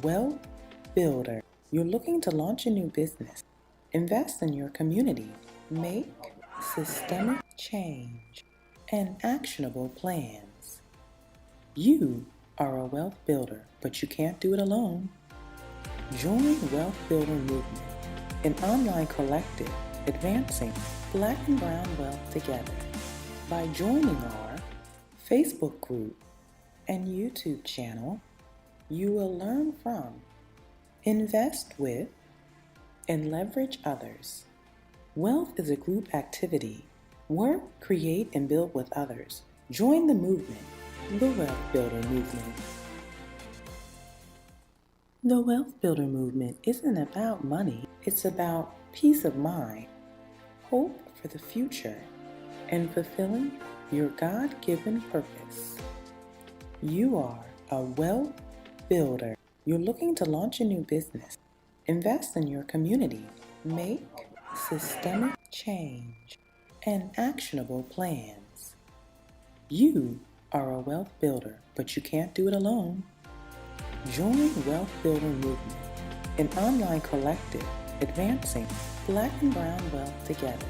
Wealth Builder. You're looking to launch a new business, invest in your community, make systemic change, and actionable plans. You are a wealth builder, but you can't do it alone. Join Wealth Builder Movement, an online collective advancing Black and Brown wealth together. By joining our Facebook group and YouTube channel, you will learn from, invest with, and leverage others. Wealth is a group activity. Work, create, and build with others. Join the movement, the Wealth Builder Movement. The Wealth Builder Movement isn't about money, it's about peace of mind, hope for the future, and fulfilling your God-given purpose. You are a wealth builder. You're looking to launch a new business, invest in your community, make systemic change, and actionable plans. You are a wealth builder, but you can't do it alone. Join Wealth Builder Movement, an online collective advancing Black and Brown wealth together.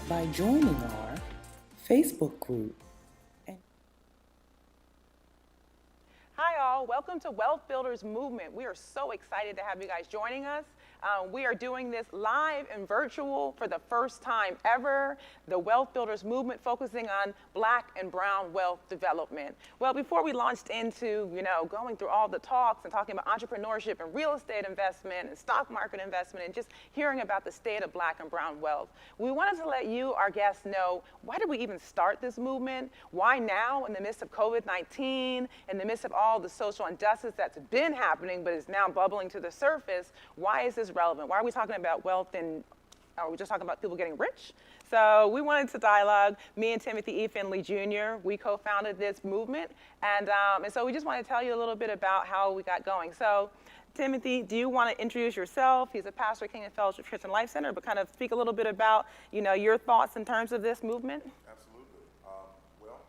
By joining our Facebook group. Hi all, welcome to Wealth Builders Movement. We are so excited to have you guys joining us. We are doing this live and virtual for the first time ever. The Wealth Builders Movement focusing on Black and Brown wealth development. Well, before we launched into, going through all the talks and talking about entrepreneurship and real estate investment and stock market investment and just hearing about the state of Black and Brown wealth, we wanted to let you, our guests, know why did we even start this movement? Why now in the midst of COVID-19, in the midst of all the social injustice that's been happening but is now bubbling to the surface? Why is this relevant? Why are we talking about wealth and are we just talking about people getting rich? So we wanted to dialogue. Me and Timothy E. Finley Jr., we co-founded this movement. And so we just want to tell you a little bit about how we got going. So Timothy, do you want to introduce yourself? He's a pastor at King and Fellowship Christian Life Center, but kind of speak a little bit about, your thoughts in terms of this movement. Absolutely. Well,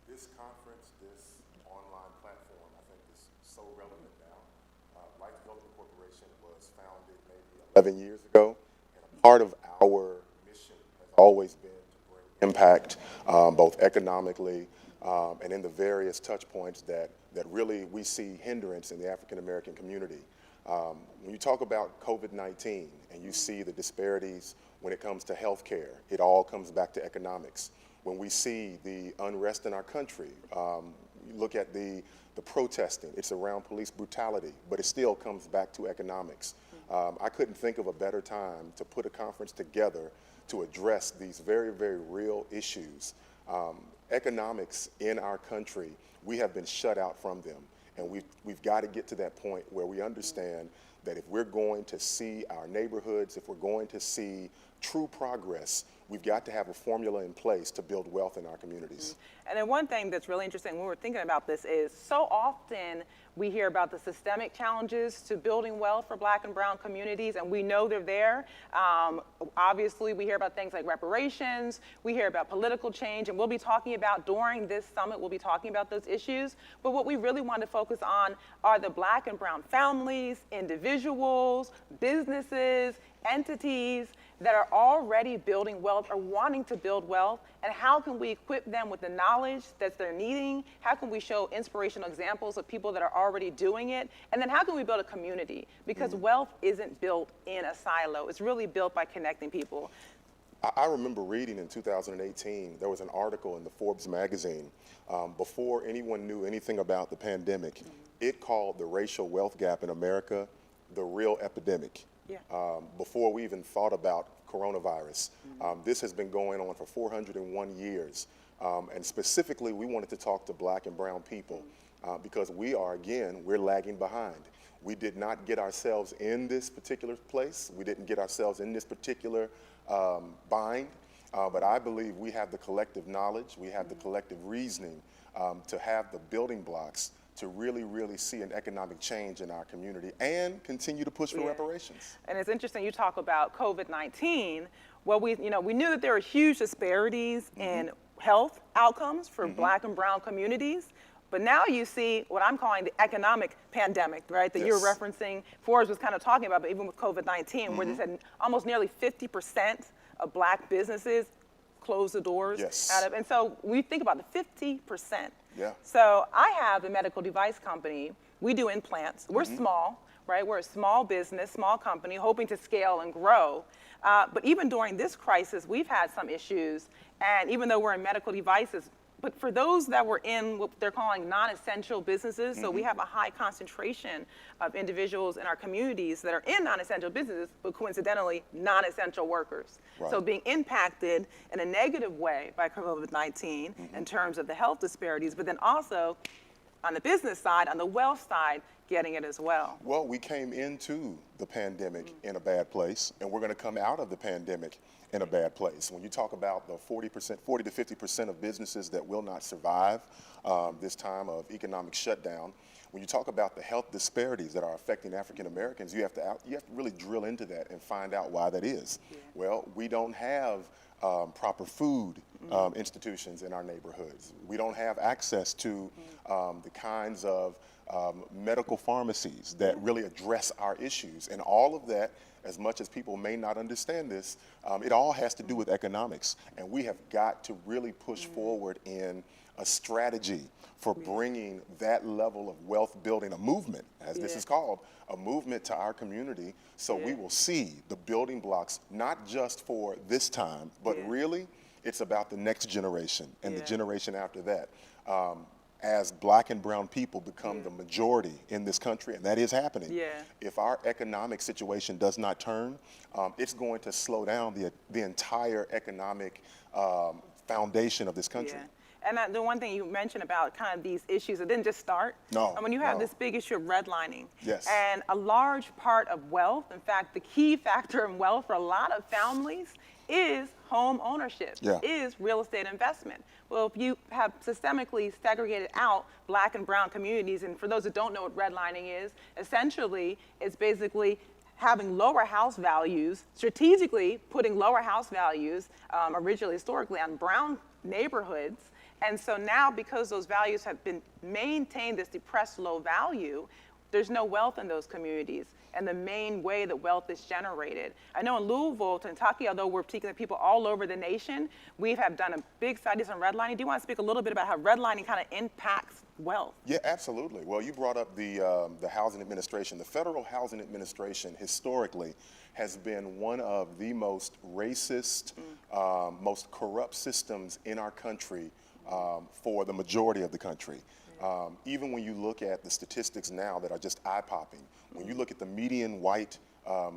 this conference, this online platform, I think is so relevant now. Life Development Corporation was founded maybe 11 years ago, and a part of our mission has always been to bring impact, both economically and in the various touch points that really we see hindrance in the African American community. When you talk about COVID-19 and you see the disparities when it comes to health care, it all comes back to economics. When we see the unrest in our country, you look at the protesting, it's around police brutality, but it still comes back to economics. I couldn't think of a better time to put a conference together to address these very, very real issues. Economics in our country, we have been shut out from them. And we've got to get to that point where we understand that if we're going to see our neighborhoods, if we're going to see true progress, we've got to have a formula in place to build wealth in our communities. And then one thing that's really interesting when we're thinking about this is so often we hear about the systemic challenges to building wealth for Black and Brown communities, and we know they're there. Obviously, we hear about things like reparations, we hear about political change, and we'll be talking about during this summit, we'll be talking about those issues. But what we really want to focus on are the Black and Brown families, individuals, businesses, entities that are already building wealth or wanting to build wealth, and how can we equip them with the knowledge that they're needing? How can we show inspirational examples of people that are already doing it? And then how can we build a community? Because wealth isn't built in a silo. It's really built by connecting people. I remember reading in 2018, there was an article in the Forbes magazine before anyone knew anything about the pandemic. It called the racial wealth gap in America the real epidemic. Before we even thought about coronavirus. This has been going on for 401 years. And specifically, we wanted to talk to Black and Brown people because we're lagging behind. We did not get ourselves in this particular place. We didn't get ourselves in this particular bind. But I believe we have the collective knowledge, we have the collective reasoning to have the building blocks to really, really see an economic change in our community and continue to push for reparations. And it's interesting you talk about COVID-19. Well, we knew that there were huge disparities in health outcomes for Black and Brown communities. But now you see what I'm calling the economic pandemic, right? That you're Yes. referencing, Forbes was kind of talking about, but even with COVID-19, where they said almost nearly 50% of Black businesses close the doors Yes. out of, and so we think about the 50%. Yeah. So I have a medical device company. We do implants. We're small, right? We're a small business, small company, hoping to scale and grow. But even during this crisis, we've had some issues. And even though we're in medical devices, but for those that were in what they're calling non-essential businesses, so we have a high concentration of individuals in our communities that are in non-essential businesses, but coincidentally non-essential workers. Right. So being impacted in a negative way by COVID-19 in terms of the health disparities, but then also on the business side, on the wealth side, getting it as well. Well, we came into the pandemic in a bad place, and we're going to come out of the pandemic in a bad place. When you talk about the 40 to 50% of businesses that will not survive this time of economic shutdown, when you talk about the health disparities that are affecting African Americans, you have to really drill into that and find out why that is. Yeah. Well, we don't have proper food institutions in our neighborhoods. We don't have access to the kinds of medical pharmacies that really address our issues. And all of that, as much as people may not understand this, it all has to do with economics. And we have got to really push forward in a strategy for bringing that level of wealth building, a movement, as this is called, a movement to our community, so we will see the building blocks, not just for this time, but really it's about the next generation and the generation after that. As Black and brown people become the majority in this country, and that is happening, if our economic situation does not turn, it's going to slow down the entire economic foundation of this country. And the one thing you mentioned about kind of these issues, it didn't just start. No. And when you have this big issue of redlining, Yes. and a large part of wealth, in fact, the key factor in wealth for a lot of families is home ownership, is real estate investment. Well, if you have systemically segregated out Black and brown communities, and for those that don't know what redlining is, essentially it's basically having lower house values, strategically putting lower house values, originally historically on brown neighborhoods. And so now, because those values have been maintained, this depressed low value, there's no wealth in those communities. And the main way that wealth is generated. I know in Louisville, Kentucky, although we're speaking to people all over the nation, we have done a big studies on redlining. Do you want to speak a little bit about how redlining kind of impacts wealth? Yeah, absolutely. Well, you brought up the housing administration. The Federal Housing Administration historically has been one of the most racist, most corrupt systems in our country for the majority of the country. Even when you look at the statistics now that are just eye-popping, when you look at the median white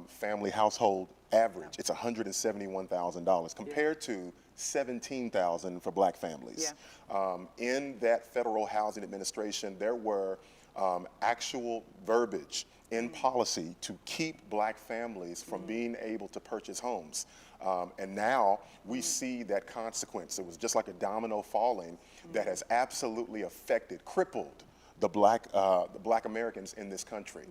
family household average, it's $171,000 compared to $17,000 for Black families. In that Federal Housing Administration, there were actual verbiage in policy to keep Black families from being able to purchase homes. And now we see that consequence. It was just like a domino falling that has absolutely affected, crippled the Black Americans in this country.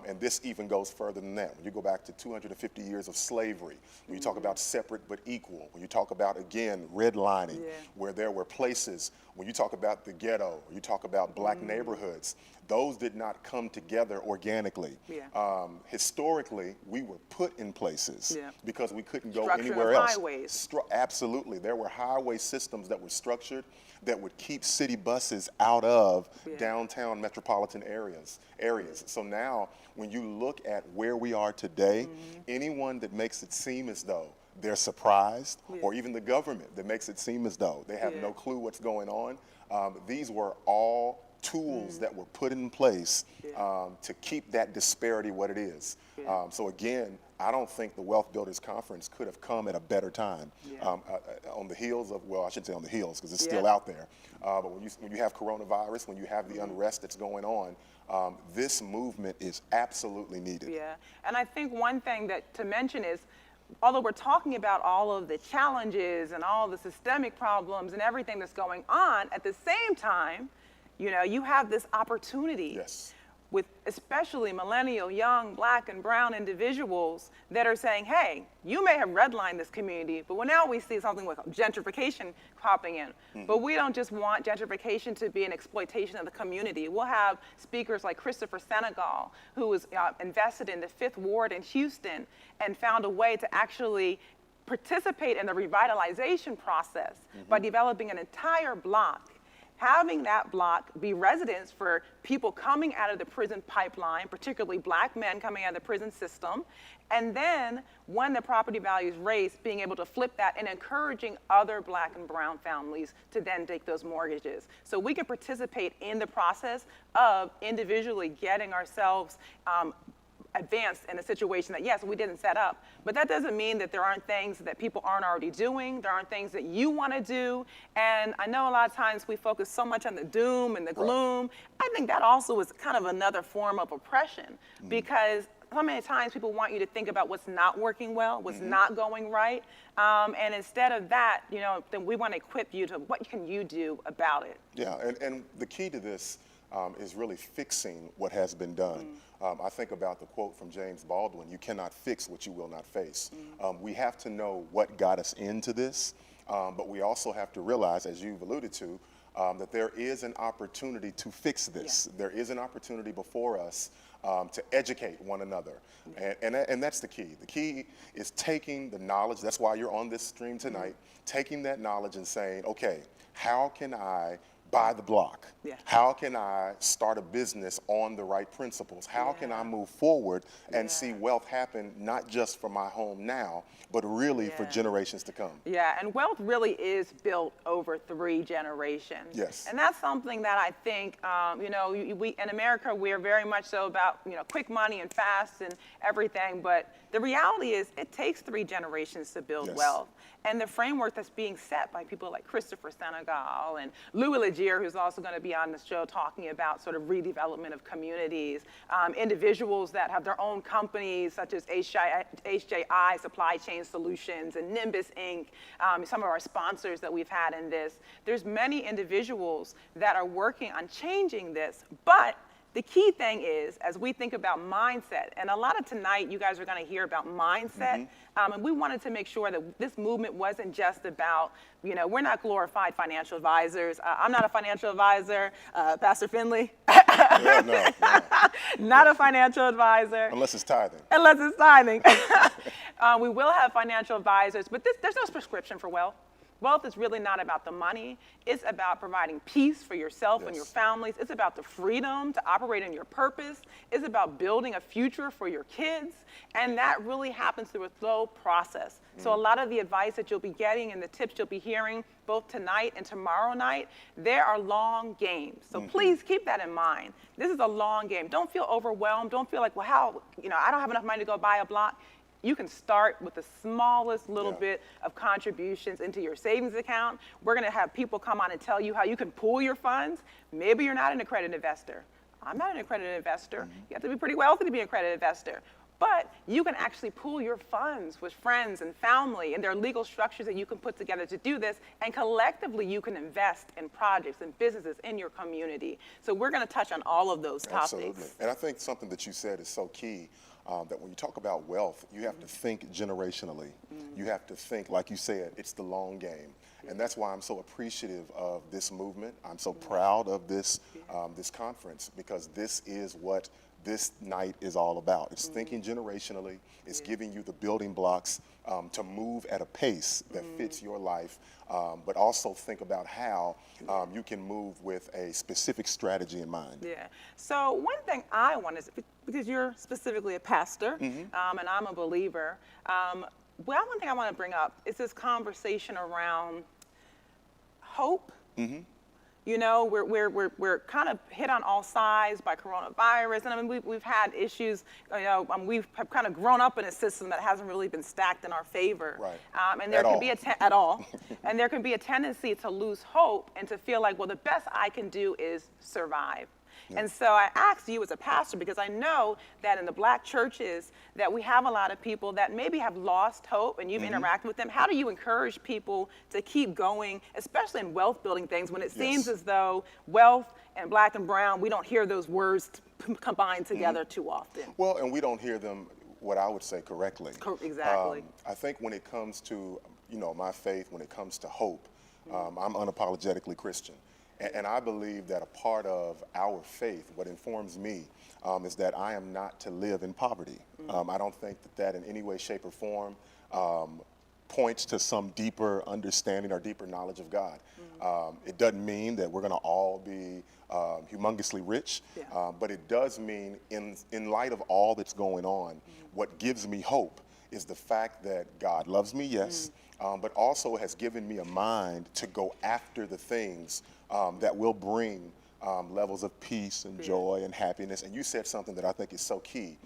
And this even goes further than that. When you go back to 250 years of slavery, when you talk about separate but equal, when you talk about, again, redlining, where there were places, when you talk about the ghetto, when you talk about Black neighborhoods, those did not come together organically. Historically, we were put in places because we couldn't go anywhere else. Highways. Absolutely. There were highway systems that were structured that would keep city buses out of downtown metropolitan areas. So now, when you look at where we are today, anyone that makes it seem as though they're surprised, or even the government that makes it seem as though they have no clue what's going on, these were all tools that were put in place to keep that disparity what it is. So again, I don't think the Wealth Builders Conference could have come at a better time on the heels of, well, I shouldn't say on the heels because it's still out there, but when you have coronavirus, when you have the unrest that's going on, this movement is absolutely needed. And I think one thing that to mention is, although we're talking about all of the challenges and all the systemic problems and everything that's going on, at the same time, you know, you have this opportunity. with especially millennial, young, black, and brown individuals that are saying, hey, you may have redlined this community, but now we see something like gentrification popping in. But we don't just want gentrification to be an exploitation of the community. We'll have speakers like Christopher Senegal, who was invested in the 5th Ward in Houston and found a way to actually participate in the revitalization process by developing an entire block, having that block be residence for people coming out of the prison pipeline, particularly black men coming out of the prison system, and then when the property values raise, being able to flip that and encouraging other black and brown families to then take those mortgages. So we can participate in the process of individually getting ourselves advanced in a situation that, yes, we didn't set up, but that doesn't mean that there aren't things that people aren't already doing. There aren't things that you want to do. And I know a lot of times we focus so much on the doom and the gloom. I think that also is kind of another form of oppression, because so many times people want you to think about what's not working well, what's not going right. And instead of that, then we want to equip you to what can you do about it. Yeah, and the key to this is really fixing what has been done. I think about the quote from James Baldwin, you cannot fix what you will not face. We have to know what got us into this, but we also have to realize, as you've alluded to, that there is an opportunity to fix this. There is an opportunity before us to educate one another. And that's the key. The key is taking the knowledge, that's why you're on this stream tonight, taking that knowledge and saying, okay, how can I buy the block? How can I start a business on the right principles? How can I move forward and see wealth happen, not just for my home now, but really for generations to come? Yeah, and wealth really is built over 3 generations. Yes. And that's something that I think, we in America, we're very much so about, quick money and fast and everything, but the reality is it takes 3 generations to build wealth. And the framework that's being set by people like Christopher Senegal and Louis Legier, who's also going to be on the show talking about sort of redevelopment of communities, individuals that have their own companies such as HJI Supply Chain Solutions and Nimbus Inc., some of our sponsors that we've had in this. There's many individuals that are working on changing this, but the key thing is, as we think about mindset, and a lot of tonight you guys are going to hear about mindset, and we wanted to make sure that this movement wasn't just about, we're not glorified financial advisors. I'm not a financial advisor. Pastor Finley? No. Not a financial advisor. Unless it's tithing. Unless it's tithing. We will have financial advisors, but there's no prescription for wealth. Wealth is really not about the money. It's about providing peace for yourself and your families. It's about the freedom to operate in your purpose. It's about building a future for your kids. And that really happens through a slow process. So a lot of the advice that you'll be getting and the tips you'll be hearing both tonight and tomorrow night, there are long games. So please keep that in mind. This is a long game. Don't feel overwhelmed. Don't feel like, well, how, I don't have enough money to go buy a block. You can start with the smallest little bit of contributions into your savings account. We're going to have people come on and tell you how you can pool your funds. Maybe you're not an accredited investor. I'm not an accredited investor. You have to be pretty wealthy to be an accredited investor. But you can actually pool your funds with friends and family, and there are legal structures that you can put together to do this, and collectively you can invest in projects and businesses in your community. So we're going to touch on all of those topics. Absolutely. And I think something that you said is so key. That when you talk about wealth, you have to think generationally. You have to think, like you said, it's the long game. And that's why I'm so appreciative of this movement. I'm so proud of this, this conference, because this is what this night is all about. It's thinking generationally. It's giving you the building blocks to move at a pace that fits your life, but also think about how you can move with a specific strategy in mind. Yeah. So one thing I want to, because you're specifically a pastor, and I'm a believer, one thing I want to bring up is this conversation around hope. We're kind of hit on all sides by coronavirus, and I mean we've had issues. We've kind of grown up in a system that hasn't really been stacked in our favor. Right. And there can be and there can be a tendency to lose hope and to feel like, well, the best I can do is survive. And so I asked you as a pastor, because I know that in the Black churches that we have a lot of people that maybe have lost hope, and you've interacted with them. How do you encourage people to keep going, especially in wealth building things, when it seems as though wealth and Black and brown, we don't hear those words combined together too often? Well, and we don't hear them, what I would say, correctly. Exactly. I think when it comes to, my faith, when it comes to hope, I'm unapologetically Christian. And I believe that a part of our faith, what informs me, is that I am not to live in poverty. I don't think that in any way, shape, or form points to some deeper understanding or deeper knowledge of God. It doesn't mean that we're going to all be humongously rich, but it does mean in light of all that's going on, what gives me hope is the fact that God loves me, yes, but also has given me a mind to go after the things that will bring levels of peace and joy and happiness. And you said something that I think is so key.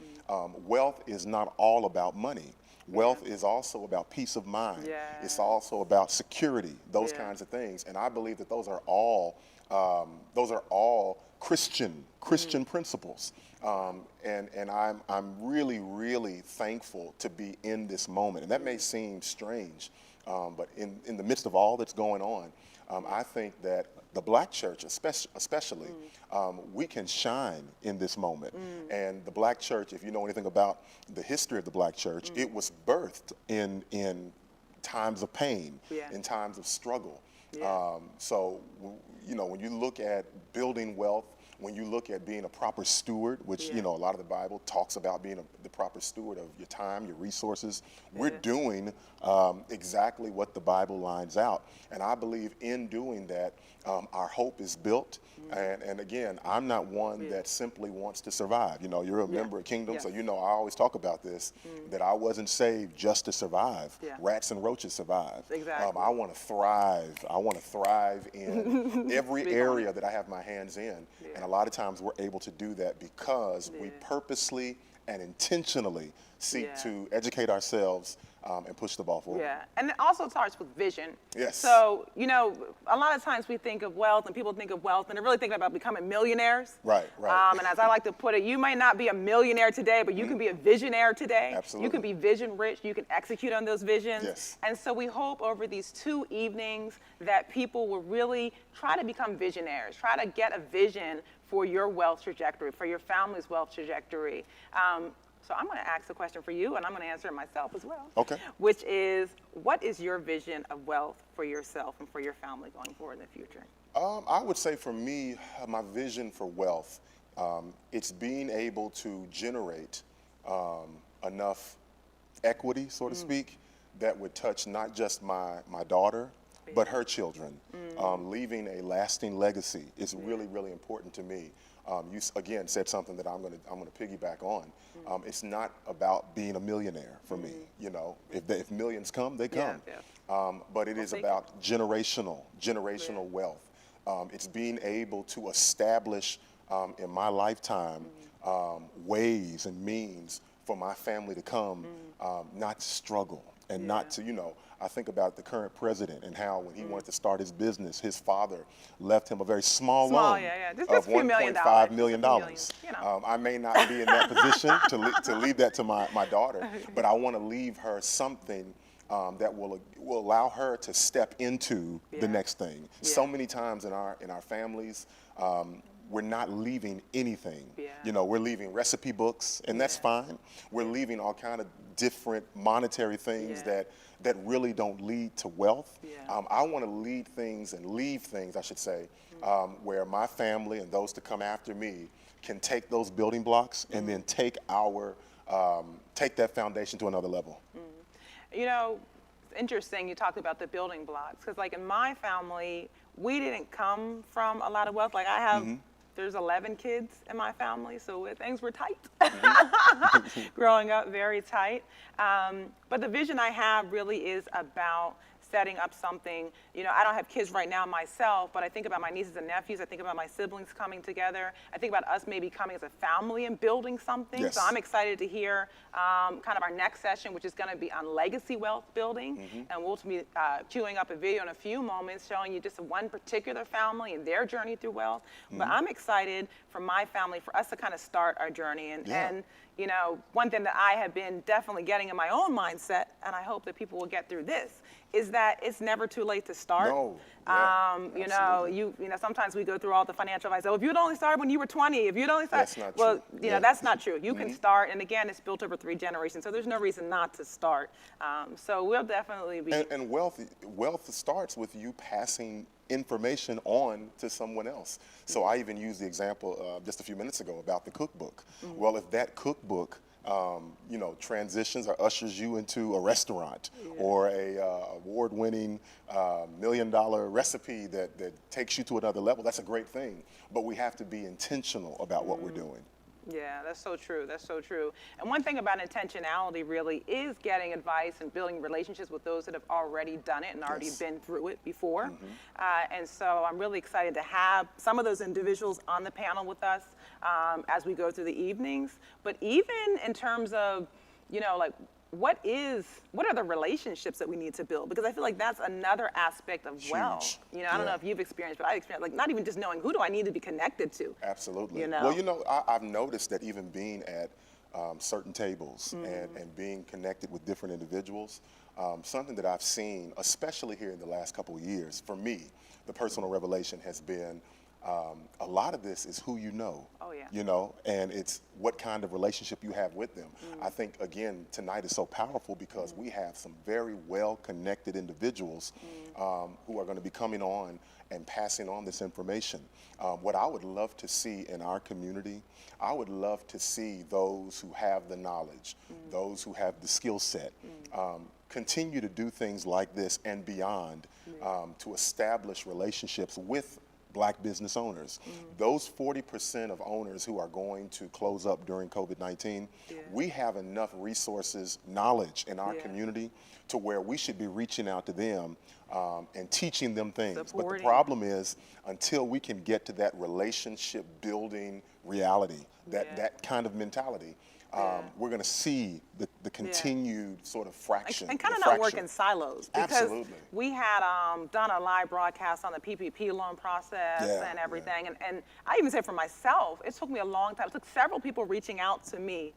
Wealth is not all about money. Wealth is also about peace of mind. It's also about security, those kinds of things. And I believe that those are all Christian principles. And I'm really, really thankful to be in this moment. And that may seem strange, but in the midst of all that's going on, I think that the Black church especially, we can shine in this moment. And the Black church, if you know anything about the history of the Black church, it was birthed in times of pain, in times of struggle. So, when you look at building wealth, when you look at being a proper steward, which, a lot of the Bible talks about being the proper steward of your time, your resources, we're doing exactly what the Bible lines out. And I believe in doing that, our hope is built. And again, I'm not one that simply wants to survive. You're a member of Kingdom, so I always talk about this, that I wasn't saved just to survive. Rats and roaches survive. Exactly. I want to thrive. I want to thrive in every area that I have my hands in. And a lot of times we're able to do that because we purposely and intentionally seek to educate ourselves and push the ball forward. And it also starts with vision. Yes. So, a lot of times we think of wealth and people think of wealth and they're really thinking about becoming millionaires. Right. And as I like to put it, you might not be a millionaire today, but you can be a visionaire today. Absolutely. You can be vision rich. You can execute on those visions. Yes. And so we hope over these 2 evenings that people will really try to become visionaries, try to get a vision for your wealth trajectory, for your family's wealth trajectory. So I'm going to ask a question for you, and I'm going to answer it myself as well. Okay. Which is, what is your vision of wealth for yourself and for your family going forward in the future? I would say for me, my vision for wealth, it's being able to generate enough equity, so to speak, that would touch not just my daughter, but her children. Leaving a lasting legacy is really, really important to me. You again said something that I'm going to piggyback on. It's not about being a millionaire for me. If millions come, they come. But it is about generational wealth. It's being able to establish in my lifetime ways and means for my family to come, not to struggle and not to, I think about the current president and how when he wanted to start his business, his father left him a very small loan Just of $1.5 million. $1.5 million. I may not be in that position to leave that to my daughter, but I want to leave her something that will allow her to step into the next thing. So many times in our families, we're not leaving anything. We're leaving recipe books, and that's fine. We're leaving all kind of different monetary things that really don't lead to wealth. I want to leave things, I should say, where my family and those to come after me can take those building blocks and then take that foundation to another level. It's interesting you talked about the building blocks, because like in my family, we didn't come from a lot of wealth. Like I have there's 11 kids in my family, so things were tight. Growing up, very tight. But the vision I have really is about setting up something. You know, I don't have kids right now myself, but I think about my nieces and nephews. I think about my siblings coming together. I think about us maybe coming as a family and building something. Yes. So I'm excited to hear kind of our next session, which is going to be on legacy wealth building. And we'll be queuing up a video in a few moments showing you just one particular family and their journey through wealth. But I'm excited for my family, for us to kind of start our journey. And you know, one thing that I have been definitely getting in my own mindset, and I hope that people will get through this, is that it's never too late to start. No. You know, you know, sometimes we go through all the financial advice. Oh, if you'd only started when you were 20, if you'd only started, That's not well, true. you know, that's not true. You can start, and again, it's built over 3 generations, so there's no reason not to start. So we'll definitely be. And wealth starts with you passing information on to someone else. So I even used the example just a few minutes ago about the cookbook. Well, if that cookbook you know, transitions or ushers you into a restaurant or a award-winning $1 million recipe that takes you to another level, that's a great thing. But we have to be intentional about what we're doing. Yeah, that's so true. That's so true. And one thing about intentionality really is getting advice and building relationships with those that have already done it and already been through it before. And so I'm really excited to have some of those individuals on the panel with us as we go through the evenings. But even in terms of, you know, like, what are the relationships that we need to build? Because I feel like that's another aspect of wealth. You know, I don't know if you've experienced, but I've experienced, like, not even just knowing who do I need to be connected to. Absolutely. You know? Well, you know, I've noticed that even being at certain tables and being connected with different individuals, something that I've seen, especially here in the last couple of years, for me, the personal revelation has been a lot of this is who you know. You know, and it's what kind of relationship you have with them. I think, again, tonight is so powerful because we have some very well-connected individuals who are going to be coming on and passing on this information. What I would love to see in our community, I would love to see those who have the knowledge, those who have the skill set, continue to do things like this and beyond to establish relationships with Black business owners. Those 40% of owners who are going to close up during COVID-19, we have enough resources, knowledge in our community to where we should be reaching out to them and teaching them things. But the problem is, until we can get to that relationship building reality, that kind of mentality, we're going to see the continued sort of fraction. And kind of not work in silos. Because Absolutely. we had done a live broadcast on the PPP loan process and everything. And I even say for myself, it took me a long time. It took several people reaching out to me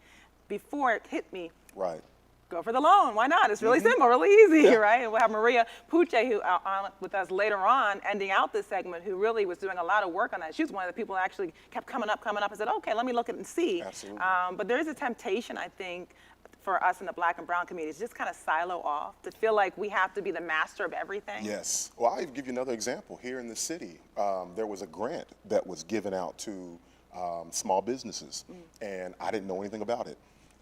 before it hit me. Right. Go for the loan. Why not? It's really simple, really easy, right? And we'll have Maria Puche, who on with us later on, ending out this segment, who really was doing a lot of work on that. She was one of the people that actually kept coming up and said, okay, let me look at it and see. Absolutely. But there is a temptation, I think, for us in the Black and brown communities, just kind of silo off, to feel like we have to be the master of everything. Yes. Well, I'll give you another example. Here in the city, there was a grant that was given out to small businesses, and I didn't know anything about it.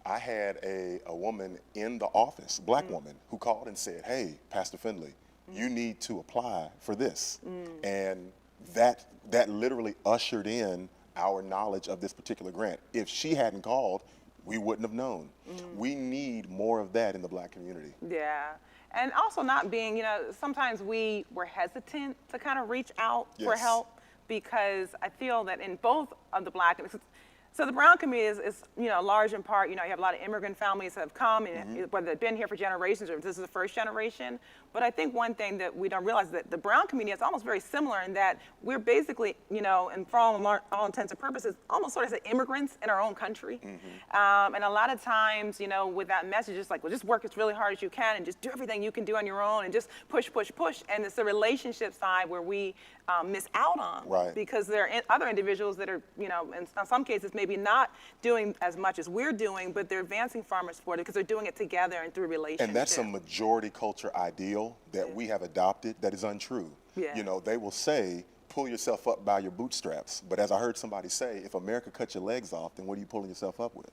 I had a woman in the office, Black woman, who called and said, hey, Pastor Finley, you need to apply for this. And that literally ushered in our knowledge of this particular grant. If she hadn't called, we wouldn't have known. We need more of that in the Black community. Yeah. And also not being, you know, sometimes we were hesitant to kind of reach out for help, because I feel that in both of the Black, so the brown community is, you know, large in part, you know, you have a lot of immigrant families that have come, and whether they've been here for generations or if this is the first generation. But I think one thing that we don't realize is that the brown community is almost very similar in that we're basically, you know, and for all intents and purposes, almost sort of as immigrants in our own country. And a lot of times, you know, with that message, it's like, well, just work as really hard as you can and just do everything you can do on your own and just push, push, push. And it's the relationship side where we miss out on, because there are other individuals that are, you know, in some cases maybe not doing as much as we're doing, but they're advancing farmers forward because they're doing it together and through relationships. And that's a majority culture ideal that we have adopted that is untrue. You know, they will say, pull yourself up by your bootstraps. But as I heard somebody say, if America cut your legs off, then what are you pulling yourself up with?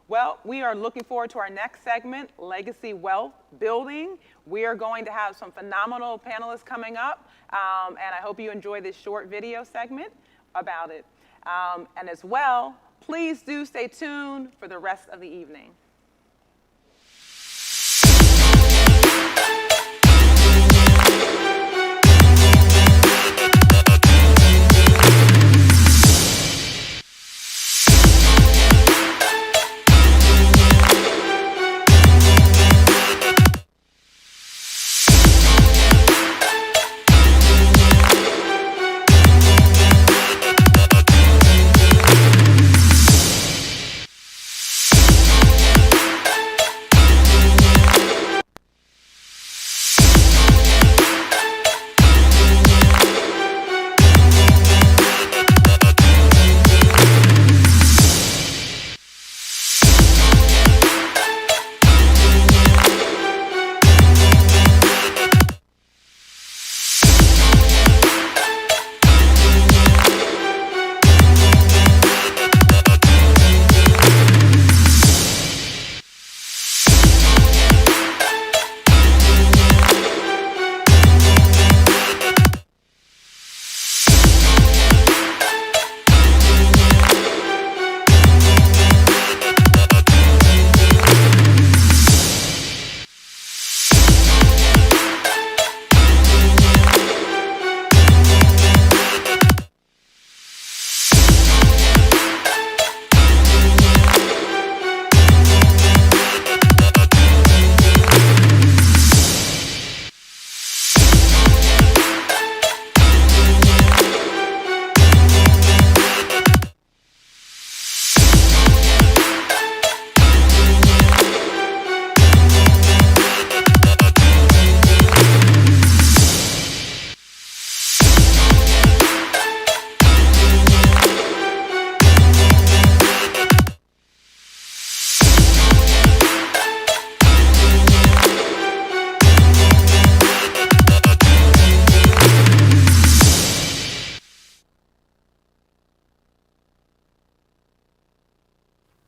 Well, we are looking forward to our next segment, Legacy Wealth Building. We are going to have some phenomenal panelists coming up, and I hope you enjoy this short video segment about it. And as well, please do stay tuned for the rest of the evening.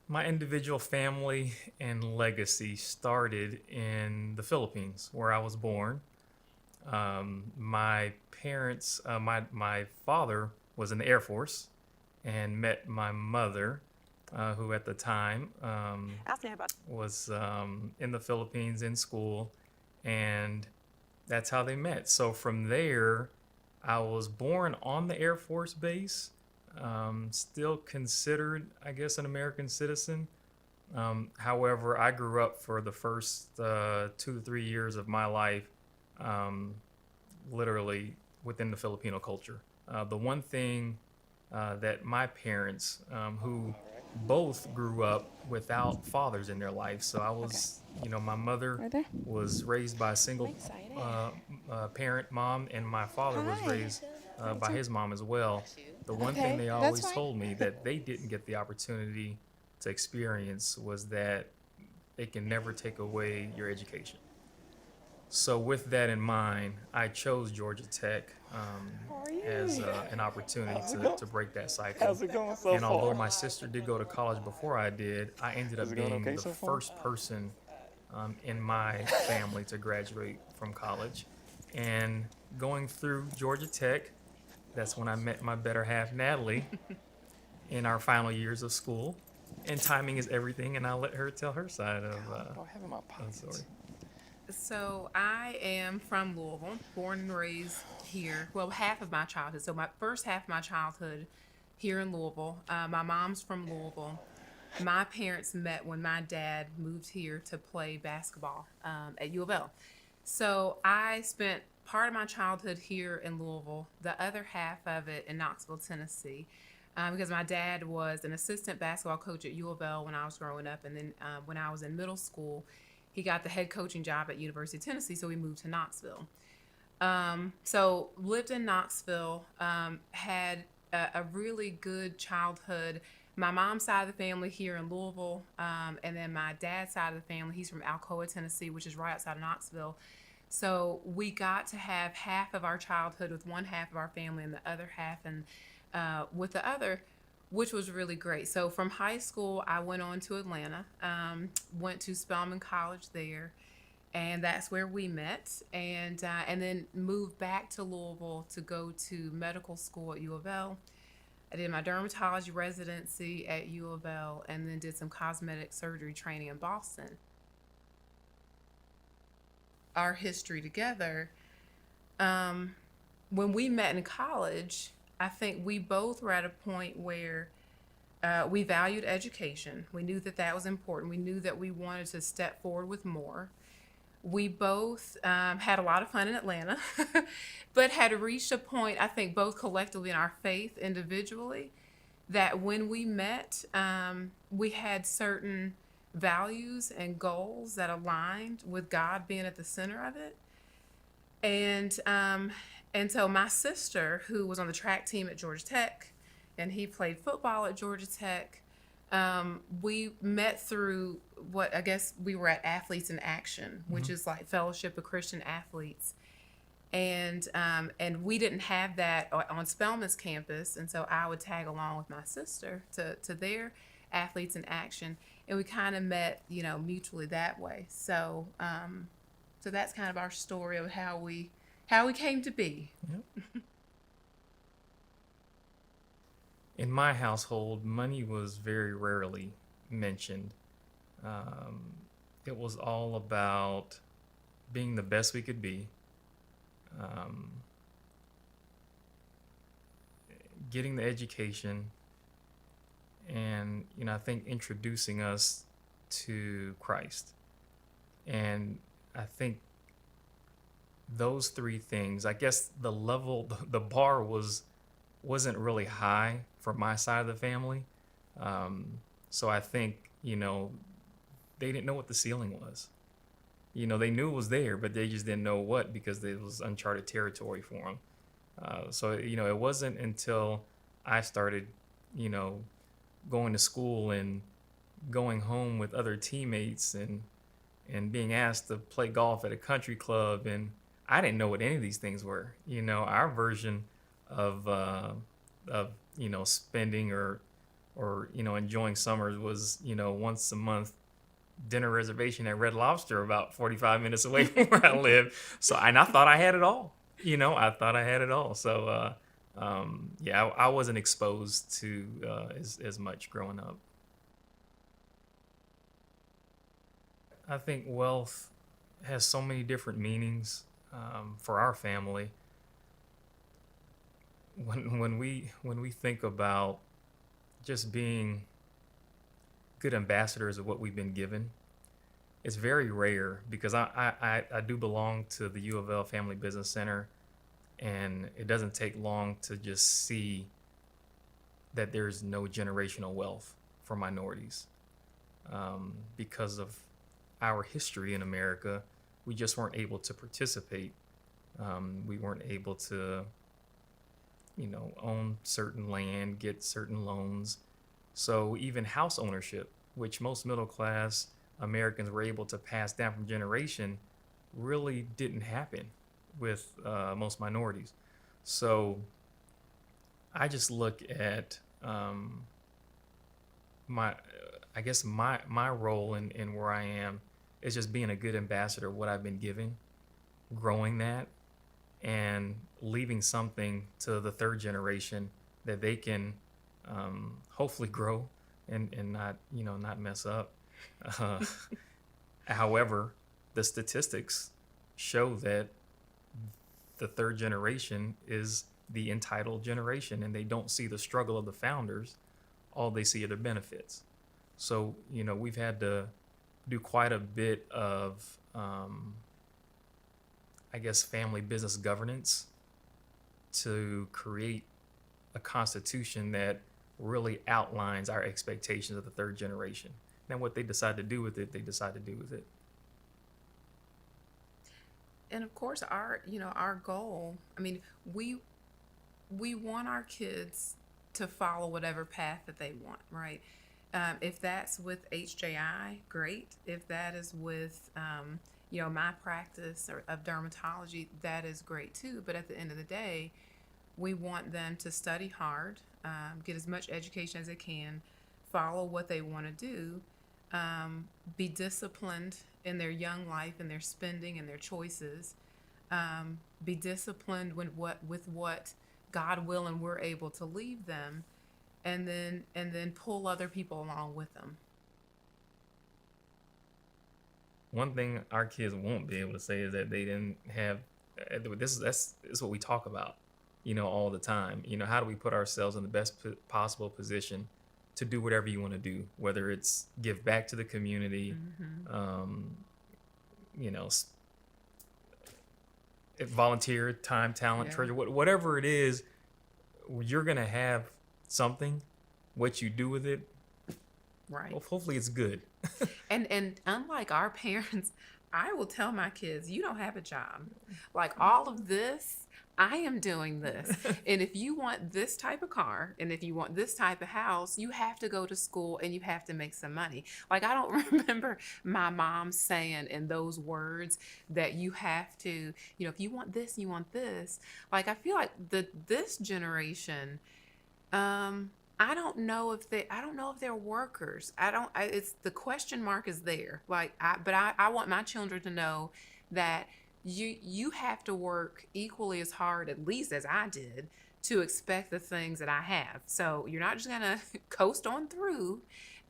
My individual family and legacy started in the Philippines, where I was born. My parents, my father was in the Air Force and met my mother, who at the time Asking about was in the Philippines in school, and that's how they met. So from there, I was born on the Air Force base, still considered, I guess, an American citizen. However, I grew up for the first 2 to 3 years of my life, um, literally within the Filipino culture. The one thing that my parents, who both grew up without fathers in their life, so I was, my mother Right there. was raised by a single Excited. parent mom, and my father was Hi. raised by his mom as well. The one thing Okay, they that's always fine. told me that they didn't get the opportunity to experience was that they can never take away your education. So with that in mind, I chose Georgia Tech as an opportunity to break that cycle. How's it going so And although far? my sister did go to college before I did, I ended Is up it going being okay the so far? first person in my family to graduate from college. And going through Georgia Tech, that's when I met my better half, Natalie, in our final years of school. And timing is everything, and I'll let her tell her side of What do I have in my the pockets? story. So I am from Louisville, born and raised here. Well, half of my childhood. So my first half of my childhood here in Louisville. My mom's from Louisville. My parents met when my dad moved here to play basketball at U of L. So I spent part of my childhood here in Louisville, the other half of it in Knoxville, Tennessee, because my dad was an assistant basketball coach at U of L when I was growing up, and then when I was in middle school, he got the head coaching job at University of Tennessee, so we moved to Knoxville. So lived in Knoxville, had a really good childhood. My mom's side of the family here in Louisville, and then my dad's side of the family, he's from Alcoa, Tennessee, which is right outside of Knoxville. So we got to have half of our childhood with one half of our family and the other half and with the other, which was really great. So from high school, I went on to Atlanta, went to Spelman College there, and that's where we met. And then moved back to Louisville to go to medical school at U of L. I did my dermatology residency at U of L, and then did some cosmetic surgery training in Boston. Our history together, when we met in college, I think we both were at a point where we valued education. We knew that that was important. We knew that we wanted to step forward with more. We both had a lot of fun in Atlanta, but had reached a point, I think, both collectively in our faith individually, that when we met, we had certain values and goals that aligned with God being at the center of it. And so my sister, who was on the track team at Georgia Tech, and he played football at Georgia Tech, we met through what I guess we were at Athletes in Action, which is like Fellowship of Christian Athletes. And we didn't have that on Spelman's campus, and so I would tag along with my sister to their Athletes in Action, and we kind of met, mutually that way. So so that's kind of our story of how we came to be. Yep. In my household, money was very rarely mentioned. It was all about being the best we could be, getting the education, and I think introducing us to Christ. And I think those three things, I guess the bar wasn't really high for my side of the family. So I think, they didn't know what the ceiling was. They knew it was there, but they just didn't know what, because it was uncharted territory for them. So it wasn't until I started, going to school and going home with other teammates and being asked to play golf at a country club, and I didn't know what any of these things were. Our version of spending or or enjoying summers was once a month dinner reservation at Red Lobster about 45 minutes away from where I live. So, and I thought I had it all. I thought I had it all. So, yeah, I wasn't exposed to as much growing up. I think wealth has so many different meanings for our family. When we think about just being good ambassadors of what we've been given, it's very rare because I do belong to the U of L Family Business Center, and it doesn't take long to just see that there's no generational wealth for minorities. Because of our history in America, we just weren't able to participate. We weren't able to, own certain land, get certain loans. So even house ownership, which most middle class Americans were able to pass down from generation, really didn't happen with most minorities. So I just look at my role in where I am is just being a good ambassador of what I've been given, growing that, and leaving something to the third generation that they can hopefully grow and not mess up. Uh, However, the statistics show that the third generation is the entitled generation, and they don't see the struggle of the founders. All they see are the benefits. So, we've had to do quite a bit of, family business governance to create a constitution that really outlines our expectations of the third generation. Now, what they decide to do with it, they decide to do with it. And of course, our goal, I mean, we want our kids to follow whatever path that they want, right? If that's with HJI, great. If that is with, my practice of dermatology, that is great too. But at the end of the day, we want them to study hard, get as much education as they can, follow what they want to do, be disciplined in their young life and their spending and their choices, be disciplined with what God willing we're able to leave them, and then pull other people along with them. One thing our kids won't be able to say is that they didn't have this. That's what we talk about, all the time. How do we put ourselves in the best possible position to do whatever you want to do, whether it's give back to the community, volunteer time, talent, treasure, whatever it is, you're gonna have something. What you do with it, right? Well, hopefully it's good. And unlike our parents, I will tell my kids, you don't have a job. Like all of this, I am doing this. And if you want this type of car and if you want this type of house, you have to go to school and you have to make some money. Like I don't remember my mom saying in those words that you have to, if you want this, you want this. Like I feel like this generation, I don't know if they're workers. It's the question mark is there. But I want my children to know that you have to work equally as hard, at least as I did, to expect the things that I have. So you're not just gonna coast on through,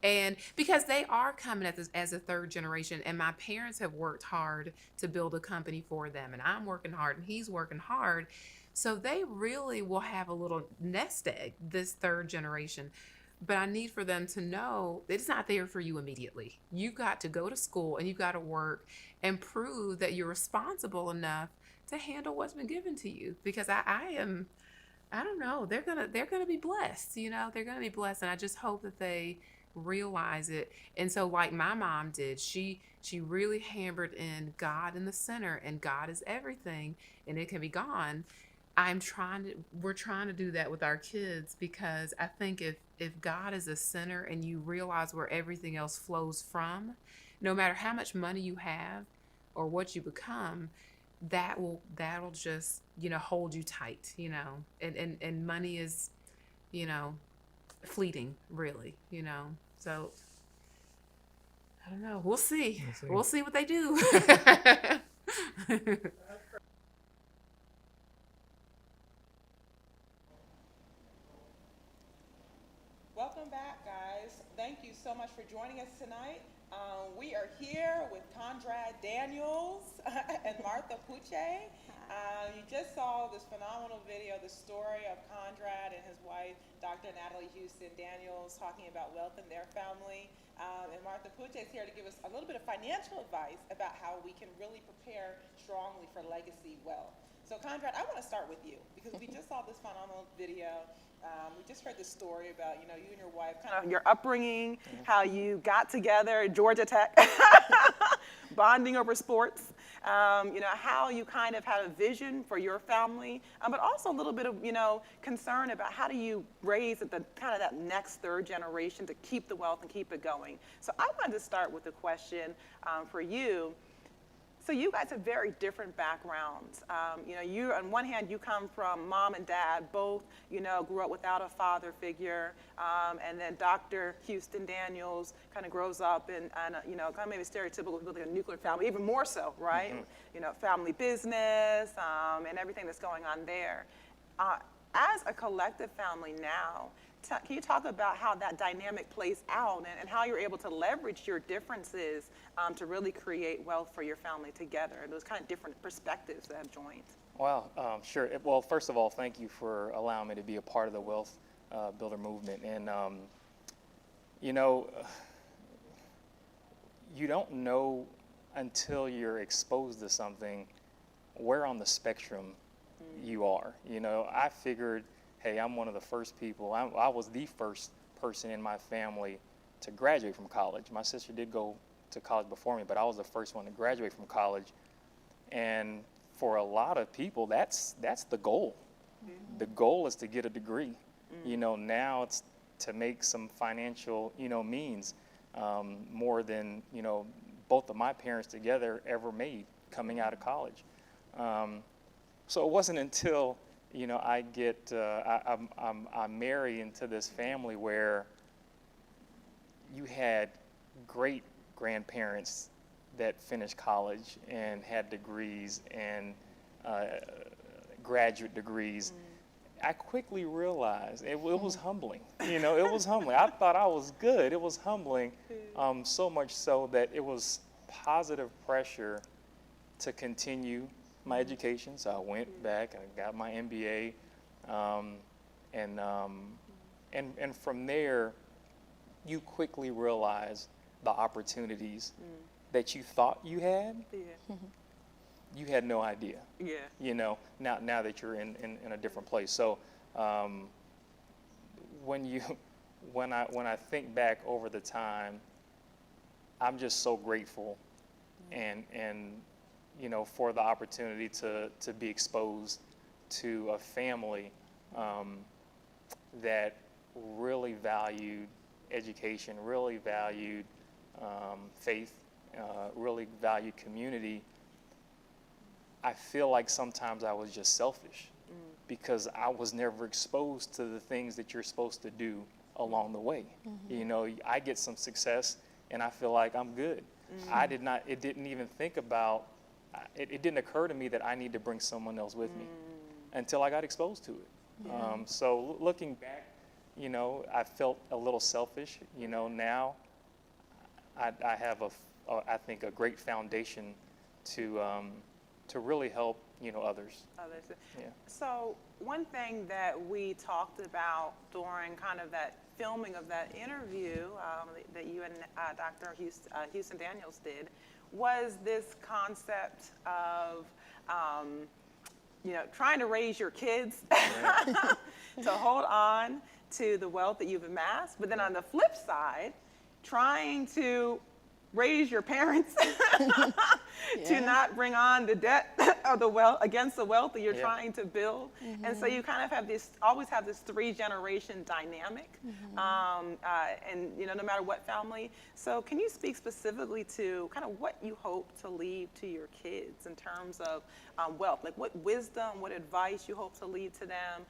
and because they are coming at this as a third generation, and my parents have worked hard to build a company for them, and I'm working hard, and he's working hard. So they really will have a little nest egg, this third generation. But I need for them to know that it's not there for you immediately. You've got to go to school and you've got to work and prove that you're responsible enough to handle what's been given to you. Because I don't know, they're gonna be blessed, they're gonna be blessed. And I just hope that they realize it. And so like my mom did, she really hammered in God in the center, and God is everything and it can be gone. We're trying to do that with our kids, because I think if God is the center and you realize where everything else flows from, no matter how much money you have or what you become, that'll just, hold you tight, and money is, fleeting, really, you know. So I don't know. We'll see. We'll see. We'll see what they do. Welcome back, guys. Thank you so much for joining us tonight. We are here with Conrad Daniels and Martha Puche. You just saw this phenomenal video, the story of Conrad and his wife, Dr. Natalie Houston Daniels, talking about wealth in their family. And Martha Puche is here to give us a little bit of financial advice about how we can really prepare strongly for legacy wealth. So Conrad, I want to start with you because we just saw this phenomenal video. We just heard the story about, you know, you and your wife, kind of your upbringing, how you got together at Georgia Tech, bonding over sports, you know, how you kind of had a vision for your family, but also a little bit of, you know, concern about how do you raise the kind of that next third generation to keep the wealth and keep it going. So I wanted to start with a question for you. So you guys have very different backgrounds. You know, you on one hand you come from mom and dad, both, you know, grew up without a father figure, and then Dr. Houston Daniels kind of grows up in, you know, kind of maybe stereotypical, like a nuclear family, even more so, right? Mm-hmm. You know, family business and everything that's going on there. As a collective family now, can you talk about how that dynamic plays out and how you're able to leverage your differences to really create wealth for your family together, those kind of different perspectives that have joined? Well, sure. Well, first of all, thank you for allowing me to be a part of the Wealth Builder movement. And, you know, you don't know until you're exposed to something where on the spectrum you are. You know, I figured, hey, I'm one of the first people. I was the first person in my family to graduate from college. My sister did go to college before me, but I was the first one to graduate from college. And for a lot of people, that's the goal. Mm-hmm. The goal is to get a degree. Mm-hmm. You know, now it's to make some financial, you know, means more than, you know, both of my parents together ever made coming out of college. So it wasn't until, you know, I marry into this family where you had great grandparents that finished college and had degrees and graduate degrees. I quickly realized it was humbling. You know, it was humbling. I thought I was good. It was humbling, so much so that it was positive pressure to continue my education. So I went back and got my MBA, and from there, you quickly realize the opportunities that you thought you had. Yeah. You had no idea. Yeah. You know, now that you're in a different place. So when I think back over the time, I'm just so grateful and you know, for the opportunity to be exposed to a family that really valued education, really valued faith, really valued community. I feel like sometimes I was just selfish because I was never exposed to the things that you're supposed to do along the way. Mm-hmm. You know, I get some success and I feel like I'm good. Mm-hmm. It didn't even think about, it didn't occur to me that I need to bring someone else with me until I got exposed to it. Yeah. So looking back, you know, I felt a little selfish. You know, now I have I think a great foundation to really help, you know, others. Yeah. So one thing that we talked about during kind of that filming of that interview that you and Dr. Houston Daniels did was this concept of, you know, trying to raise your kids to hold on to the wealth that you've amassed, but then on the flip side, trying to raise your parents to not bring on the debt of the wealth against the wealth that you're trying to build. And so you kind of have this, always have this 3-generation dynamic, and no matter what family. So can you speak specifically to kind of what you hope to leave to your kids in terms of wealth? Like what wisdom, what advice you hope to leave to them?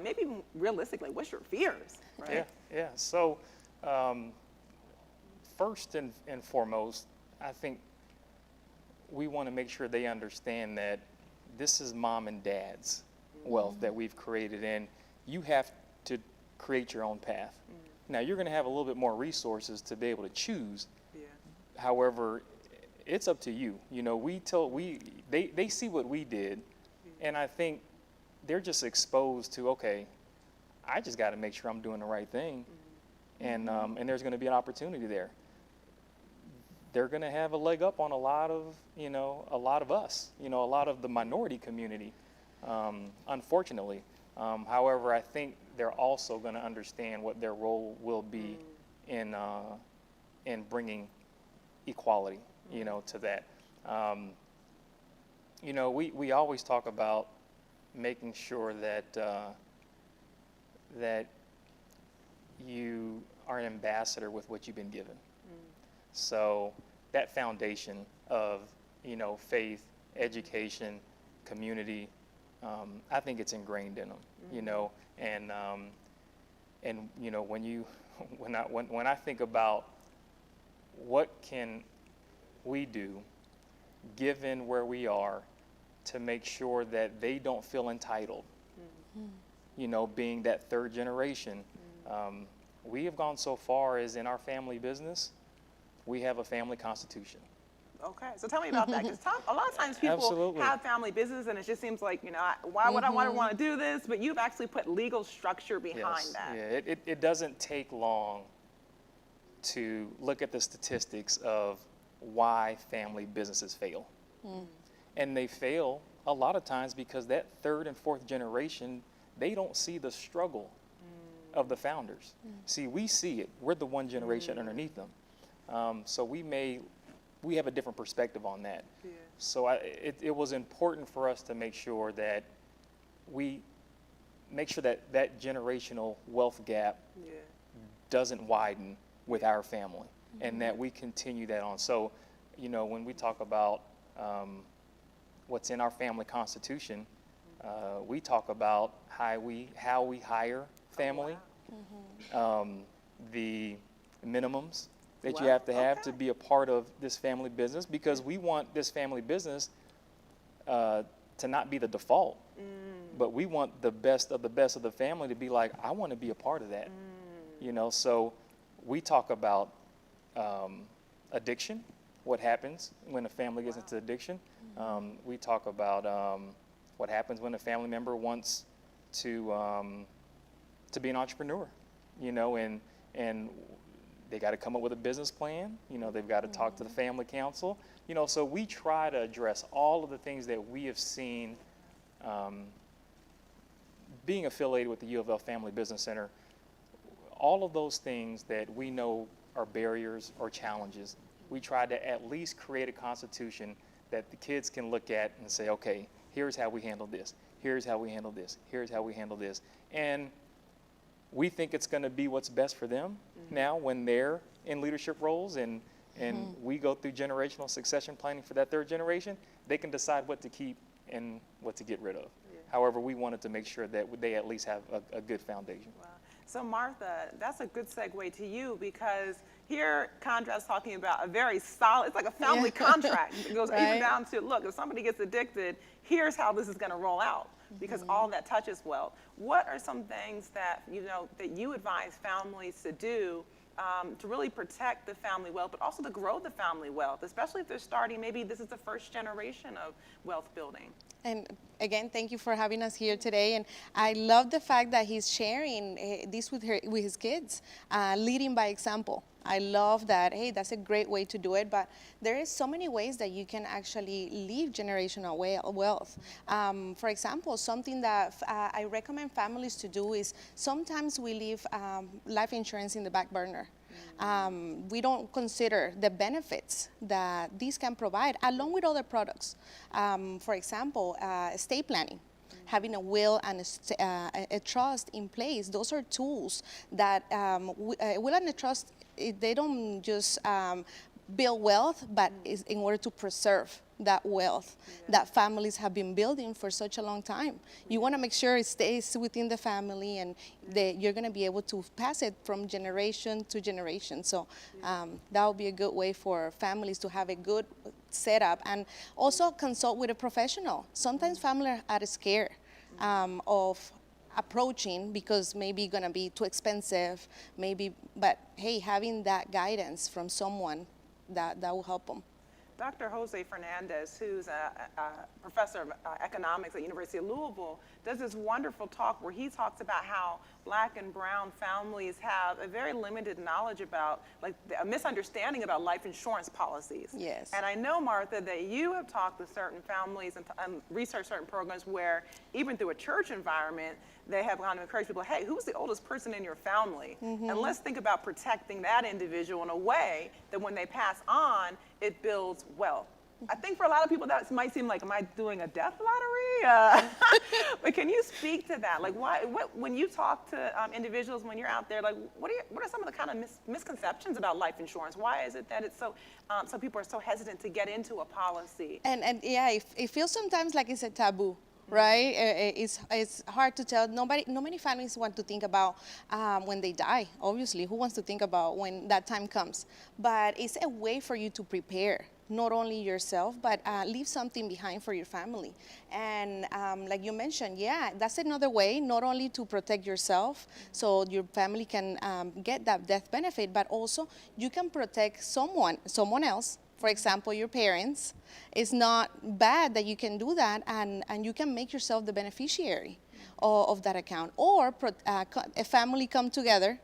Maybe even realistically, what's your fears, right? Yeah. So first and foremost, I think we want to make sure they understand that this is mom and dad's wealth that we've created, and you have to create your own path. Now, you're going to have a little bit more resources to be able to choose. However, it's up to you. They see what we did, and I think they're just exposed to, okay, I just got to make sure I'm doing the right thing, and there's going to be an opportunity there. They're going to have a leg up on a lot of us, a lot of the minority community, unfortunately. However, I think they're also going to understand what their role will be in bringing equality, to that. We always talk about making sure that that you are an ambassador with what you've been given. So that foundation of, faith, education, community, I think it's ingrained in them, and when I think about what can we do, given where we are, to make sure that they don't feel entitled, being that 3rd generation, we have gone so far as in our family business, we have a family constitution. Okay, so tell me about that, because a lot of times people Absolutely. have family business and it just seems like, why would I want to do this? But you've actually put legal structure behind that. Yeah, it doesn't take long to look at the statistics of why family businesses fail. And they fail a lot of times because that 3rd and 4th generation, they don't see the struggle of the founders. See, we see it. We're the 1 generation underneath them. So we have a different perspective on that. So it was important for us to make sure that that generational wealth gap doesn't widen with our family, and that we continue that on. So, when we talk about what's in our family constitution, we talk about how we hire family, the minimums that you have to be a part of this family business, because we want this family business to not be the default, but we want the best of the family to be like, I want to be a part of that. So we talk about addiction, what happens when a family gets into addiction. We talk about what happens when a family member wants to be an entrepreneur, and they got to come up with a business plan. They've got to talk to the family council. So we try to address all of the things that we have seen being affiliated with the U of L Family Business Center. All of those things that we know are barriers or challenges, we try to at least create a constitution that the kids can look at and say, okay, here's how we handle this. Here's how we handle this. Here's how we handle this. And we think it's going to be what's best for them now when they're in leadership roles, and we go through generational succession planning for that 3rd generation. They can decide what to keep and what to get rid of. However, we wanted to make sure that they at least have a good foundation. Wow. So Martha, that's a good segue to you, because here Condra's talking about a very solid, it's like a family contract. It goes even down to, look, if somebody gets addicted, here's how this is going to roll out, because all that touches wealth. What are some things that you advise families to do to really protect the family wealth, but also to grow the family wealth, especially if they're starting, maybe this is the 1st generation of wealth building? And again, thank you for having us here today. And I love the fact that he's sharing this with his kids, leading by example. I love that. Hey, that's a great way to do it. But there is so many ways that you can actually leave generational wealth. For example, something that I recommend families to do is sometimes we leave life insurance in the back burner. We don't consider the benefits that these can provide along with other products. For example, estate planning. Having a will and a trust in place, those are tools that will and a trust, they don't just build wealth, but is in order to preserve that wealth that families have been building for such a long time. You want to make sure it stays within the family, and that you're going to be able to pass it from generation to generation. So that would be a good way for families to have a good setup, and also consult with a professional. Sometimes families are scared of approaching because maybe going to be too expensive, maybe, but hey, having that guidance from someone that will help them. Dr. Jose Fernandez, who's a professor of economics at the University of Louisville, does this wonderful talk where he talks about how Black and brown families have a very limited knowledge about, like, a misunderstanding about life insurance policies. Yes. And I know, Martha, that you have talked to certain families and researched certain programs where even through a church environment, they have kind of encouraged people, hey, who's the oldest person in your family? And let's think about protecting that individual in a way that when they pass on, it builds wealth. I think for a lot of people that might seem like, am I doing a death lottery? But can you speak to that? Like, when you talk to individuals, when you're out there, like, what are some of the kind of misconceptions about life insurance? Why is it that it's so, some people are so hesitant to get into a policy? And yeah, it feels sometimes like it's a taboo. Right? It's hard to tell. No many families want to think about when they die, obviously. Who wants to think about when that time comes? But it's a way for you to prepare, not only yourself, but leave something behind for your family. And like you mentioned, yeah, that's another way, not only to protect yourself, so your family can get that death benefit, but also you can protect someone else. For example, your parents. It's not bad that you can do that, and you can make yourself the beneficiary of that account. Or a family come together,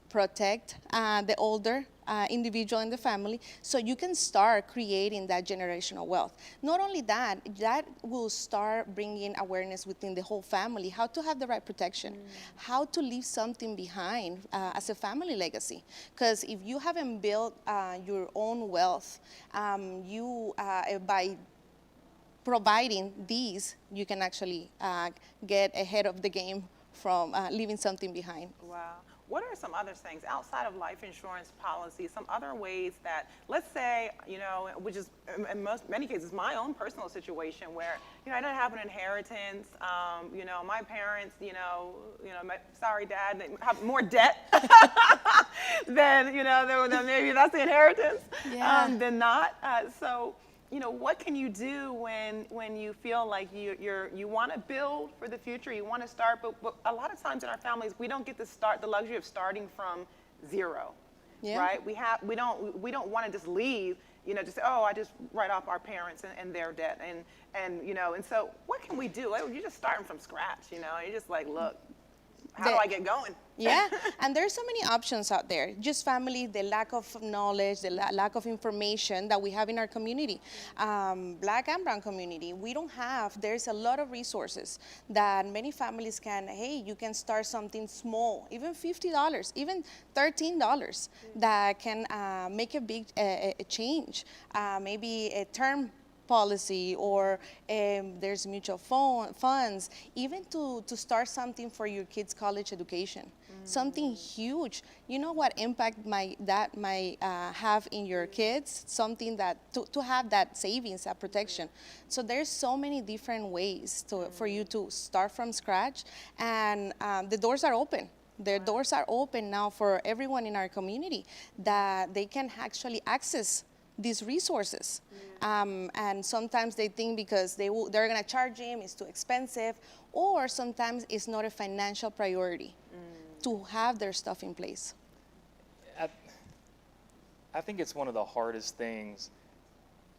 protect the older individual in the family, so you can start creating that generational wealth. Not only that, that will start bringing awareness within the whole family, how to have the right protection, how to leave something behind as a family legacy. Because if you haven't built your own wealth, by providing these, you can actually get ahead of the game from leaving something behind. Wow. What are some other things outside of life insurance policies, some other ways that, let's say, you know, which is in many cases my own personal situation where, you know, I didn't have an inheritance, you know, my parents, sorry dad, they have more debt than, you know, then maybe that's the inheritance, than not. So, you know, what can you do when you feel like you want to build for the future, you want to start, but a lot of times in our families we don't get the luxury of starting from zero, right? We don't want to just leave, you know, just say, oh, I just write off our parents and their debt, and you know, and so what can we do? Like, you're just starting from scratch, you know, you're just like, look, how do I get going? Yeah, and there's so many options out there. Just family, the lack of knowledge, the lack of information that we have in our community, Black and brown community. We don't have, there's a lot of resources that many families can, hey, you can start something small, even $50, even $13, that can make a big a change. Maybe a term policy, or there's mutual funds, even to start something for your kids' college education, something huge. You know what impact that might have in your kids, something that to have that savings, that protection. So there's so many different ways for you to start from scratch, and the doors are open. The doors are open now for everyone in our community, that they can actually access these resources. And sometimes they think because they're going to charge him, it's too expensive, or sometimes it's not a financial priority to have their stuff in place. I think it's one of the hardest things.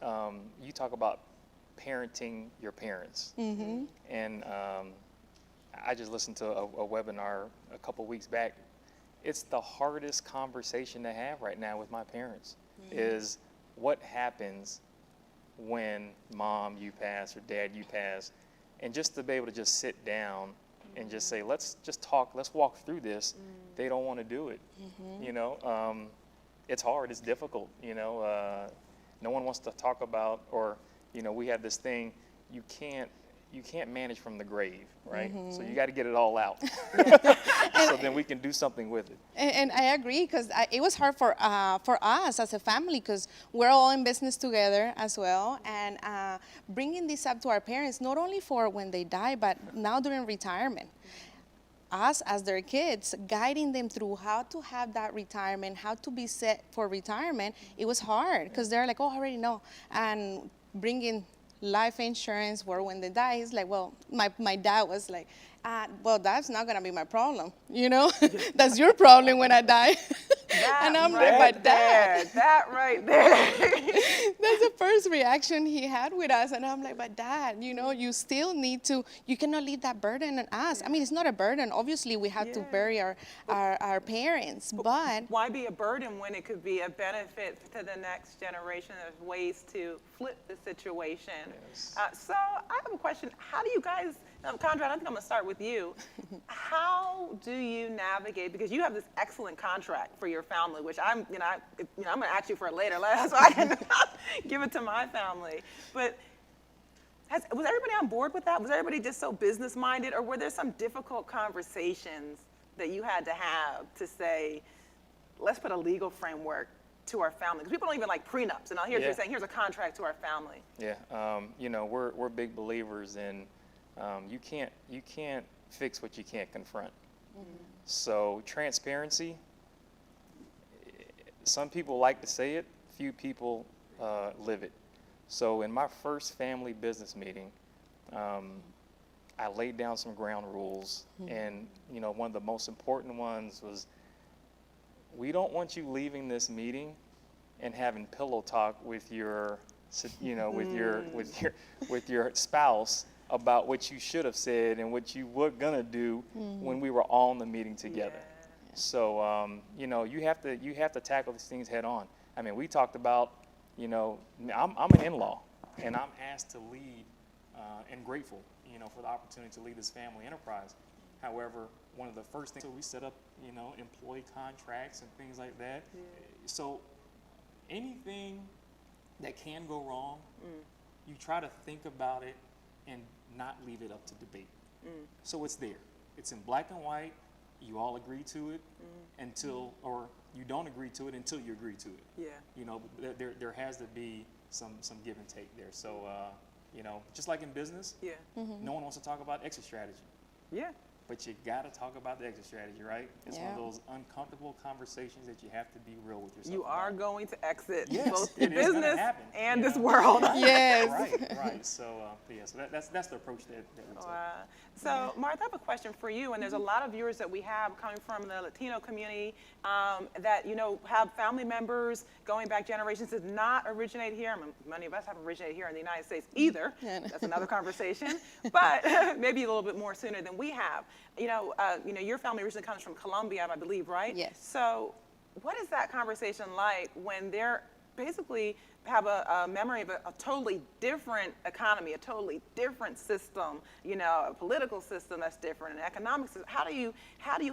You talk about parenting your parents. And I just listened to a webinar a couple weeks back. It's the hardest conversation to have right now with my parents, is what happens when mom, you pass, or dad, you pass, and just to be able to just sit down and just say, let's just talk, let's walk through this. They don't want to do it. You know, it's hard, it's difficult. You know, no one wants to talk about, or you know, we have this thing, you can't manage from the grave, right? So you got to get it all out, so then we can do something with it. And I agree, because it was hard for us as a family, because we're all in business together as well, and bringing this up to our parents, not only for when they die, but now during retirement. Us as their kids, guiding them through how to have that retirement, how to be set for retirement, it was hard, because they're like, oh, I already know. And bringing life insurance where when they die, he's like, well, my dad was like, well, that's not gonna be my problem, you know? That's your problem when I die. And I'm like, but Dad. That right there. That's the first reaction he had with us. And I'm like, but Dad, you know, you still need to, you cannot leave that burden on us. I mean, it's not a burden. Obviously, we have to bury our parents, but. Why be a burden when it could be a benefit to the next generation? There's ways to flip the situation. Yes. So I have a question. How do you guys, Conrad, I think I'm gonna start with you. How do you navigate, because you have this excellent contract for your family, which I'm gonna ask you for it later, so I can give it to my family. But was everybody on board with that? Was everybody just so business minded, or were there some difficult conversations that you had to have to say, let's put a legal framework to our family? Because people don't even like prenups, and I'll hear you saying, here's a contract to our family. Yeah, you know, we're big believers in you can't fix what you can't confront. So transparency, some people like to say it, few people live it. So in my first family business meeting, I laid down some ground rules, and you know, one of the most important ones was, we don't want you leaving this meeting and having pillow talk with your, you know, with your spouse about what you should have said and what you were gonna do when we were all in the meeting together. So you know, you have to tackle these things head on. I mean, we talked about, you know, I'm an in-law, and I'm asked to lead and grateful, you know, for the opportunity to lead this family enterprise. However, one of the first things, so we set up, you know, employee contracts and things like that. So anything that can go wrong, you try to think about it and not leave it up to debate. So it's there. It's in black and white. You all agree to it until, or you don't agree to it until you agree to it. Yeah. You know, there has to be some give and take there. So, you know, just like in business, no one wants to talk about exit strategy. Yeah. But you got to talk about the exit strategy, right? It's one of those uncomfortable conversations that you have to be real with yourself. You are going to exit both it is business happen, and this world. Yes. Right. So, yeah, so that's the approach that we take. So, Martha, I have a question for you, and there's a lot of viewers that we have coming from the Latino community that, you know, have family members going back generations, did not originate here. I mean, many of us haven't originated here in the United States either. That's another conversation, but maybe a little bit more sooner than we have. You know, your family originally comes from Colombia, I believe, right? Yes. So, what is that conversation like when they're basically have a memory of a totally different economy, a totally different system, you know, a political system that's different, an economic system? How do you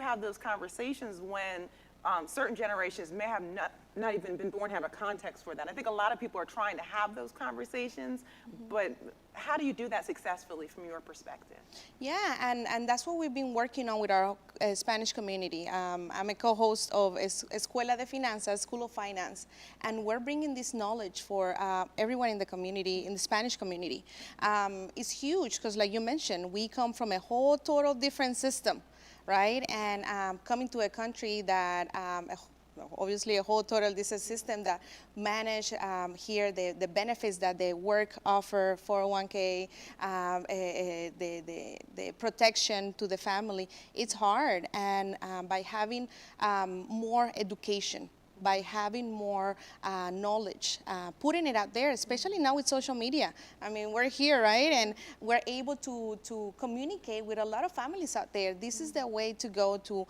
have those conversations when certain generations may have not even been born to have a context for that? I think a lot of people are trying to have those conversations, but how do you do that successfully from your perspective? Yeah, and that's what we've been working on with our Spanish community. I'm a co-host of Escuela de Finanzas, School of Finance, and we're bringing this knowledge for everyone in the community, in the Spanish community. It's huge because, like you mentioned, we come from a whole total different system, right? And coming to a country that obviously a whole total different system that manage here the benefits that the work offer, 401k, the protection to the family, it's hard. And by having more education by having more knowledge, putting it out there, especially now with social media. I mean, we're here, right? And we're able to communicate with a lot of families out there. This is the way to go to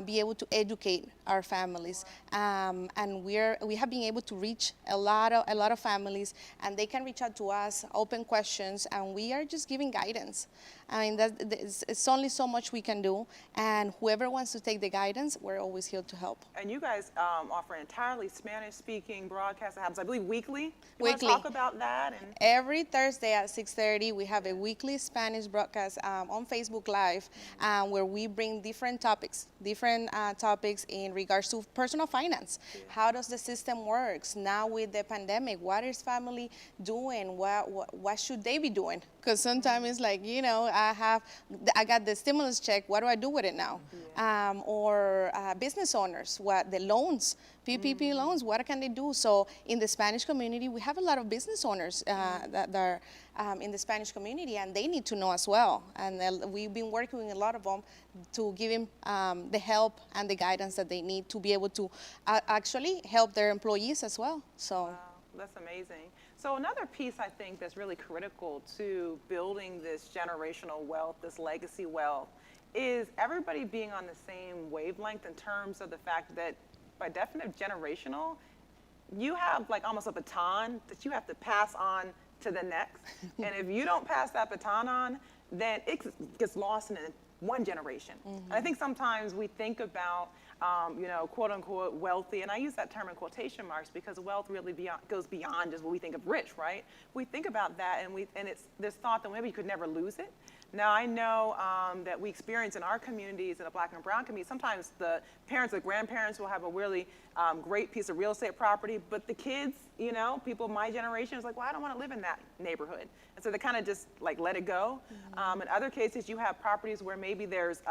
be able to educate our families. And we have been able to reach a lot of families, and they can reach out to us, open questions, and we are just giving guidance. I mean, it's only so much we can do, and whoever wants to take the guidance, we're always here to help. And you guys offer entirely Spanish-speaking broadcast that happens, I believe, weekly. You Weekly. want to talk about that? And Every Thursday at 6:30, we have a weekly Spanish broadcast on Facebook Live, where we bring different topics in regards to personal finance. How does the system works now with the pandemic? What is family doing? What should they be doing? Because sometimes it's like, I got the stimulus check. What do I do with it now? Or business owners, what the loans, PPP loans, what can they do? So in the Spanish community, we have a lot of business owners that are in the Spanish community, and they need to know as well. And we've been working with a lot of them to give them the help and the guidance that they need to be able to actually help their employees as well. So. wow, that's amazing. So another piece I think that's really critical to building this generational wealth, this legacy wealth, is everybody being on the same wavelength in terms of the fact that by definition generational, you have like almost a baton that you have to pass on to the next. And if you don't pass that baton on, then it gets lost in one generation. And I think sometimes we think about, quote unquote wealthy, and I use that term in quotation marks because wealth really goes beyond just what we think of rich, right? We think about that, and it's this thought that maybe you could never lose it. Now, I know that we experience in our communities, in the Black and Brown community, sometimes the parents or grandparents will have a really great piece of real estate property, but the kids, people my generation is like, well, I don't want to live in that neighborhood. And so they kind of just like let it go. In other cases, you have properties where maybe there's,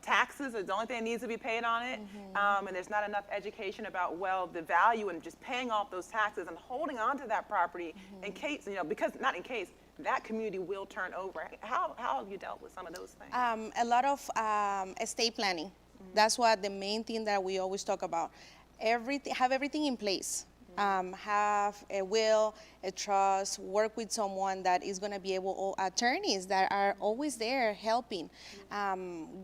taxes is the only thing that needs to be paid on it, and there's not enough education about, the value and just paying off those taxes and holding on to that property in case, because not in case, that community will turn over. How have you dealt with some of those things? A lot of estate planning. That's what the main thing that we always talk about. Have everything in place. Have a will, a trust, work with someone that is going to be able, attorneys that are always there helping,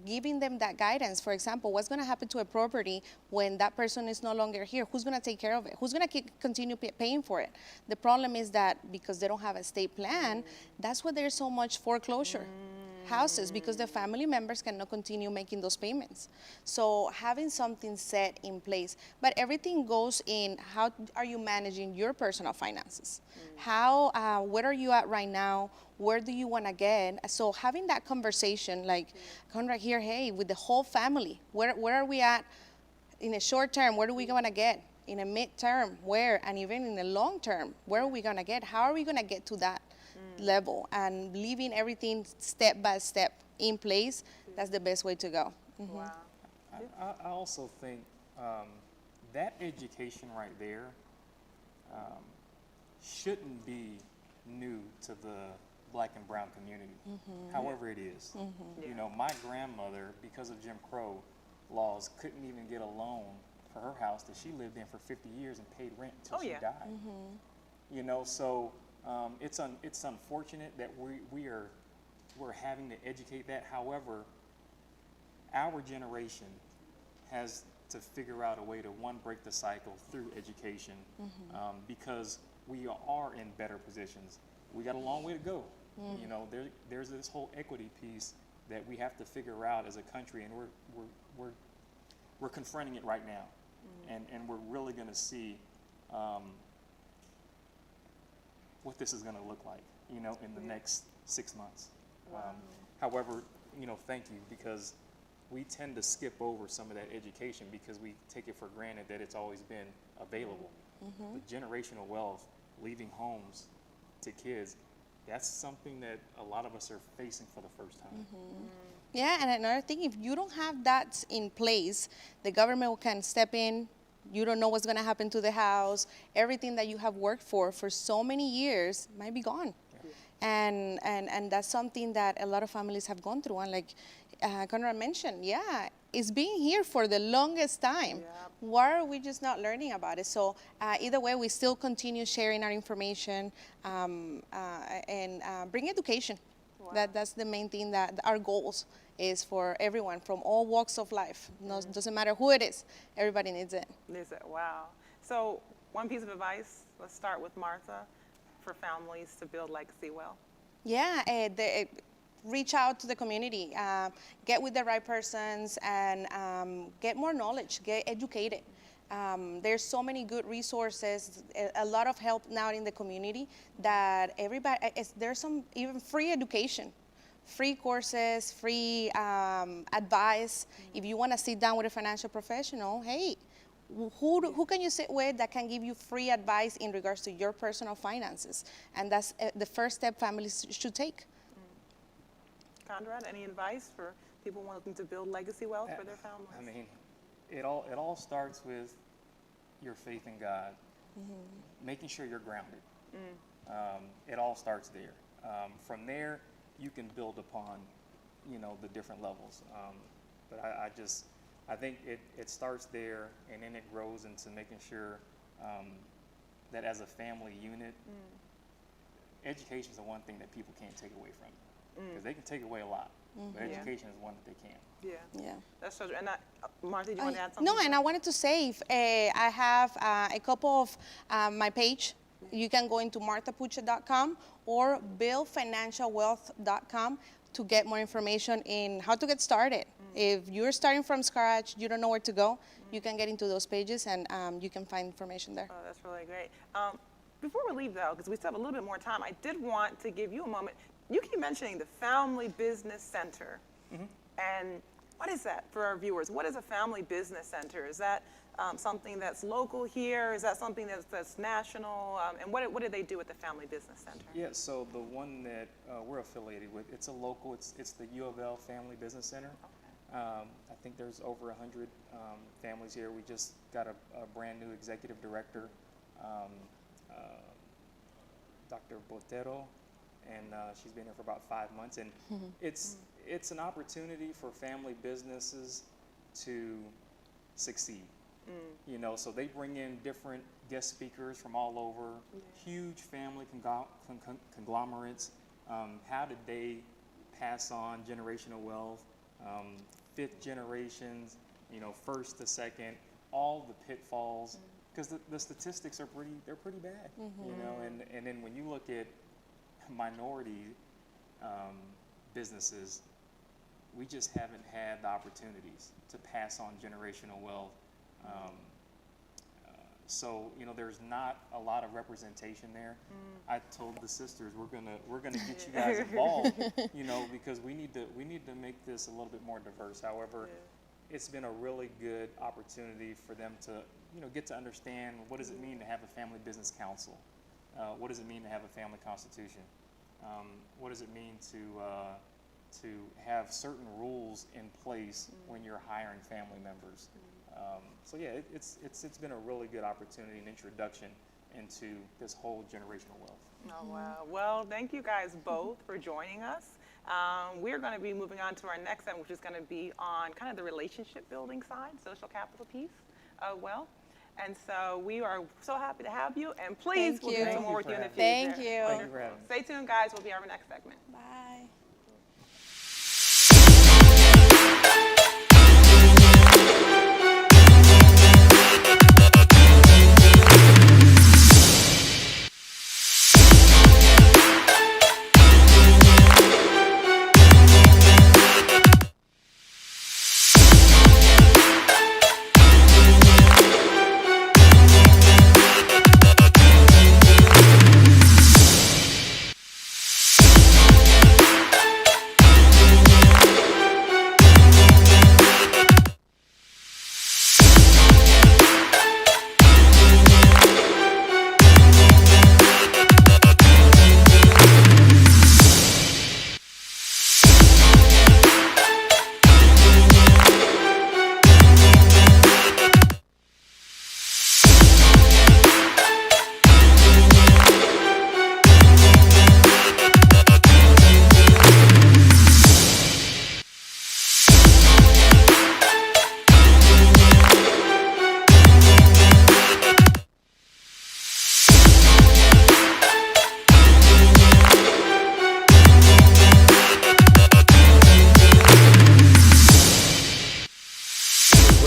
giving them that guidance. For example, what's going to happen to a property when that person is no longer here? Who's going to take care of it? Who's going to continue paying for it? The problem is that because they don't have a estate plan, that's why there's so much foreclosure. Houses, because the family members cannot continue making those payments. So having something set in place, but everything goes in how are you managing your personal finances? Where are you at right now? Where do you want to get? So having that conversation, like Conrad here, hey, with the whole family, where are we at in a short term? Where do we want to get? In a mid-term, where? And even in the long term, where are we going to get? How are we going to get to that level? And leaving everything step by step in place, that's the best way to go. Wow. I also think that education right there shouldn't be new to the Black and Brown community, however it is. My grandmother, because of Jim Crow laws, couldn't even get a loan for her house that she lived in for 50 years and paid rent until she died. So it's unfortunate that we're having to educate that. However, our generation has to figure out a way to break the cycle through education, because we are in better positions. We got a long way to go. There's this whole equity piece that we have to figure out as a country, and we're confronting it right now, and we're really going to see what this is going to look like, in the next 6 months. However, thank you, because we tend to skip over some of that education because we take it for granted that it's always been available. The generational wealth, leaving homes to kids, that's something that a lot of us are facing for the first time. Yeah, and another thing, if you don't have that in place, the government can step in. You don't know what's going to happen to the house. Everything that you have worked for so many years might be gone. And that's something that a lot of families have gone through. And like Conrad mentioned, it's been here for the longest time. Yep. Why are we just not learning about it? So either way, we still continue sharing our information and bring education. Wow. That's the main thing that our goals is for everyone from all walks of life. No, doesn't matter who it is, everybody needs it. Wow. So one piece of advice, let's start with Martha, for families to build legacy wealth. Yeah, reach out to the community, get with the right persons, and get more knowledge, get educated. There's so many good resources, a lot of help now in the community that everybody, there's some even free education, free courses, free advice. If you want to sit down with a financial professional, hey, who can you sit with that can give you free advice in regards to your personal finances? And that's the first step families should take. Conrad, any advice for people wanting to build legacy wealth for their families? I mean, it all starts with your faith in God, making sure you're grounded. It all starts there. From there, you can build upon, the different levels. But I think it starts there, and then it grows into making sure that as a family unit, education is the one thing that people can't take away from you. Because they can take away a lot, but education is one that they can't. Yeah. Yeah. That's so true. And Martha, do you want to add something? No, and I wanted to say, I have a couple of my page. You can go into marthapucha.com or buildfinancialwealth.com to get more information in how to get started. If you're starting from scratch, you don't know where to go, you can get into those pages and you can find information there. Oh, that's really great. Before we leave, though, because we still have a little bit more time, I did want to give you a moment. You keep mentioning the Family Business Center. And what is that for our viewers? What is a Family Business Center? Is that something that's local here? Is that something that's national? And what do they do at the Family Business Center? Yeah, so the one that we're affiliated with, it's a local, it's the U of L Family Business Center. I think there's over 100 families here. We just got a brand new executive director, Dr. Botero, and she's been here for about 5 months. And it's an opportunity for family businesses to succeed. So they bring in different guest speakers from all over, huge family conglomerates. How did they pass on generational wealth, fifth generations, first to second, all the pitfalls, because the statistics are pretty bad, and then when you look at minority businesses, we just haven't had the opportunities to pass on generational wealth. So there's not a lot of representation there. I told the sisters we're gonna get you guys involved, because we need to make this a little bit more diverse. However, it's been a really good opportunity for them to get to understand what does it mean to have a family business council, what does it mean to have a family constitution, what does it mean to have certain rules in place when you're hiring family members. So yeah, it's been a really good opportunity and introduction into this whole generational wealth. Oh, wow. Well, thank you guys both for joining us. We're going to be moving on to our next segment, which is going to be on kind of the relationship building side, social capital piece of wealth. And so we are so happy to have you, and please, we'll do some more with you in the future. Thank you. Thank you for having me. Stay tuned, guys. We'll be our next segment. Bye.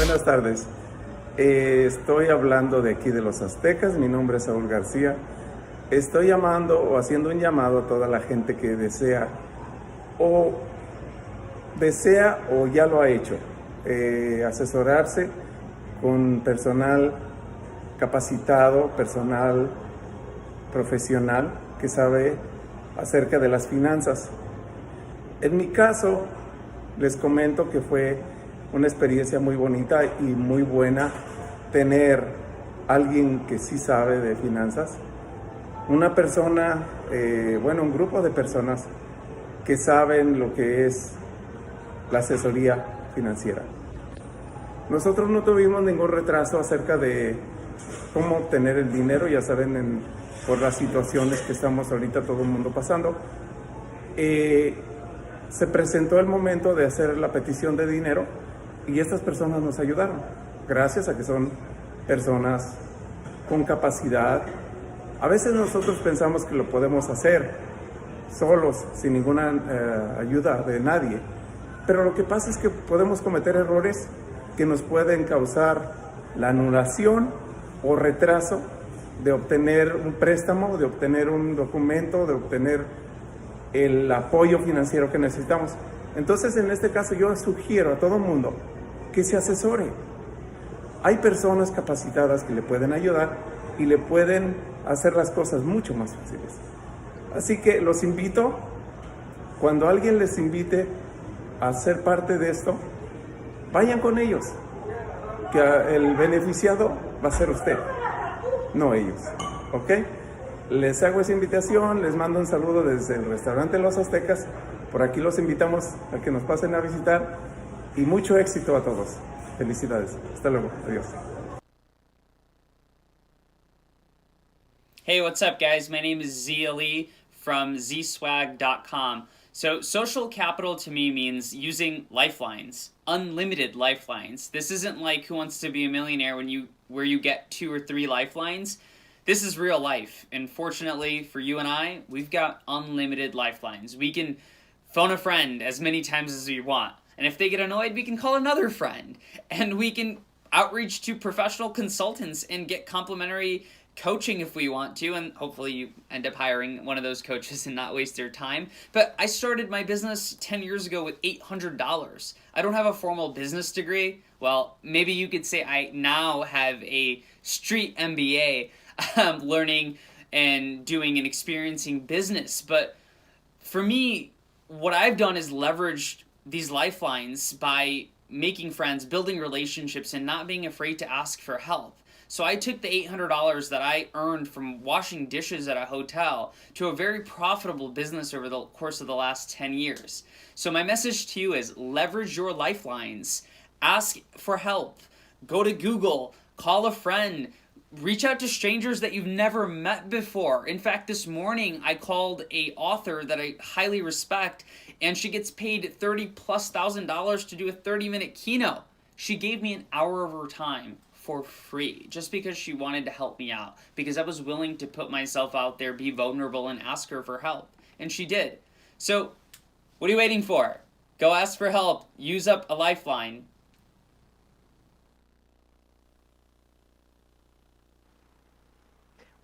Buenas tardes. Estoy hablando de aquí de los Aztecas. Mi nombre es Saúl García. Estoy llamando o haciendo un llamado a toda la gente que desea o ya lo ha hecho, asesorarse con personal capacitado, personal profesional que sabe acerca de las finanzas. En mi caso, les comento que fue una experiencia muy bonita y muy buena tener alguien que sí sabe de finanzas, una persona, un grupo de personas que saben lo que es la asesoría financiera. Nosotros no tuvimos ningún retraso acerca de cómo obtener el dinero, ya saben, por las situaciones que estamos ahorita todo el mundo pasando. Se presentó el momento de hacer la petición de dinero y estas personas nos ayudaron, gracias a que son personas con capacidad. A veces nosotros pensamos que lo podemos hacer solos, sin ninguna ayuda de nadie, pero lo que pasa es que podemos cometer errores que nos pueden causar la anulación o retraso de obtener un préstamo, de obtener un documento, de obtener el apoyo financiero que necesitamos. Entonces, en este caso, yo sugiero a todo el mundo que se asesore. Hay personas capacitadas que le pueden ayudar y le pueden hacer las cosas mucho más fáciles. Así que los invito, cuando alguien les invite a ser parte de esto, vayan con ellos, que el beneficiado va a ser usted, no ellos, ¿ok? Les hago esa invitación, les mando un saludo desde el restaurante Los Aztecas. Por aquí los invitamos a que nos pasen a visitar y mucho éxito a todos. Felicidades. Hasta luego. Adiós. Hey, what's up, guys? My name is Zia Lee from zswag.com. So social capital to me means using lifelines, unlimited lifelines. This isn't like Who Wants to Be a Millionaire where you get 2 or 3 lifelines. This is real life, and fortunately for you and I, we've got unlimited lifelines. We can phone a friend as many times as we want, and if they get annoyed, we can call another friend, and we can outreach to professional consultants and get complimentary coaching if we want to, and hopefully you end up hiring one of those coaches and not waste their time. But I started my business 10 years ago with $800. I don't have a formal business degree. Well, maybe you could say I now have a street MBA, learning and doing and experiencing business. But for me, what I've done is leveraged these lifelines by making friends, building relationships, and not being afraid to ask for help. So I took the $800 that I earned from washing dishes at a hotel to a very profitable business over the course of the last 10 years. So my message to you is leverage your lifelines, ask for help, go to Google, call a friend, reach out to strangers that you've never met before. In fact, this morning I called a author that I highly respect, and she gets paid $30,000+ to do a 30-minute keynote. She gave me an hour of her time for free, just because she wanted to help me out, because I was willing to put myself out there, be vulnerable, and ask her for help. And she did. So, what are you waiting for? Go ask for help. Use up a lifeline.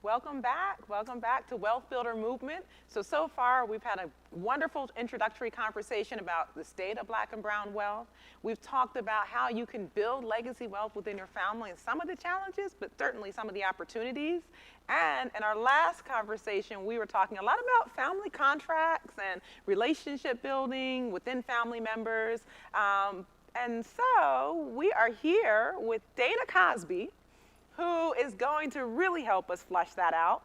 Welcome back to Wealth Builder Movement. So far we've had a wonderful introductory conversation about the state of Black and brown wealth. We've talked about how you can build legacy wealth within your family and some of the challenges, but certainly some of the opportunities. And in our last conversation, we were talking a lot about family contracts and relationship building within family members. And so we are here with Dana Cosby, who is going to really help us flush that out,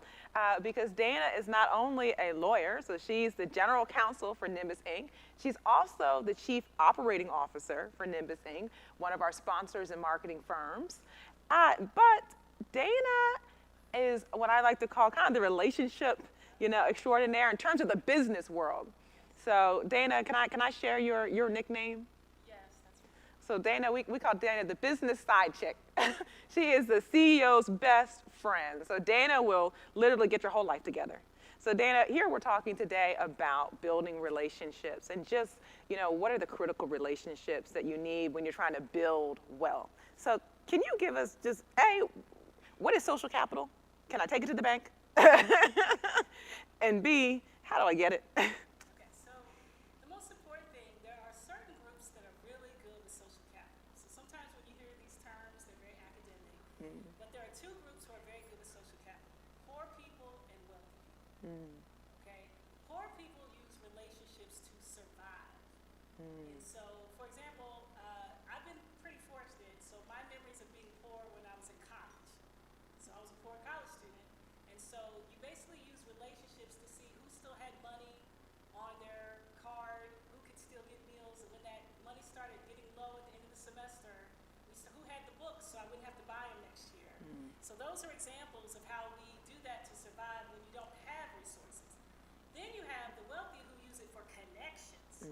because Dana is not only a lawyer, so she's the general counsel for Nimbus Inc. She's also the chief operating officer for Nimbus Inc., one of our sponsors and marketing firms. But Dana is what I like to call kind of the relationship, extraordinaire in terms of the business world. So Dana, can I share your nickname? So Dana, we call Dana the business side chick. She is the CEO's best friend. So Dana will literally get your whole life together. So Dana, here we're talking today about building relationships and just, what are the critical relationships that you need when you're trying to build wealth? So can you give us just, A, what is social capital? Can I take it to the bank? And B, how do I get it? Okay, so the most important thing, there are certain groups that are really good with social capital. So sometimes when you hear these terms, they're very academic. But there are two groups who are very good with social capital: poor people and wealthy people. Okay? Poor people use relationships to survive. And so, for example, I've been pretty fortunate. So my memories of being poor when I was in college. So I was a poor college student. And so you basically use relationships to see who still had money on their card, who could still get meals. And when that money started getting low at the end of the semester, we said who had the books so I wouldn't have to buy them next year. So those are examples of how we do that to survive when you don't have resources. Then you have the wealthy who use it for connections.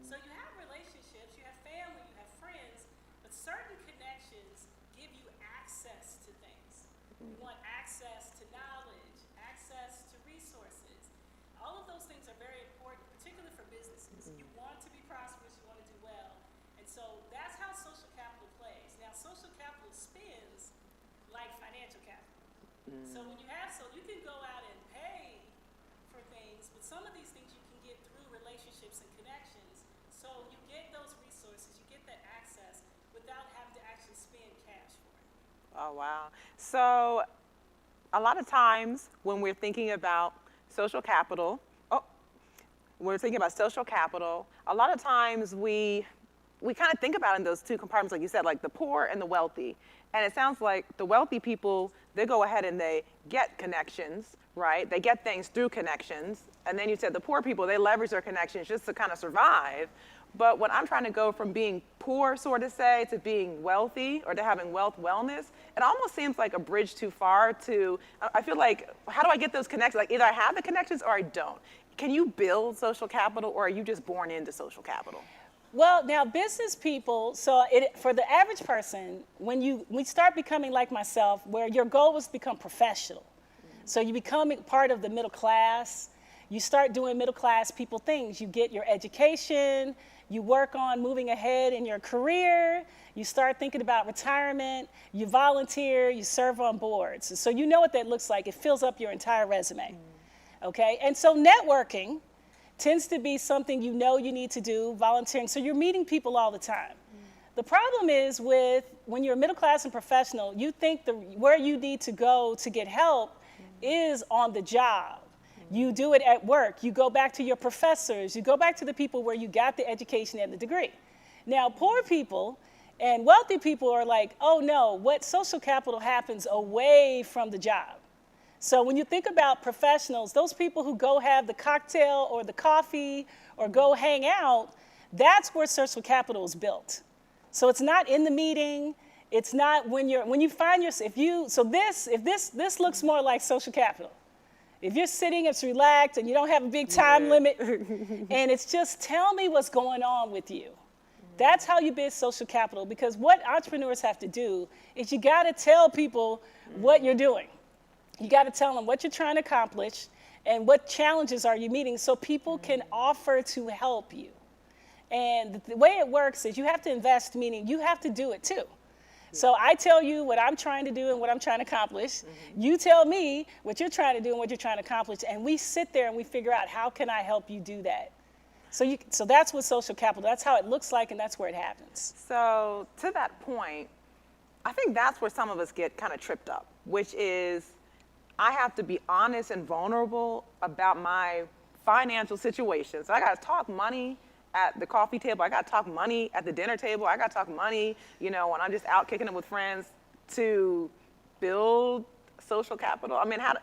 So you have relationships, you have family, you have friends, but certain connections give you access to things. You want access to knowledge, access to resources. All of those things are very important, particularly for businesses. You want to be prosperous, you want to do well. And so that's how social capital plays. Now, social capital spins like financial capital. So when you have, you can go out and pay for things, but some of these things you can get through relationships and connections. So you get those resources, you get that access without having to actually spend cash for it. Oh, wow. So a lot of times when we're thinking about social capital, a lot of times we kind of think about it in those two compartments, like you said, like the poor and the wealthy. And it sounds like the wealthy people, they go ahead and they get connections, right? They get things through connections. And then you said the poor people, they leverage their connections just to kind of survive. But when I'm trying to go from being poor, sort of say, to being wealthy or to having wealth wellness, it almost seems like a bridge too far to, I feel like, how do I get those connections? Like either I have the connections or I don't. Can you build social capital or are you just born into social capital? Well, now business people, for the average person, when we start becoming like myself, where your goal was to become professional. So you become part of the middle class, you start doing middle class people things. You get your education, you work on moving ahead in your career, you start thinking about retirement, you volunteer, you serve on boards. So you know what that looks like. It fills up your entire resume. Okay? And so networking tends to be something you know you need to do, volunteering. So you're meeting people all the time. The problem is when you're middle class and professional, you think where you need to go to get help is on the job. You do it at work. You go back to your professors. You go back to the people where you got the education and the degree. Now, poor people and wealthy people are like, oh no, what social capital happens away from the job. So when you think about professionals, those people who go have the cocktail or the coffee or go hang out, that's where social capital is built. So it's not in the meeting. It's not when you find yourself, if this looks more like social capital. If you're sitting, it's relaxed and you don't have a big time limit and it's just tell me what's going on with you. That's how you build social capital, because what entrepreneurs have to do is you got to tell people what you're doing. You got to tell them what you're trying to accomplish and what challenges are you meeting so people can offer to help you. And the way it works is you have to invest, meaning you have to do it too. So I tell you what I'm trying to do and what I'm trying to accomplish. You tell me what you're trying to do and what you're trying to accomplish. And we sit there and we figure out how can I help you do that. So that's what social capital, that's how it looks like and that's where it happens. So to that point, I think that's where some of us get kind of tripped up, which is I have to be honest and vulnerable about my financial situation. So I got to talk money at the coffee table. I got to talk money at the dinner table. I got to talk money, when I'm just out kicking it with friends to build social capital. I mean, I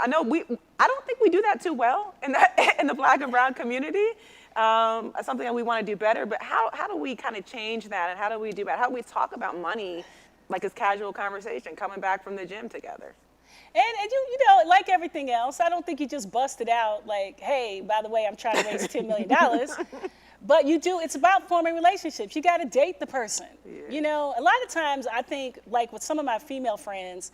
don't think we do that too well in the Black and Brown community. It's something that we want to do better, but how do we kind of change that, and how do we do that? How do we talk about money like it's casual conversation, coming back from the gym together? And like everything else, I don't think you just bust it out like, hey, by the way, I'm trying to raise $10 million. But it's about forming relationships. You got to date the person. Yeah. A lot of times I think, like with some of my female friends,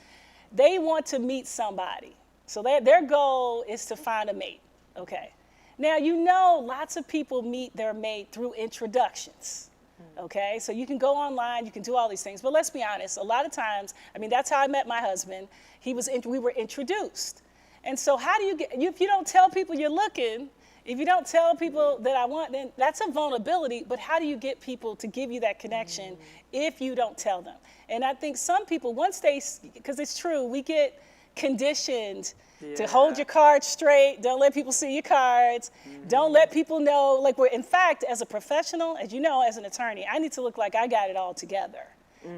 they want to meet somebody. So their goal is to find a mate, okay? Now, you know, lots of people meet their mate through introductions, okay? So you can go online, you can do all these things, but let's be honest, a lot of times, I mean, that's how I met my husband. We were introduced. And so how do you get, if you don't tell people you're looking, if you don't tell people that I want, then that's a vulnerability, but how do you get people to give you that connection if you don't tell them? And I think some people, once they, because it's true, we get conditioned to hold your cards straight, don't let people see your cards, don't let people know, like in fact, as a professional, as you know, as an attorney, I need to look like I got it all together.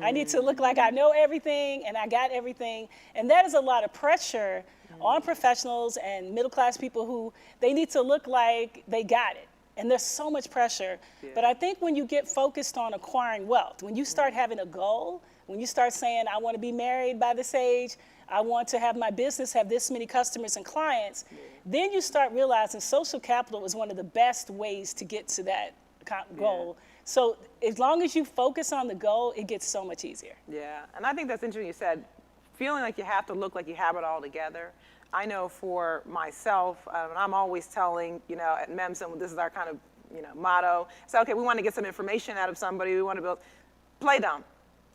I need to look like I know everything and I got everything, and that is a lot of pressure on professionals and middle-class people who they need to look like they got it. And there's so much pressure. But I think when you get focused on acquiring wealth, when you start having a goal, when you start saying, I want to be married by this age, I want to have my business have this many customers and clients, then you start realizing social capital is one of the best ways to get to that goal. So as long as you focus on the goal, it gets so much easier. Yeah, and I think that's interesting you said, feeling like you have to look like you have it all together. I know for myself, and I'm always telling, you know, at MEMSA, this is our kind of, you know, motto. So, okay, we want to get some information out of somebody. We want to build, play dumb.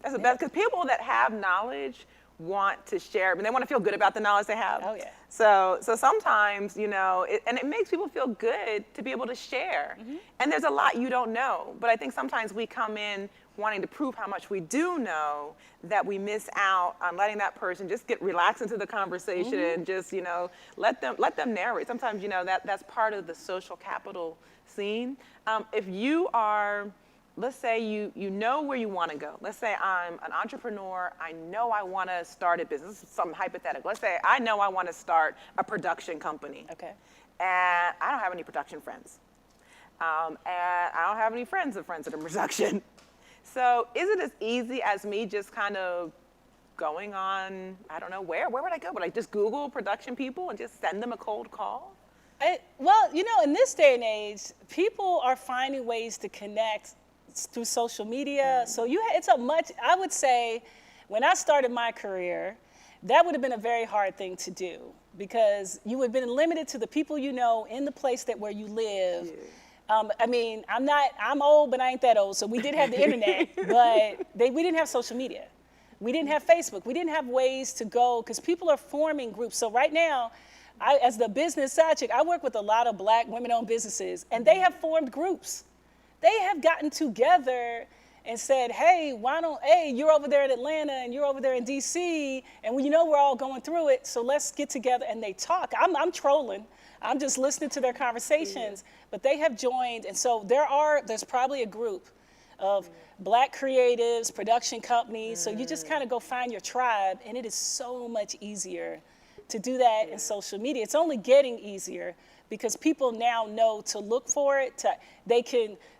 That's the best, because people that have knowledge want to share, but they want to feel good about the knowledge they have. Oh, yeah. So sometimes, you know, it makes people feel good to be able to share. And there's a lot you don't know, but I think sometimes we come in wanting to prove how much we do know, that we miss out on letting that person just get relaxed into the conversation and just, you know, let them narrate. Sometimes, you know, that's part of the social capital scene. If you are, let's say you know where you want to go. Let's say I'm an entrepreneur. I know I want to start a business. This is something hypothetical. Let's say I know I want to start a production company. Okay. And I don't have any production friends. And I don't have any friends of friends that are in production. So is it as easy as me just kind of going on, I don't know, where would I go? Would I just Google production people and just send them a cold call? Well, you know, in this day and age, people are finding ways to connect through social media. So I would say, when I started my career, that would have been a very hard thing to do, because you would have been limited to the people you know in the place where you live. I mean, I'm old, but I ain't that old. So we did have the internet, but we didn't have social media. We didn't have Facebook. We didn't have ways to go, because people are forming groups. So right now, as the business side chick, I work with a lot of Black women-owned businesses, and they have formed groups. They have gotten together and said, hey, you're over there in Atlanta and you're over there in DC, and we're all going through it, so let's get together. And they talk. I'm trolling. I'm just listening to their conversations, but they have joined. And so there's probably a group of Black creatives, production companies. So you just kind of go find your tribe, and it is so much easier to do that in social media. It's only getting easier, because people now know to look for it.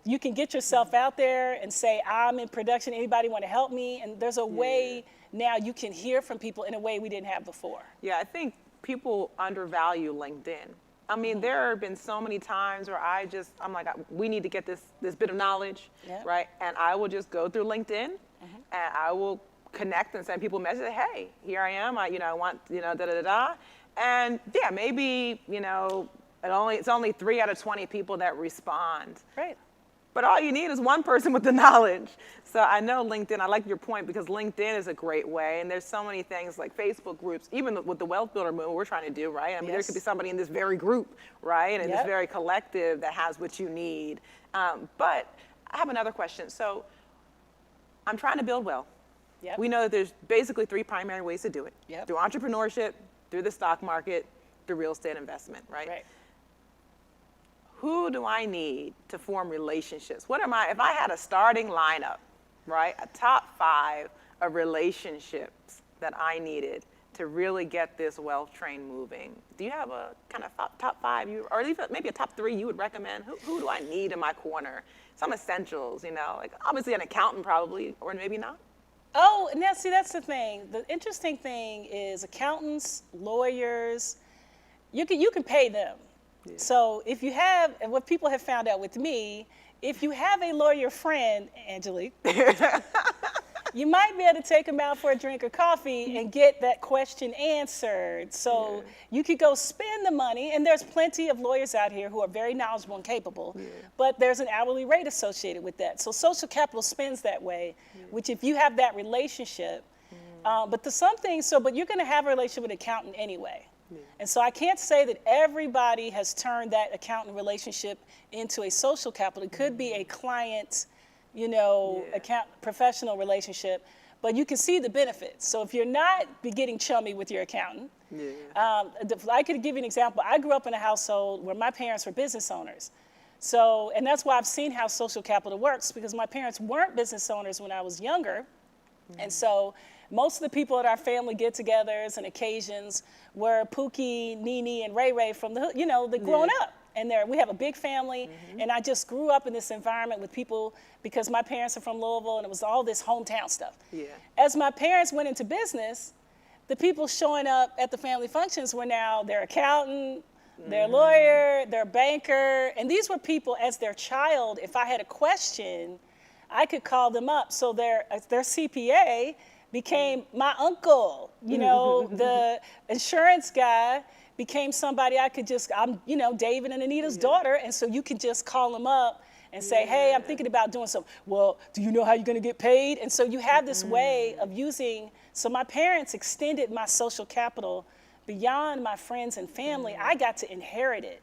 You can get yourself out there and say, I'm in production, anybody want to help me? And there's a way now you can hear from people in a way we didn't have before. Yeah, I think people undervalue LinkedIn. I mean, there have been so many times where I'm like, we need to get this bit of knowledge, right? And I will just go through LinkedIn, and I will connect and send people messages, hey, here I am, I want, da-da-da-da. And yeah, maybe, it's only 3 out of 20 people that respond. Right. But all you need is one person with the knowledge. So I know LinkedIn, I like your point, because LinkedIn is a great way. And there's so many things like Facebook groups, even with the Wealth Builder movement we're trying to do, right? I mean, there could be somebody in this very group, right? And this very collective that has what you need. But I have another question. So I'm trying to build wealth. Yep. We know that there's basically 3 primary ways to do it. Yep. Through entrepreneurship, through the stock market, through real estate investment, right? Right. Who do I need to form relationships? If I had a starting lineup, right, a top 5 of relationships that I needed to really get this wealth train moving, do you have a kind of top 5, or even maybe a top 3 you would recommend? Who do I need in my corner? Some essentials, like obviously an accountant probably, or maybe not. Oh, now see, that's the thing. The interesting thing is accountants, lawyers, you can pay them. Yeah. So if you have, and what people have found out with me, if you have a lawyer friend, Angelique, you might be able to take them out for a drink of coffee and get that question answered. So you could go spend the money, and there's plenty of lawyers out here who are very knowledgeable and capable, but there's an hourly rate associated with that. So social capital spends that way, which if you have that relationship, but but you're gonna have a relationship with an accountant anyway. And so I can't say that everybody has turned that accountant relationship into a social capital. It could be a client, professional relationship, but you can see the benefits. So if you're not getting chummy with your accountant, I could give you an example. I grew up in a household where my parents were business owners. So, and that's why I've seen how social capital works, because my parents weren't business owners when I was younger. And so most of the people at our family get-togethers and occasions were Pookie, Nene, and Ray Ray from the grown up. And we have a big family, and I just grew up in this environment with people because my parents are from Louisville, and it was all this hometown stuff. As my parents went into business, the people showing up at the family functions were now their accountant, their lawyer, their banker, and these were people as their child. If I had a question, I could call them up. So their CPA became my uncle, the insurance guy became somebody I'm David and Anita's daughter, and so you can just call them up and say, hey, I'm thinking about doing something. Well, do you know how you're gonna get paid? And so you have this way of so my parents extended my social capital beyond my friends and family. I got to inherit it.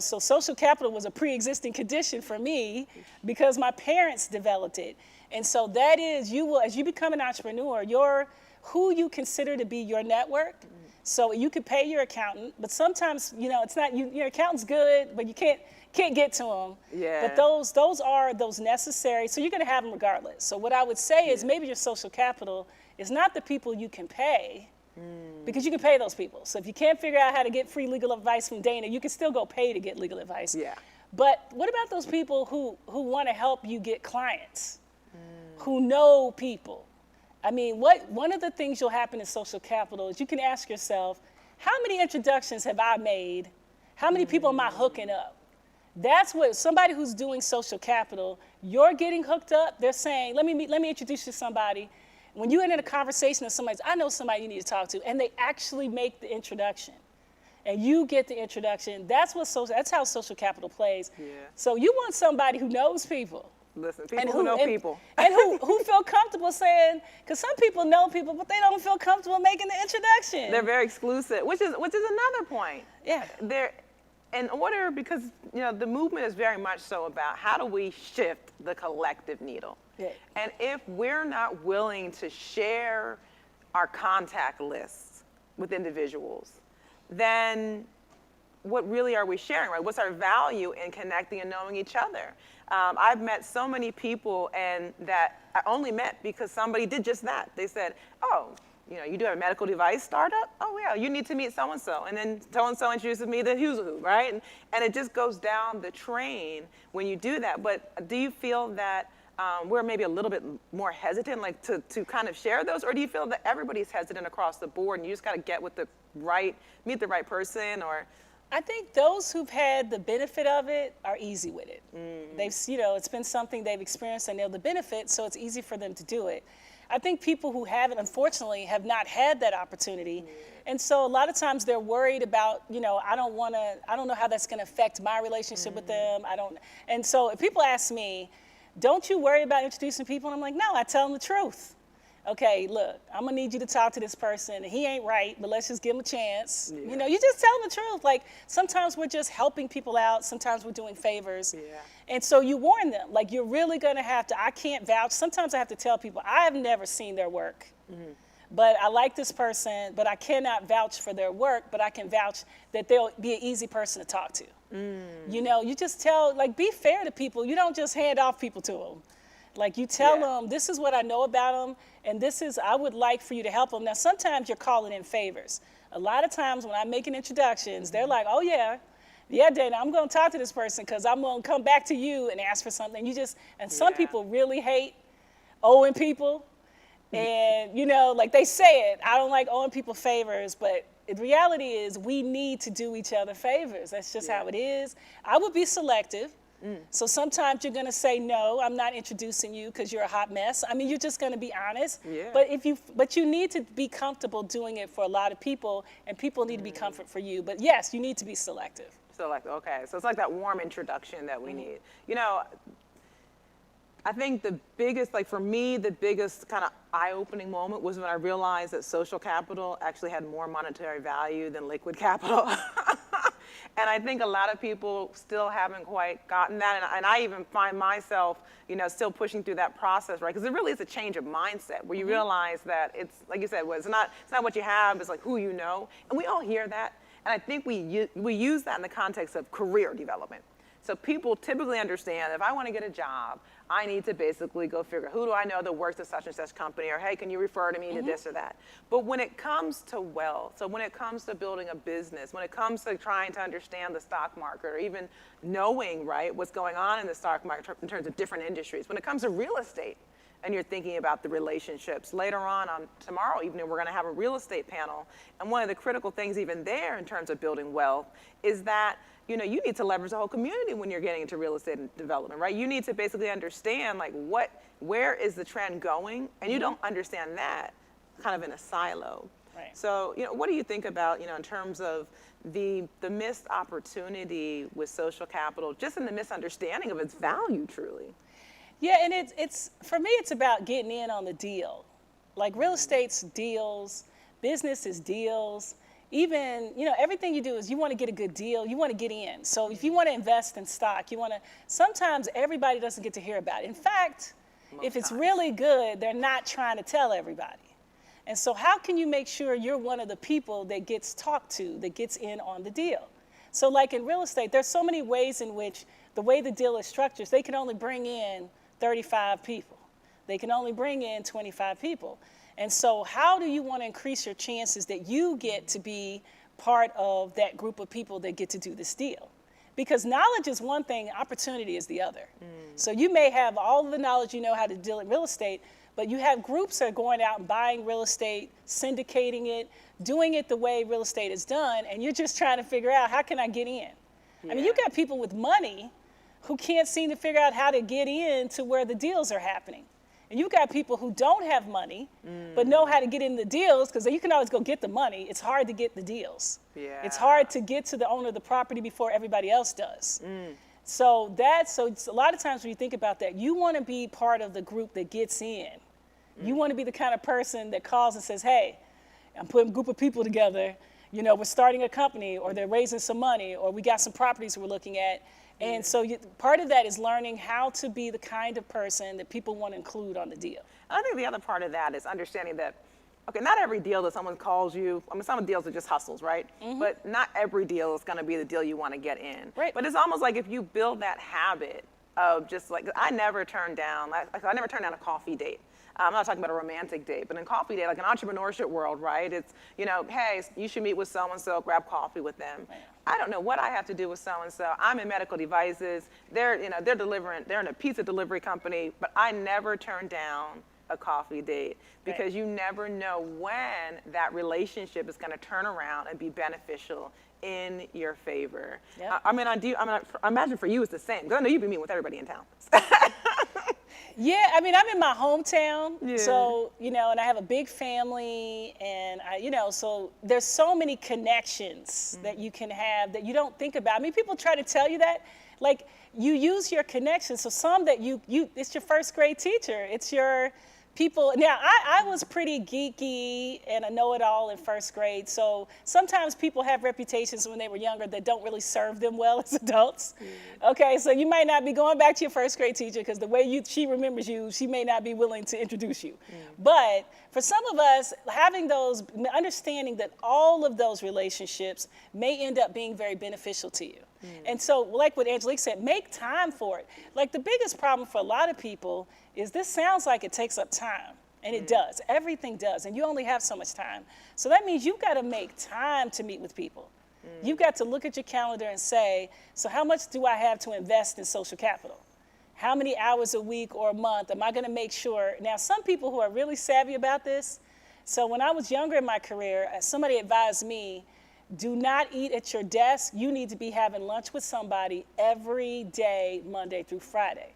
So social capital was a pre-existing condition for me because my parents developed it. And so that is, as you become an entrepreneur, who you consider to be your network. So you could pay your accountant, but sometimes, it's not, your accountant's good, but you can't get to them. But those are those necessary, so you're gonna have them regardless. So what I would say is maybe your social capital is not the people you can pay, because you can pay those people. So if you can't figure out how to get free legal advice from Dana, you can still go pay to get legal advice. But what about those people who wanna help you get clients? Who know people? I mean, one of the things you'll happen in social capital is you can ask yourself, how many introductions have I made? How many people am I hooking up? That's what somebody who's doing social capital, you're getting hooked up. They're saying, let me introduce you to somebody. When you're in a conversation with somebody, I know somebody you need to talk to, and they actually make the introduction. And you get the introduction. That's how social capital plays. So you want somebody who knows people. Listen, people who know people. And who feel comfortable saying, because some people know people, but they don't feel comfortable making the introduction. They're very exclusive, which is another point. Because the movement is very much so about how do we shift the collective needle. And if we're not willing to share our contact lists with individuals, then what really are we sharing, right? What's our value in connecting and knowing each other? I've met so many people and that I only met because somebody did just that. They said, oh, you do have a medical device startup? Oh yeah, you need to meet so-and-so. And then so-and-so introduces me to who's who, right? And it just goes down the train when you do that. But do you feel that we're maybe a little bit more hesitant to kind of share those? Or do you feel that everybody's hesitant across the board and you just got to meet the right person? Or I think those who've had the benefit of it are easy with it. They've, it's been something they've experienced and know the benefit, so it's easy for them to do it. I think people who haven't, unfortunately, have not had that opportunity. And so a lot of times they're worried about, I don't know how that's gonna affect my relationship with them. And so if people ask me, don't you worry about introducing people? And I'm like, no, I tell them the truth. Okay, look, I'm gonna need you to talk to this person. He ain't right, but let's just give him a chance. You just tell them the truth. Like, sometimes we're just helping people out. Sometimes we're doing favors. And so you warn them, like, you're really gonna have to, I can't vouch. Sometimes I have to tell people, I have never seen their work, but I like this person, but I cannot vouch for their work, but I can vouch that they'll be an easy person to talk to. You just tell, like, be fair to people. You don't just hand off people to them. Like, you tell them, this is what I know about them, and I would like for you to help them. Now, sometimes you're calling in favors. A lot of times when I'm making introductions, they're like, oh yeah, Dana, I'm gonna talk to this person because I'm gonna come back to you and ask for something. Some people really hate owing people. And, like they say it, I don't like owing people favors, but the reality is we need to do each other favors. That's just how it is. I would be selective. So sometimes you're going to say, no, I'm not introducing you because you're a hot mess. I mean, you're just going to be honest. Yeah. But you need to be comfortable doing it for a lot of people, and people need to be comfort for you. But yes, you need to be selective. So like, okay, so it's like that warm introduction that we need. You know, I think the biggest, like for me, the biggest kind of eye-opening moment was when I realized that social capital actually had more monetary value than liquid capital. And I think a lot of people still haven't quite gotten that. And I even find myself, you know, still pushing through that process, right? Because it really is a change of mindset where you realize that it's, like you said, well, it's not what you have, it's like who you know. And we all hear that. And I think we use that in the context of career development. So people typically understand if I want to get a job, I need to basically go figure, who do I know that works at such and such company, or hey, can you refer to me to this or that? But when it comes to wealth, so when it comes to building a business, when it comes to trying to understand the stock market, or even knowing, right, what's going on in the stock market in terms of different industries, when it comes to real estate, and you're thinking about the relationships. Later on tomorrow evening, we're gonna have a real estate panel. And one of the critical things even there in terms of building wealth is that, you know, you need to leverage the whole community when you're getting into real estate and development, right? You need to basically understand like where is the trend going? And you don't understand that kind of in a silo. Right. So, you know, what do you think about, you know, in terms of the missed opportunity with social capital, just in the misunderstanding of its value truly? Yeah, and it's for me, it's about getting in on the deal. Like real estate's deals, business is deals. Even, you know, everything you do is you want to get a good deal, you want to get in. So if you want to invest in stock, sometimes everybody doesn't get to hear about it. In fact, if it's really good, they're not trying to tell everybody. And so how can you make sure you're one of the people that gets talked to, that gets in on the deal? So like in real estate, there's so many ways in which the way the deal is structured, they can only bring in 35 people. They can only bring in 25 people. And so how do you want to increase your chances that you get to be part of that group of people that get to do this deal? Because knowledge is one thing, opportunity is the other. So you may have all of the knowledge you know how to deal in real estate, but you have groups that are going out and buying real estate, syndicating it, doing it the way real estate is done, and you're just trying to figure out, how can I get in? I mean, you got people with money who can't seem to figure out how to get in to where the deals are happening. And you've got people who don't have money, but know how to get in the deals, because you can always go get the money. It's hard to get the deals. Yeah. It's hard to get to the owner of the property before everybody else does. So it's a lot of times when you think about that, you want to be part of the group that gets in. You want to be the kind of person that calls and says, hey, I'm putting a group of people together. You know, we're starting a company, or they're raising some money, or we got some properties we're looking at. And so part of that is learning how to be the kind of person that people want to include on the deal. I think the other part of that is understanding that, okay, not every deal that someone calls you, I mean, some deals are just hustles, right? But not every deal is going to be the deal you want to get in. Right. But it's almost like if you build that habit of just like, I never turn down a coffee date. I'm not talking about a romantic date, but in coffee date, like an entrepreneurship world, right? It's, you know, hey, you should meet with so-and-so, grab coffee with them. Right. I don't know what I have to do with so-and-so. I'm in medical devices. They're in a pizza delivery company, but I never turn down a coffee date because you never know when that relationship is going to turn around and be beneficial in your favor. Yep. I imagine for you it's the same, because I know you've been meeting with everybody in town. Yeah, I mean, I'm in my hometown, so, you know, and I have a big family, and so there's so many connections that you can have that you don't think about. I mean, people try to tell you that, like, you use your connections. So some that it's your first grade teacher, it's your people. Now, I was pretty geeky and a know-it-all in first grade, so sometimes people have reputations when they were younger that don't really serve them well as adults. Okay, so you might not be going back to your first grade teacher because the way she remembers you, she may not be willing to introduce you. But for some of us, understanding that all of those relationships may end up being very beneficial to you. And so, like what Angelique said, make time for it. Like, the biggest problem for a lot of people is this sounds like it takes up time. And it does. Everything does. And you only have so much time. So that means you've got to make time to meet with people. You've got to look at your calendar and say, so how much do I have to invest in social capital? How many hours a week or a month am I going to make sure? Now, some people who are really savvy about this, so when I was younger in my career, somebody advised me, Do not eat at your desk. You need to be having lunch with somebody every day, Monday through Friday.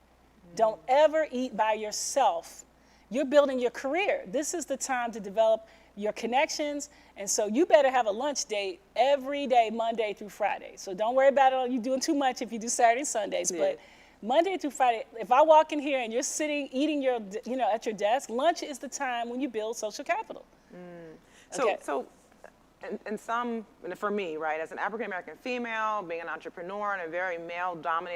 Don't ever eat by yourself. You're building your career. This is the time to develop your connections. And so you better have a lunch date every day, Monday through Friday. So don't worry about it. You're doing too much if you do Saturday and Sundays. Yeah. But Monday through Friday, if I walk in here and you're sitting, eating your, at your desk, lunch is the time when you build social capital. Okay. So and for me, right, as an African-American female, being an entrepreneur in a very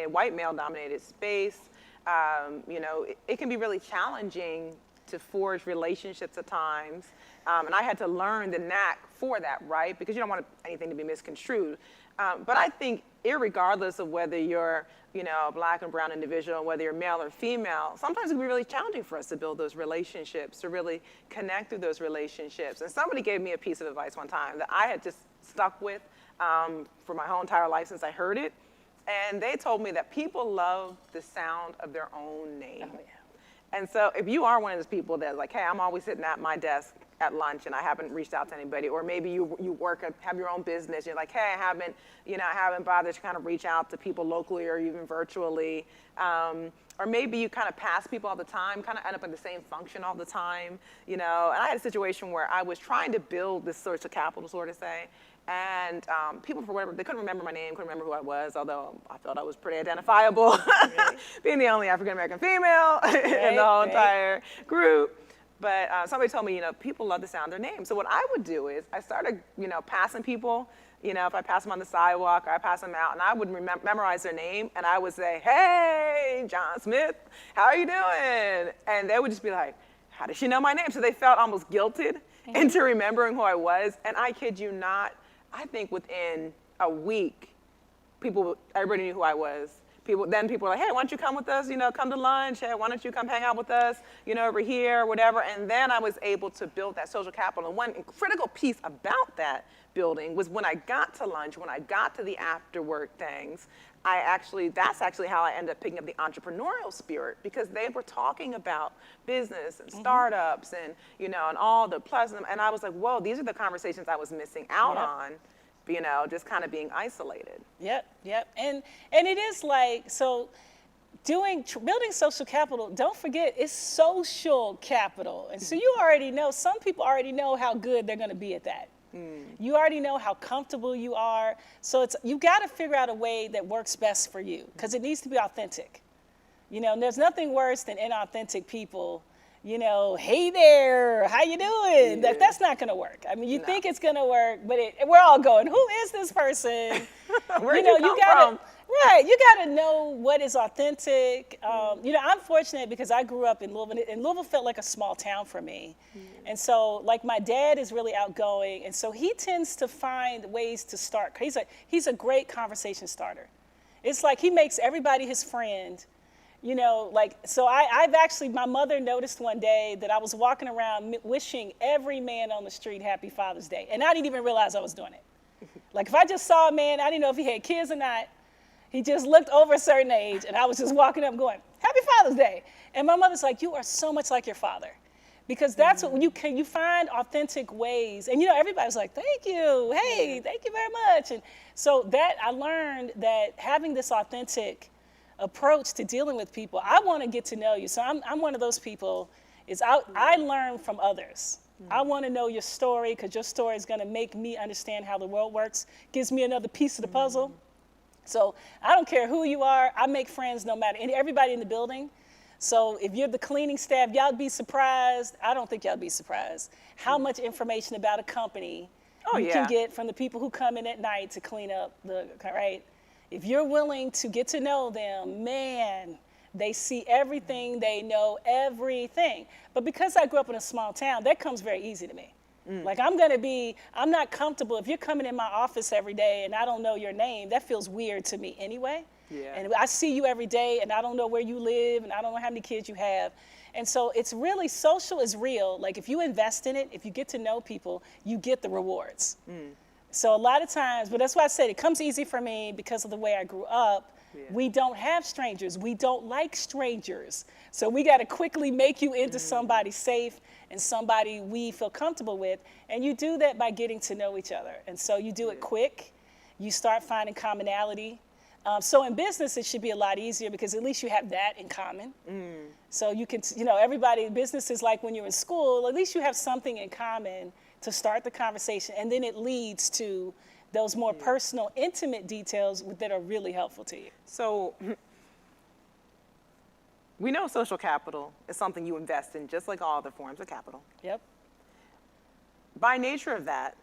white male-dominated space, it can be really challenging to forge relationships at times. And I had to learn the knack for that, right? Because you don't want anything to be misconstrued. But I think irregardless of whether you're, a black and brown individual, whether you're male or female, sometimes it can be really challenging for us to build those relationships, to really connect through those relationships. And somebody gave me a piece of advice one time that I had just stuck with for my whole entire life since I heard it. And they told me that people love the sound of their own name. Oh, yeah. And so if you are one of those people that's like, hey, I'm always sitting at my desk at lunch and I haven't reached out to anybody, or maybe you have your own business, you're like, hey, I haven't bothered to kind of reach out to people locally or even virtually. Or maybe you kind of pass people all the time, kind of end up in the same function all the time, And I had a situation where I was trying to build this social capital, sort of say, and people, for whatever, they couldn't remember my name, couldn't remember who I was, although I felt I was pretty identifiable, being the only African-American female in the whole entire group. But somebody told me, people love the sound of their name. So what I would do is I started, passing people, if I pass them on the sidewalk or I pass them out, and I would memorize their name, and I would say, hey, John Smith, how are you doing? And they would just be like, how does she know my name? So they felt almost guilted into remembering who I was. And I kid you not, I think within a week, everybody knew who I was. People were like, hey, why don't you come with us, come to lunch. Hey, why don't you come hang out with us, over here, whatever. And then I was able to build that social capital. And one critical piece about that building was when I got to lunch, when I got to the after work things, that's actually how I ended up picking up the entrepreneurial spirit, because they were talking about business and startups and, and all the pleasant, and I was like, whoa, these are the conversations I was missing out on. Just kind of being isolated. Yep. And it is like, so building social capital, don't forget, it's social capital. And so you already know, some people already know how good they're going to be at that. You already know how comfortable you are. So you've got to figure out a way that works best for you, because it needs to be authentic. And there's nothing worse than inauthentic people. Hey there, how you doing? Yeah. That's not going to work. I mean, you think it's going to work, but we're all going, who is this person? Where'd you come from? Right, you got to know what is authentic. I'm fortunate because I grew up in Louisville, and Louisville felt like a small town for me. And so, like, my dad is really outgoing, and so he tends to find ways to start. He's a great conversation starter. It's like he makes everybody his friend. I've actually, my mother noticed one day that I was walking around wishing every man on the street happy Father's Day. And I didn't even realize I was doing it. Like, if I just saw a man, I didn't know if he had kids or not. He just looked over a certain age, and I was just walking up going, happy Father's Day. And my mother's like, you are so much like your father. Because that's what you find authentic ways. And, everybody's like, thank you. Hey, thank you very much. And so I learned that having this authentic approach to dealing with people, I want to get to know you. So I'm one of those people, I learn from others. I want to know your story, because your story is going to make me understand how the world works, gives me another piece of the puzzle. So I don't care who you are, I make friends no matter, everybody in the building. So if you're the cleaning staff, y'all be surprised, I don't think y'all be surprised, how much information about a company you can get from the people who come in at night to clean up right? If you're willing to get to know them, man, they see everything, they know everything. But because I grew up in a small town, that comes very easy to me. Like, I'm not comfortable. If you're coming in my office every day and I don't know your name, that feels weird to me anyway. Yeah. And I see you every day and I don't know where you live and I don't know how many kids you have. And so it's really, social is real. Like, if you invest in it, if you get to know people, you get the rewards. So a lot of times, but that's why I said it comes easy for me because of the way I grew up. We don't have strangers. We don't like strangers. So we got to quickly make you into somebody safe and somebody we feel comfortable with. And you do that by getting to know each other. And so you do it quick. You start finding commonality. So in business, it should be a lot easier because at least you have that in common. So you can, everybody, business is like when you're in school, at least you have something in common to start the conversation. And then it leads to those more personal, intimate details that are really helpful to you. So we know social capital is something you invest in, just like all other forms of capital. Yep. By nature of that,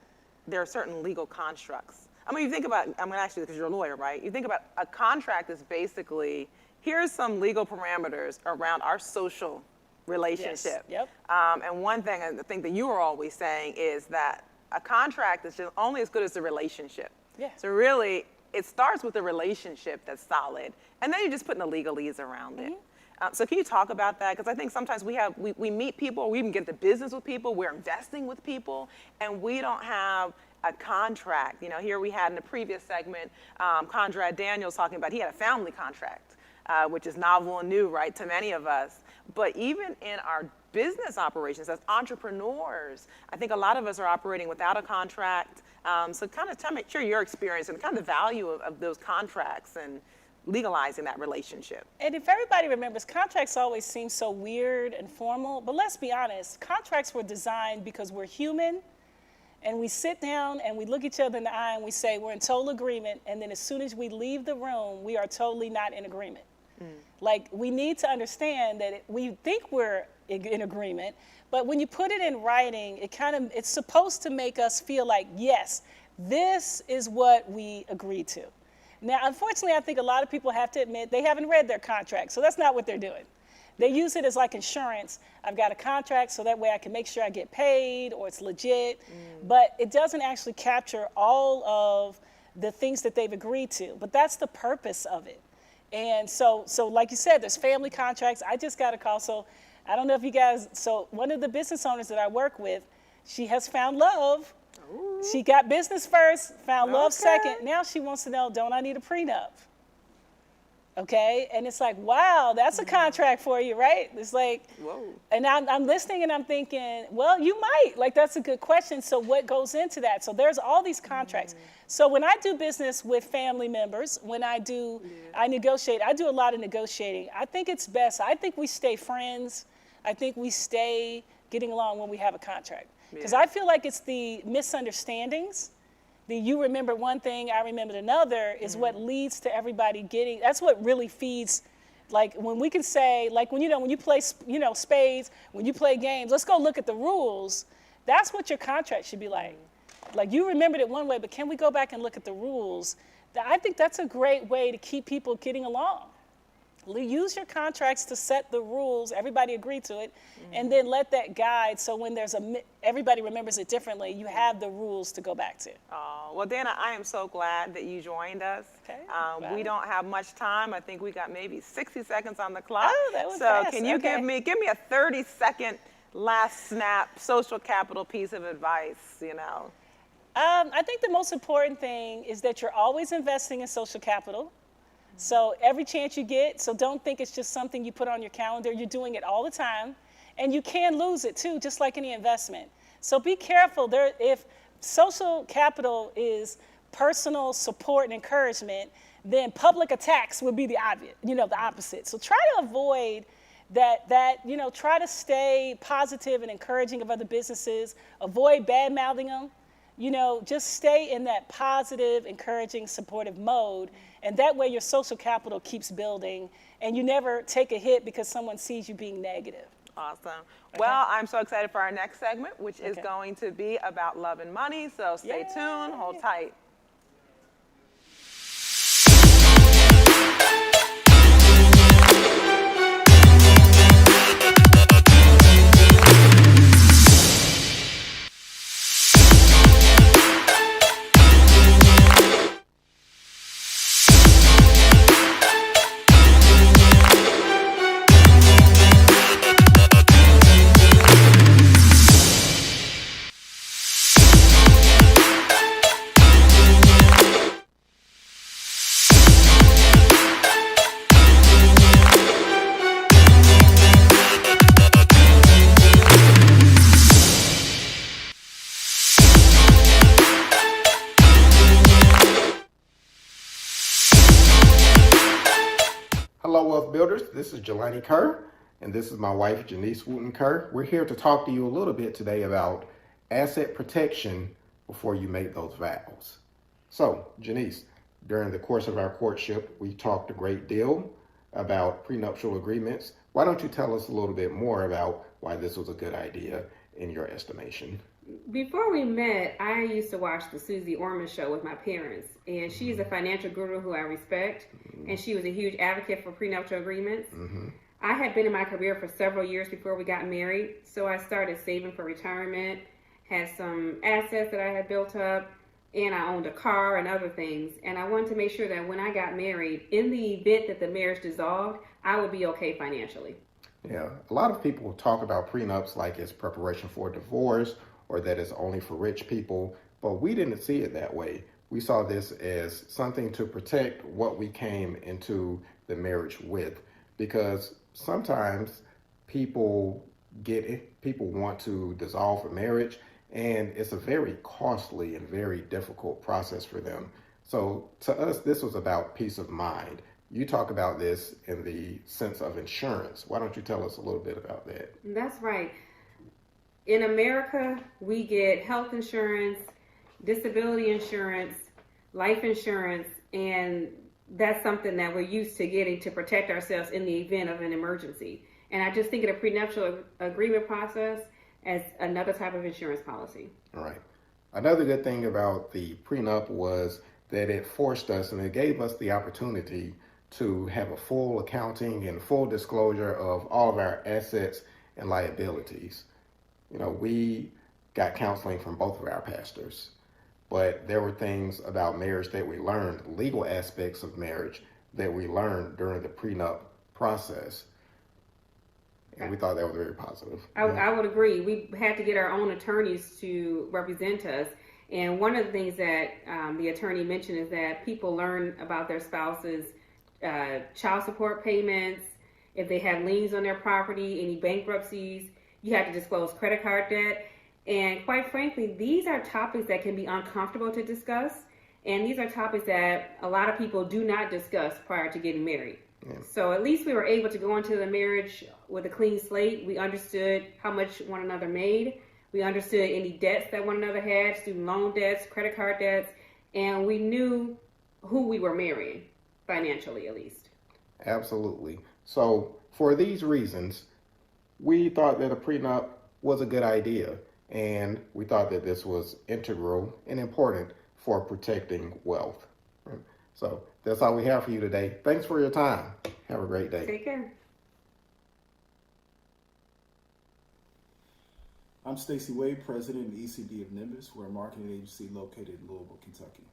there are certain legal constructs. I mean, you think about, I'm going to ask you because you're a lawyer, right? You think about a contract is basically, here's some legal parameters around our social relationship. Yes. Yep. And one thing I think that you are always saying is that a contract is just only as good as the relationship. Yeah. So really, it starts with a relationship that's solid, and then you're just putting the legalese around it. So can you talk about that? Because I think sometimes we meet people, we even get into business with people, we're investing with people, and we don't have a contract. Here we had in the previous segment, Conrad Daniels talking about he had a family contract, which is novel and new, right, to many of us. But even in our business operations as entrepreneurs, I think a lot of us are operating without a contract. So kind of share your experience and kind of the value of those contracts and legalizing that relationship. And if everybody remembers, contracts always seem so weird and formal, but let's be honest, contracts were designed because we're human, and we sit down and we look each other in the eye and we say we're in total agreement, and then as soon as we leave the room, we are totally not in agreement. Like, we need to understand that we think we're in agreement, but when you put it in writing, it's supposed to make us feel like, yes, this is what we agreed to. Now, unfortunately, I think a lot of people have to admit they haven't read their contract, so that's not what they're doing. They use it as like insurance. I've got a contract so that way I can make sure I get paid or it's legit, but it doesn't actually capture all of the things that they've agreed to, but that's the purpose of it. And so like you said, there's family contracts. I just got a call, so I don't know if you guys, so one of the business owners that I work with, she has found love. Ooh. She got business first, found love second. Now she wants to know, don't I need a prenup? Okay, and it's like, wow, that's a contract for you, right? It's like, whoa. And I'm listening and I'm thinking, well, you might. Like, that's a good question. So what goes into that? So there's all these contracts. So when I do business with family members, when I negotiate, I do a lot of negotiating. I think it's best. I think we stay friends. I think we stay getting along when we have a contract. Because I feel like it's the misunderstandings. You remember one thing, I remembered another, is what leads to everybody getting, that's what really feeds, like when we can say, like when you play, spades, when you play games, let's go look at the rules, that's what your contract should be like. Like, you remembered it one way, but can we go back and look at the rules? I think that's a great way to keep people getting along. Use your contracts to set the rules, everybody agree to it, and then let that guide, so when everybody remembers it differently, you have the rules to go back to. Oh, well, Dana, I am so glad that you joined us. Okay, we don't have much time. I think we got maybe 60 seconds on the clock. Oh, that was so fast. Can you give me a 30-second last snap social capital piece of advice, I think the most important thing is that you're always investing in social capital. So every chance you get, so don't think it's just something you put on your calendar. You're doing it all the time, and you can lose it too, just like any investment. So be careful. If social capital is personal support and encouragement, then public attacks would be the opposite. So try to avoid that, try to stay positive and encouraging of other businesses. Avoid bad-mouthing them. Just stay in that positive, encouraging, supportive mode. And that way your social capital keeps building and you never take a hit because someone sees you being negative. Awesome. Okay. Well, I'm so excited for our next segment, which is going to be about love and money. So stay tuned, hold tight. Wealth Builders. This is Jelani Kerr, and this is my wife, Janice Wooten Kerr. We're here to talk to you a little bit today about asset protection before you make those vows. So, Janice, during the course of our courtship, we talked a great deal about prenuptial agreements. Why don't you tell us a little bit more about why this was a good idea in your estimation? Before we met, I used to watch the Susie Orman show with my parents, and she's a financial guru who I respect, and she was a huge advocate for prenuptial agreements. I had been in my career for several years before we got married, so I started saving for retirement, had some assets that I had built up, and I owned a car and other things, and I wanted to make sure that when I got married, in the event that the marriage dissolved, I would be okay financially. Yeah, a lot of people talk about prenups like it's preparation for divorce or that it's only for rich people, but we didn't see it that way. We saw this as something to protect what we came into the marriage with, because sometimes people want to dissolve a marriage, and it's a very costly and very difficult process for them. So to us, this was about peace of mind. You talk about this in the sense of insurance. Why don't you tell us a little bit about that? That's right. In America, we get health insurance, disability insurance, life insurance, and that's something that we're used to getting to protect ourselves in the event of an emergency. And I just think of the prenuptial agreement process as another type of insurance policy. All right. Another good thing about the prenup was that it forced us and it gave us the opportunity to have a full accounting and full disclosure of all of our assets and liabilities. You know, we got counseling from both of our pastors, but there were things about marriage that we learned, legal aspects of marriage that we learned during the prenup process. And we thought that was very positive. I would agree. We had to get our own attorneys to represent us. And one of the things that the attorney mentioned is that people learn about their spouse's child support payments, if they have liens on their property, any bankruptcies. You have to disclose credit card debt. And quite frankly, these are topics that can be uncomfortable to discuss. And these are topics that a lot of people do not discuss prior to getting married. Yeah. So at least we were able to go into the marriage with a clean slate. We understood how much one another made. We understood any debts that one another had, student loan debts, credit card debts, and we knew who we were marrying, financially at least. Absolutely. So for these reasons, we thought that a prenup was a good idea, and we thought that this was integral and important for protecting wealth. So that's all we have for you today. Thanks for your time. Have a great day. Take care. I'm Stacey Wade, President of the ECB of Nimbus. We're a marketing agency located in Louisville, Kentucky.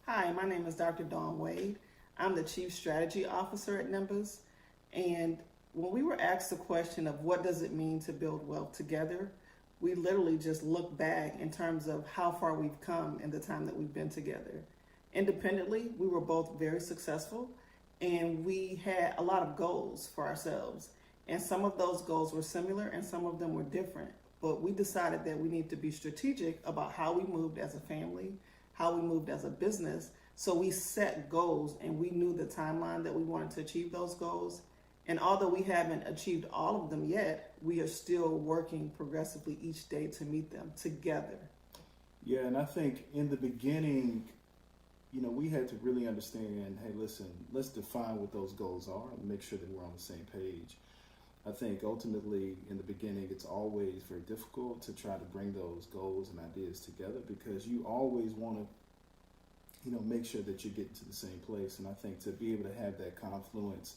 Hi, my name is Dr. Dawn Wade. I'm the Chief Strategy Officer at Nimbus. And when we were asked the question of what does it mean to build wealth together, we literally just look back in terms of how far we've come in the time that we've been together. Independently, we were both very successful, and we had a lot of goals for ourselves. And some of those goals were similar and some of them were different. But we decided that we need to be strategic about how we moved as a family, how we moved as a business. So we set goals and we knew the timeline that we wanted to achieve those goals. And although we haven't achieved all of them yet, we are still working progressively each day to meet them together. Yeah, and I think in the beginning, you know, we had to really understand, hey, listen, let's define what those goals are and make sure that we're on the same page. I think ultimately in the beginning, it's always very difficult to try to bring those goals and ideas together because you always want to, you know, make sure that you're getting to the same place. And I think to be able to have that confluence,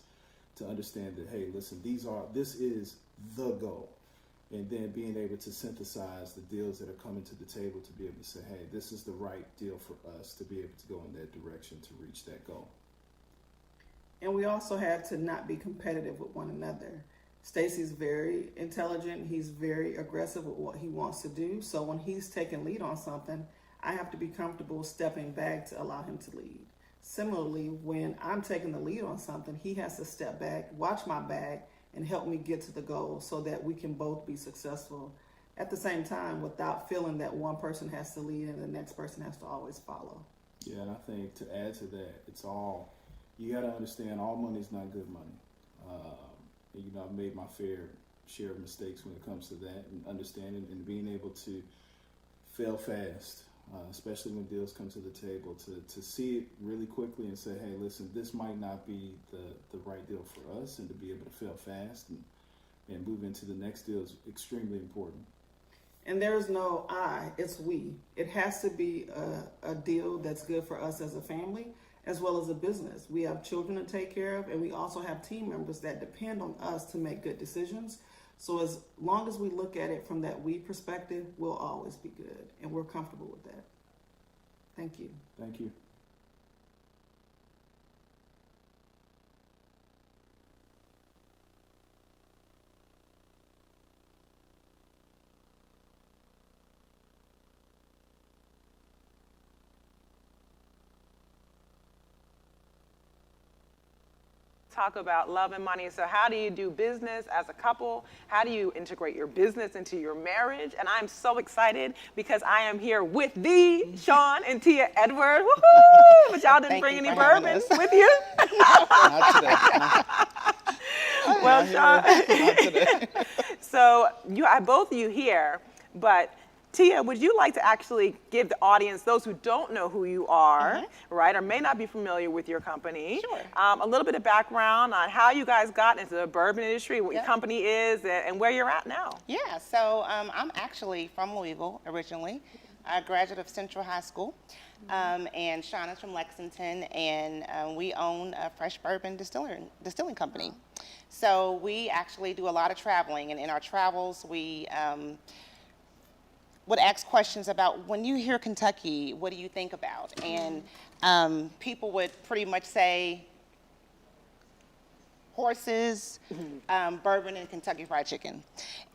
to understand that, hey, listen, this is the goal. And then being able to synthesize the deals that are coming to the table to be able to say, hey, this is the right deal for us to be able to go in that direction to reach that goal. And we also have to not be competitive with one another. Stacy's very intelligent. He's very aggressive with what he wants to do. So when he's taking lead on something, I have to be comfortable stepping back to allow him to lead. Similarly, when I'm taking the lead on something, he has to step back, watch my back, and help me get to the goal so that we can both be successful at the same time without feeling that one person has to lead and the next person has to always follow. Yeah, and I think to add to that, you got to understand all money is not good money. And, I've made my fair share of mistakes when it comes to that, and understanding and being able to fail fast, especially when deals come to the table, to see it really quickly and say, hey, listen, this might not be the right deal for us, and to be able to fail fast and move into the next deal is extremely important. And there's no I, it's we. It has to be a deal that's good for us as a family as well as a business. We have children to take care of, and we also have team members that depend on us to make good decisions. So as long as we look at it from that we perspective, we'll always be good, and we're comfortable with that. Thank you. Thank you. Talk about love and money. So how do you do business as a couple? How do you integrate your business into your marriage? And I'm so excited because I am here with the Sean and Tia Edward. Woohoo! But y'all didn't bring any bourbon with you? Not today. Well, Sean. So you, I both of you here, but Tia, would you like to actually give the audience, those who don't know who you are, right, or may not be familiar with your company, a little bit of background on how you guys got into the bourbon industry, what your company is, and where you're at now? Yeah, so I'm actually from Louisville originally, a graduate of Central High School, and Sean is from Lexington, and we own a fresh bourbon distilling company. So we actually do a lot of traveling, and in our travels, we would ask questions about, when you hear Kentucky, what do you think about? And people would pretty much say horses, bourbon, and Kentucky Fried Chicken.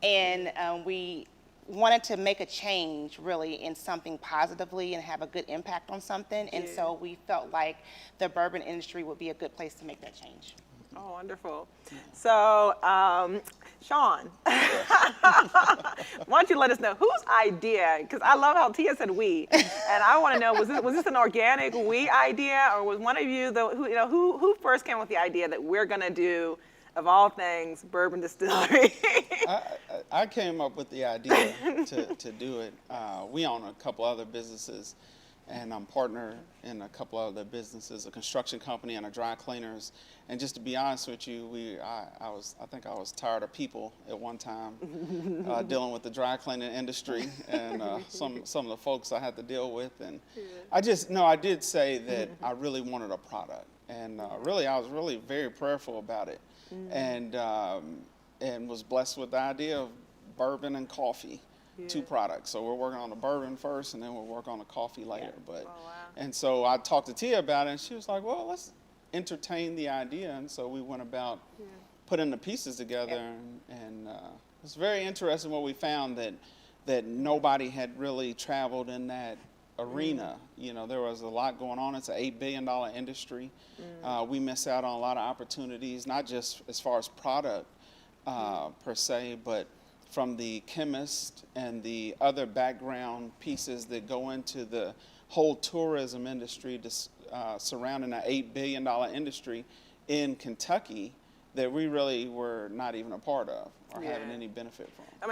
And we wanted to make a change really in something positively and have a good impact on something. And so we felt like the bourbon industry would be a good place to make that change. Oh, wonderful. So, Sean, why don't you let us know whose idea, because I love how Tia said we, and I want to know, was this an organic we idea, or was one of you, who first came with the idea that we're going to do, of all things, bourbon distillery? I came up with the idea to do it. We own a couple other businesses, and I'm partner in a couple other businesses, a construction company and a dry cleaners. And just to be honest with you, I think I was tired of people at one time dealing with the dry cleaning industry and some of the folks I had to deal with. And I did say that I really wanted a product, and really I was really very prayerful about it, and was blessed with the idea of bourbon and coffee. Two products. So we're working on the bourbon first, and then we'll work on the coffee later. And so I talked to Tia about it, and she was like, well, let's entertain the idea. And so we went about putting the pieces together, and it's very interesting what we found, that nobody had really traveled in that arena. You know, there was a lot going on. It's an $8 billion industry. We miss out on a lot of opportunities, not just as far as product per se, but from the chemist and the other background pieces that go into the whole tourism industry surrounding an $8 billion industry in Kentucky that we really were not even a part of or having any benefit from. I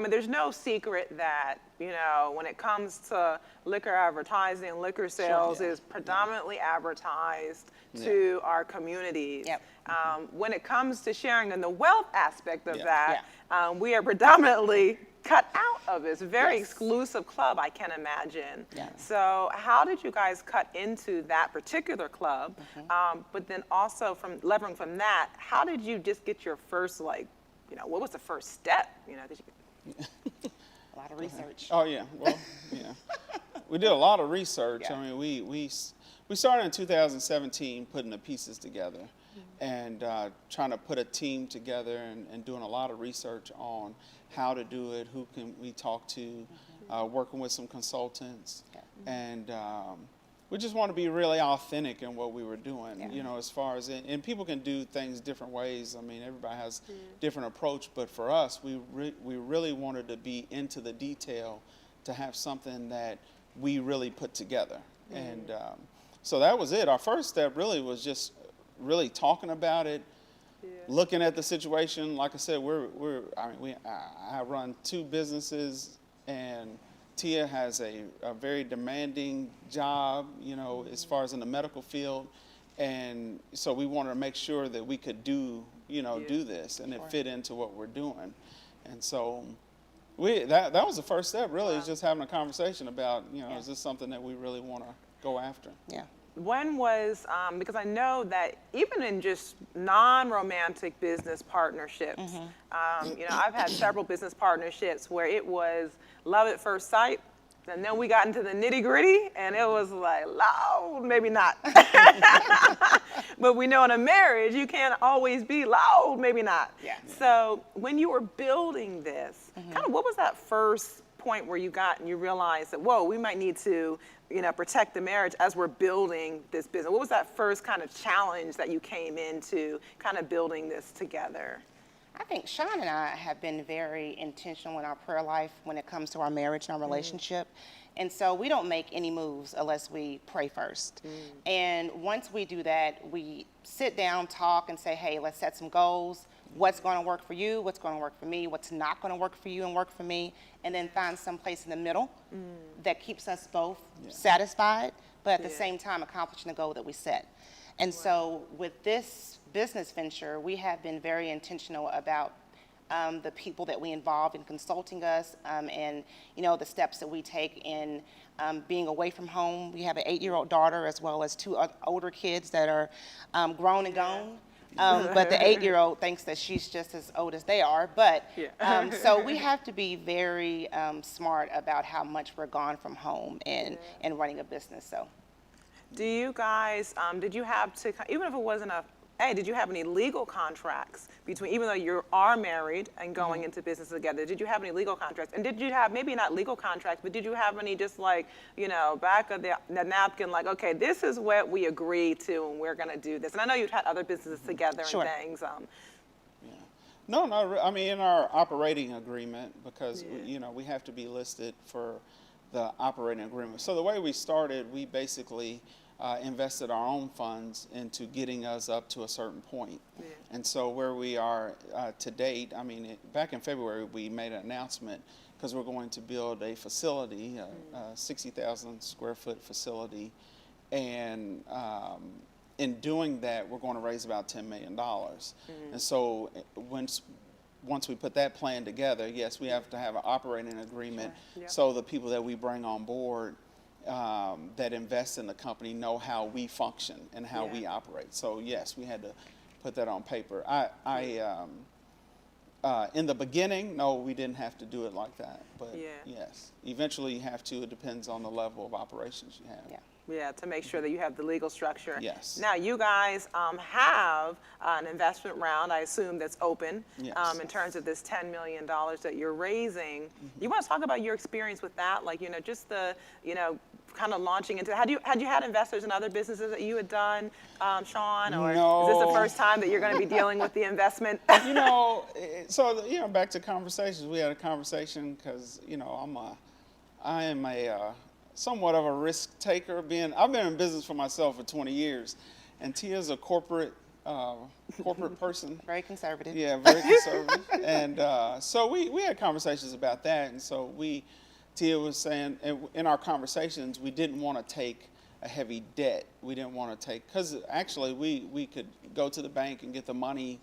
mean, there's no secret that, when it comes to liquor advertising, liquor sales is predominantly advertised to our communities. When it comes to sharing in the wealth aspect of that, we are predominantly cut out of it. It's a very exclusive club, I can imagine. So how did you guys cut into that particular club? But then also levering from that, how did you just get your first, what was the first step? A lot of research. Oh yeah, well, we did a lot of research. I mean, we started in 2017 putting the pieces together, and trying to put a team together, and doing a lot of research on how to do it, who can we talk to, working with some consultants, and we just want to be really authentic in what we were doing, as far as, and people can do things different ways. I mean, everybody has different approach, but for us, we really wanted to be into the detail to have something that we really put together. And so that was it. Our first step really was just really talking about it, looking at the situation, like I said, I run 2 businesses, and Tia has a very demanding job, you know, as far as in the medical field. And so we wanted to make sure that we could do this, and it fit into what we're doing. And so that was the first step, really, is just having a conversation about, is this something that we really want to go after? Yeah. When was, because I know that even in just non-romantic business partnerships, I've had several business partnerships where it was love at first sight, and then we got into the nitty gritty, and it was like, loud, maybe not. But we know in a marriage, you can't always be loud, maybe not. Yeah. So when you were building this, kind of what was that first point where you realized that, whoa, we might need to, protect the marriage as we're building this business? What was that first kind of challenge that you came into kind of building this together? I think Sean and I have been very intentional in our prayer life when it comes to our marriage and our relationship. And so we don't make any moves unless we pray first. And once we do that, we sit down, talk, and say, hey, let's set some goals. What's going to work for you? What's going to work for me? What's not going to work for you and work for me? And then find some place in the middle that keeps us both satisfied, but at the same time accomplishing the goal that we set. And so with this business venture, we have been very intentional about the people that we involve in consulting us, and the steps that we take in being away from home. We have an 8-year-old daughter as well as 2 older kids that are grown and gone. But the 8-year-old thinks that she's just as old as they are. But so we have to be very smart about how much we're gone from home and running a business. So, do you guys, did you have to, even if it wasn't did you have any legal contracts between, even though you are married and going into business together, did you have any legal contracts? And did you have, maybe not legal contracts, but did you have any just like, back of the napkin, like, okay, this is what we agreed to and we're going to do this? And I know you've had other businesses together and things. No, I mean, in our operating agreement, because, we have to be listed for the operating agreement. So the way we started, we basically invested our own funds into getting us up to a certain point. And so where we are to date, I mean, back in February, we made an announcement because we're going to build a facility, a 60,000 square foot facility. And in doing that, we're going to raise about $10 million. And so once we put that plan together, yes, we have to have an operating agreement. So the people that we bring on board that invest in the company know how we function and how we operate. So yes, we had to put that on paper. In the beginning, no, we didn't have to do it like that. But yes, eventually you have to. It depends on the level of operations you have. Yeah, to make sure that you have the legal structure. Yes. Now, you guys have an investment round, I assume, that's open in terms of this $10 million that you're raising. You want to talk about your experience with that? Like, just the, kind of launching into, had you had investors in other businesses that you had done, Sean? Or no. Is this the first time that you're going to be dealing with the investment? So, back to conversations. We had a conversation because, I am a somewhat of a risk taker. I've been in business for myself for 20 years, and Tia's a corporate person. Very conservative. Yeah, very conservative. And so we had conversations about that, and so Tia was saying in our conversations we didn't want to take a heavy debt. We didn't want to take, because actually we could go to the bank and get the money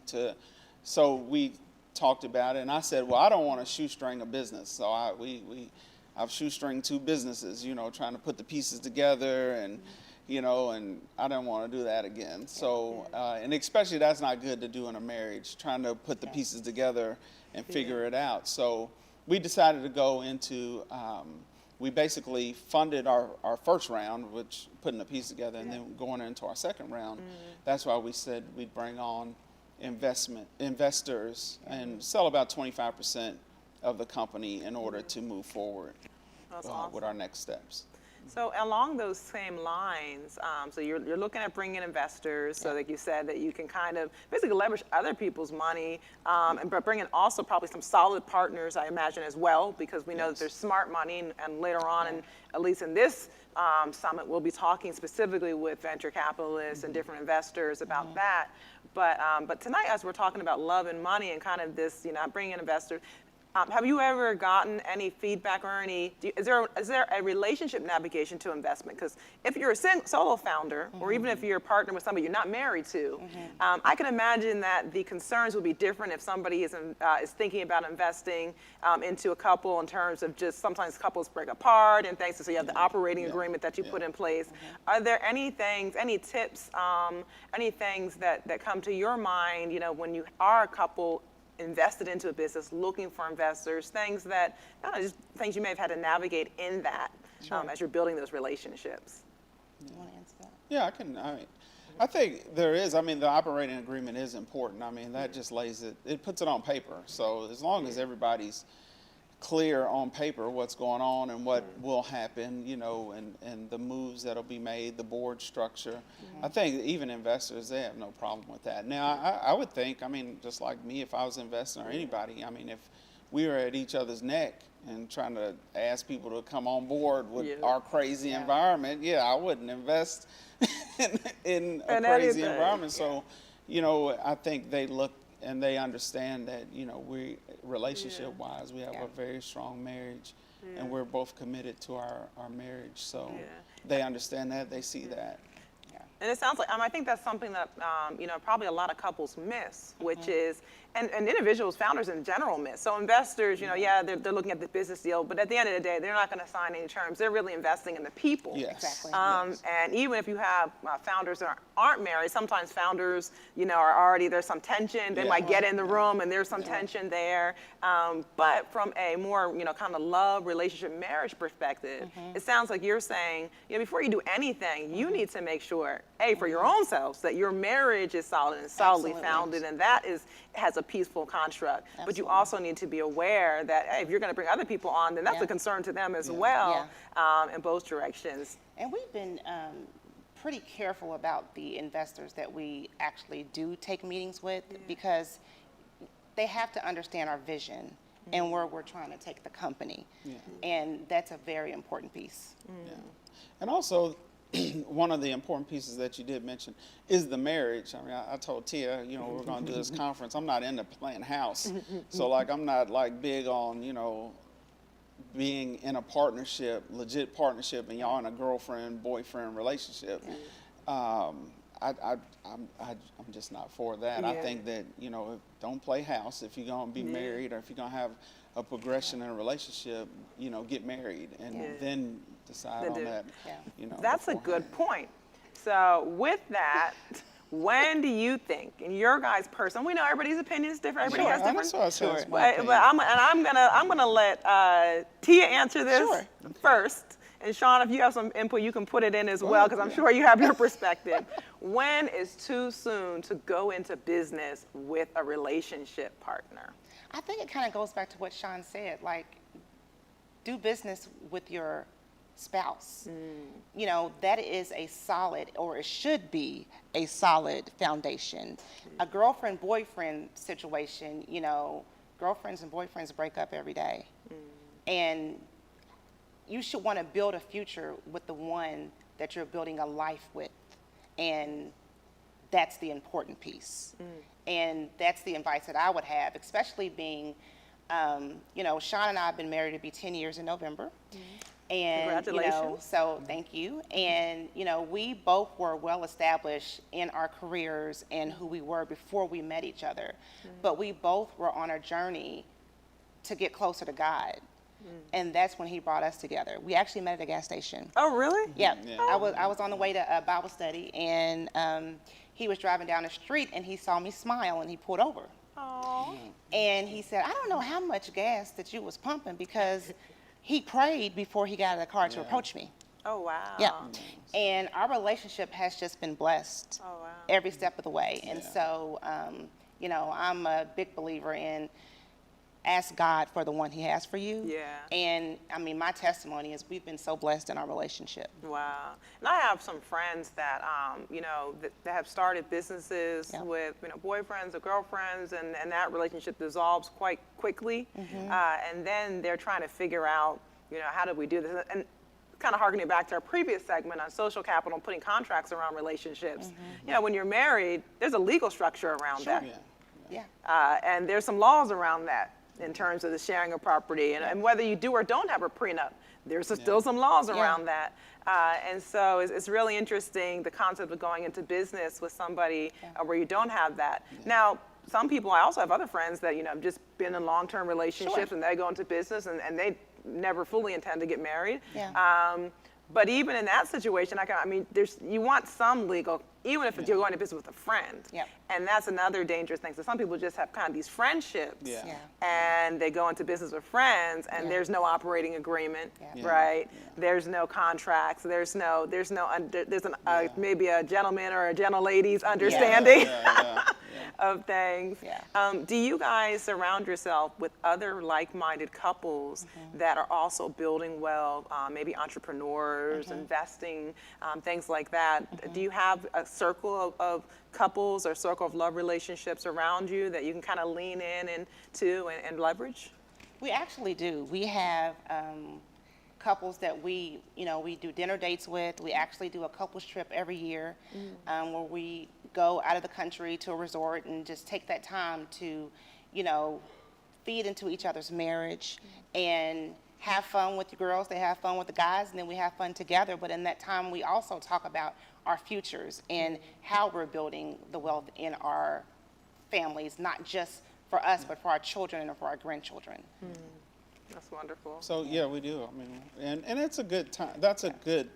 so we talked about it, and I said, well, I don't want to shoestring a business, so I've shoestringed 2 businesses, trying to put the pieces together, and and I didn't want to do that again. So, and especially that's not good to do in a marriage, trying to put the pieces together and figure it out. So we decided to go into, we basically funded our first round, which putting the piece together, and then going into our second round. That's why we said we'd bring on investors and sell about 25% of the company in order to move forward with our next steps. So along those same lines, so you're looking at bringing investors, so like you said, that you can kind of basically leverage other people's money, but bring in also probably some solid partners, I imagine, as well, because we know that there's smart money, and later on, and at least in this summit, we'll be talking specifically with venture capitalists and different investors about that. But tonight, as we're talking about love and money and kind of this, bringing in investors, have you ever gotten any feedback or is there a relationship navigation to investment? Because if you're a solo founder, or even if you're a partner with somebody you're not married to, I can imagine that the concerns would be different if somebody is thinking about investing into a couple in terms of just sometimes couples break apart and things. So you have the operating agreement that you put in place. Are there any things, any tips, any things that come to your mind, when you are a couple invested into a business, looking for investors, things that, just things you may have had to navigate in that as you're building those relationships? You want to answer that? Yeah, I can. I think there is. The operating agreement is important. That just lays it puts it on paper. So as long as everybody's clear on paper what's going on and what will happen, and the moves that'll be made, the board structure. I think even investors, they have no problem with that. Now, I would think, just like me, if I was investing or anybody, if we were at each other's neck and trying to ask people to come on board with our crazy environment, I wouldn't invest in a crazy environment. So, I think they look and they understand that, we relationship-wise, we have a very strong marriage, and we're both committed to our marriage. So they understand that, they see that. And it sounds like, I think that's something that, probably a lot of couples miss, which is, and individuals, founders in general miss. So investors, they're looking at the business deal, but at the end of the day, they're not going to sign any terms. They're really investing in the people. Yes. Exactly. And even if you have founders that aren't married, sometimes founders, are already, there's some tension. They might get in the room and there's some tension there. But from a more, kind of love, relationship, marriage perspective, it sounds like you're saying, before you do anything, you need to make sure, for your own selves, that your marriage is solid and solidly founded, and that has a peaceful construct. But you also need to be aware that if you're going to bring other people on, then that's a concern to them as well, in both directions. And we've been pretty careful about the investors that we actually do take meetings with, because they have to understand our vision and where we're trying to take the company. And that's a very important piece. And also, one of the important pieces that you did mention is the marriage. I told Tia, we're going to do this conference. I'm not into playing house. So, I'm not, big on, being in a partnership, legit partnership, and y'all in a girlfriend-boyfriend relationship. I'm just not for that. I think that, don't play house. If you're going to be married, or if you're going to have a progression in a relationship, get married and then decide on that. That's a good point. So with that, when do you think, in your guys' person, we know everybody's opinion is different. Everybody has different. But I'm gonna let Tia answer this first. And Sean, if you have some input, you can put it in as well, because I'm sure you have your perspective. When is too soon to go into business with a relationship partner? I think it kind of goes back to what Sean said, do business with your spouse. That is a solid, or it should be a solid foundation. A girlfriend-boyfriend situation, girlfriends and boyfriends break up every day. And you should want to build a future with the one that you're building a life with. And that's the important piece. And that's the advice that I would have, especially being, Sean and I have been married to be 10 years in November. And, congratulations. So thank you. And, we both were well established in our careers and who we were before we met each other. But we both were on a journey to get closer to God. And that's when he brought us together. We actually met at a gas station. Oh, really? Yeah. I was on the way to a Bible study, and he was driving down the street, and he saw me smile, and he pulled over. Aww. And he said, I don't know how much gas that you was pumping, because he prayed before he got out of the car to approach me. Oh, wow. Yeah. And our relationship has just been blessed every step of the way. And so, I'm a big believer in ask God for the one he has for you. And my testimony is we've been so blessed in our relationship. Wow. And I have some friends that, that have started businesses with, boyfriends or girlfriends, and that relationship dissolves quite quickly. And then they're trying to figure out, how do we do this? And kind of harkening back to our previous segment on social capital and putting contracts around relationships. You know, when you're married, there's a legal structure around that. Yeah. And there's some laws around that in terms of the sharing of property. And whether you do or don't have a prenup, there's still some laws around that. And so it's really interesting, the concept of going into business with somebody where you don't have that. Now, some people, I also have other friends that, you know, have just been in long-term relationships and they go into business and they never fully intend to get married. But even in that situation, I mean, you want some legal, even if you're going to business with a friend. And that's another dangerous thing. So some people just have kind of these friendships, and they go into business with friends, and there's no operating agreement, right? There's no contracts. There's maybe a gentleman or a gentlelady's understanding of things. Do you guys surround yourself with other like-minded couples that are also building well, maybe entrepreneurs, investing, things like that? Do you have a circle of couples or circle of love relationships around you that you can kind of lean in into and leverage? We actually do. We have couples that we do dinner dates with. We actually do a couples trip every year where we go out of the country to a resort and just take that time to, feed into each other's marriage and have fun with the girls, they have fun with the guys, and then we have fun together. But in that time, we also talk about our futures and how we're building the wealth in our families, not just for us, but for our children and for our grandchildren. That's wonderful. So yeah, we do. I mean, and it's a good time. That's a good.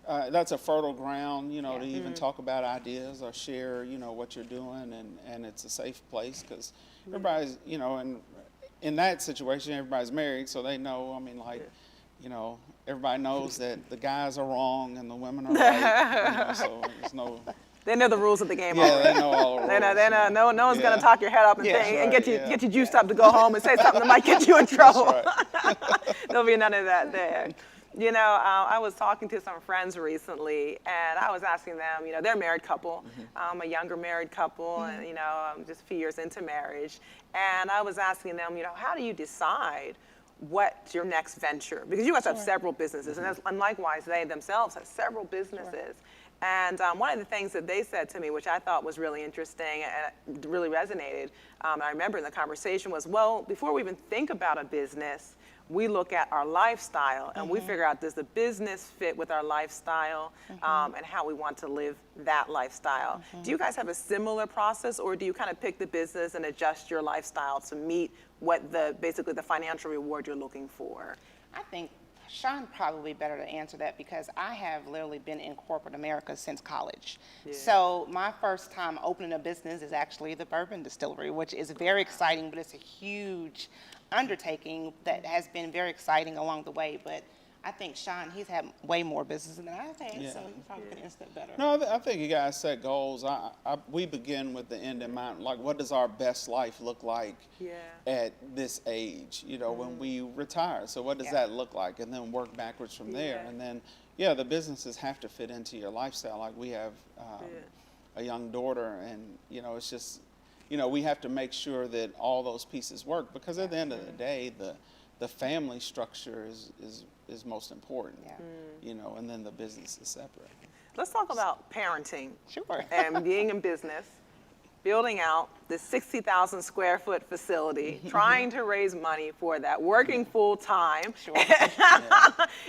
That's a fertile ground, to even talk about ideas or share, what you're doing, and it's a safe place because everybody's, in that situation, everybody's married, so they know. I mean, everybody knows that the guys are wrong and the women are right. So there's no. They know the rules of the game. Yeah, they know all the rules. They know, no one's gonna talk your head up and get you juiced up to go home and say something that might get you in trouble. Right. There'll be none of that there. I was talking to some friends recently, and I was asking them, they're a married couple, a younger married couple, and, just a few years into marriage. And I was asking them, how do you decide what's your next venture? Because you guys have several businesses, and likewise, they themselves have several businesses. And one of the things that they said to me, which I thought was really interesting and really resonated, I remember in the conversation was, well, before we even think about a business, we look at our lifestyle and we figure out, does the business fit with our lifestyle and how we want to live that lifestyle? Do you guys have a similar process, or do you kind of pick the business and adjust your lifestyle to meet what basically the financial reward you're looking for? I think Sean probably better to answer that because I have literally been in corporate America since college. So my first time opening a business is actually the bourbon distillery, which is very exciting, but it's a huge undertaking that has been very exciting along the way. But I think Sean, he's had way more business than I've had, so he probably can answer that better. No, I think you guys set goals. We begin with the end in mind. Like, what does our best life look like at this age, when we retire? So what does that look like? And then work backwards from there. And then, the businesses have to fit into your lifestyle. Like, we have a young daughter, and, it's just, we have to make sure that all those pieces work, because at the end of the day, the family structure is most important, and then the business is separate. Let's talk about parenting. Sure. And being in business, building out this 60,000 square foot facility, trying to raise money for that, working full time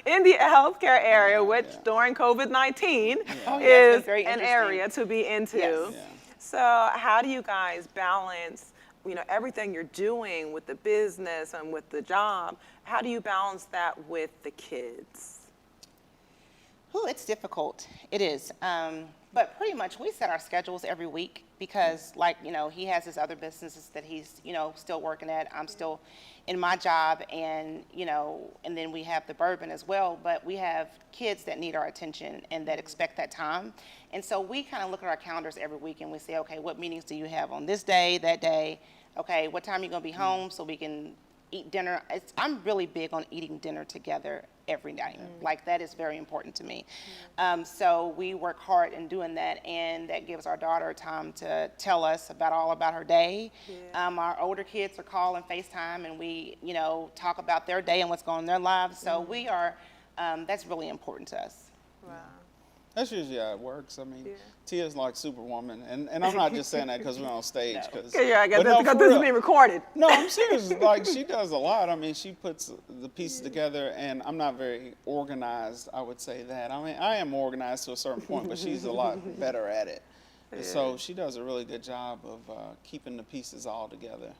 in the healthcare area, which during COVID-19 is an area to be into. So how do you guys balance everything you're doing with the business and with the job? How do you balance that with the kids? It's difficult. It is. But pretty much we set our schedules every week because, he has his other businesses that he's, still working at. I'm still in my job, and, and then we have the bourbon as well. But we have kids that need our attention and that expect that time. And so we kind of look at our calendars every week and we say, okay, what meetings do you have on this day, that day? Okay, what time are you going to be home so we can eat dinner? I'm really big on eating dinner together every night. Like, that is very important to me. So we work hard in doing that, and that gives our daughter time to tell us all about her day. Our older kids are calling FaceTime, and we, talk about their day and what's going on in their lives. So we are that's really important to us. Wow. That's usually how it works. I mean, Yeah. Tia's like Superwoman, and I'm not just saying that because we're on stage. Cause, Yeah, I guess but that's no, because for this is real. being recorded. No, I'm serious. Like, she does a lot. I mean, she puts the pieces together, and I'm not very organized, I would say that. I mean, I am organized to a certain point, but she's a lot better at it. Yeah. So she does a really good job of keeping the pieces all together.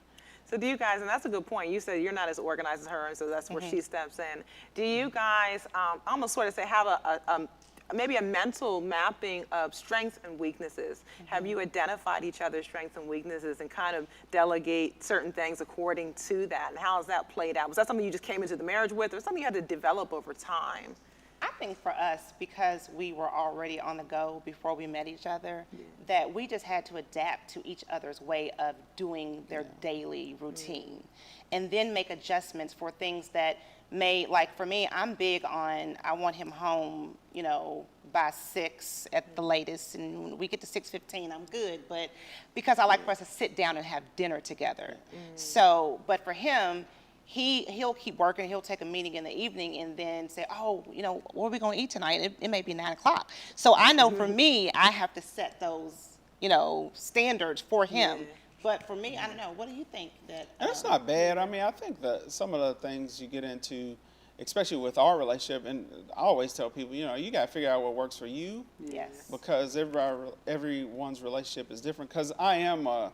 So do you guys, and that's a good point, you said you're not as organized as her, and so that's where Mm-hmm. she steps in. Do you guys, almost sort of say, have maybe a mental mapping of strengths and weaknesses? Have you identified each other's strengths and weaknesses and kind of delegate certain things according to that? And how has that played out? Was that something you just came into the marriage with, or something you had to develop over time? I think for us, because we were already on the go before we met each other, that we just had to adapt to each other's way of doing their daily routine, and then make adjustments for things that may, like for me, I'm big on, I want him home, you know, by 6 at the latest, and when we get to 6:15, I'm good, but because I like for us to sit down and have dinner together. So, but for him, he'll keep working, he'll take a meeting in the evening and then say, oh, you know, what are we going to eat tonight? It may be 9 o'clock. So I know for me, I have to set those, you know, standards for him. But for me, I don't know. What do you think that? That's not bad. I mean, I think that some of the things you get into, especially with our relationship, and I always tell people, you know, you got to figure out what works for you. Yes. Because everyone's relationship is different. Because I am a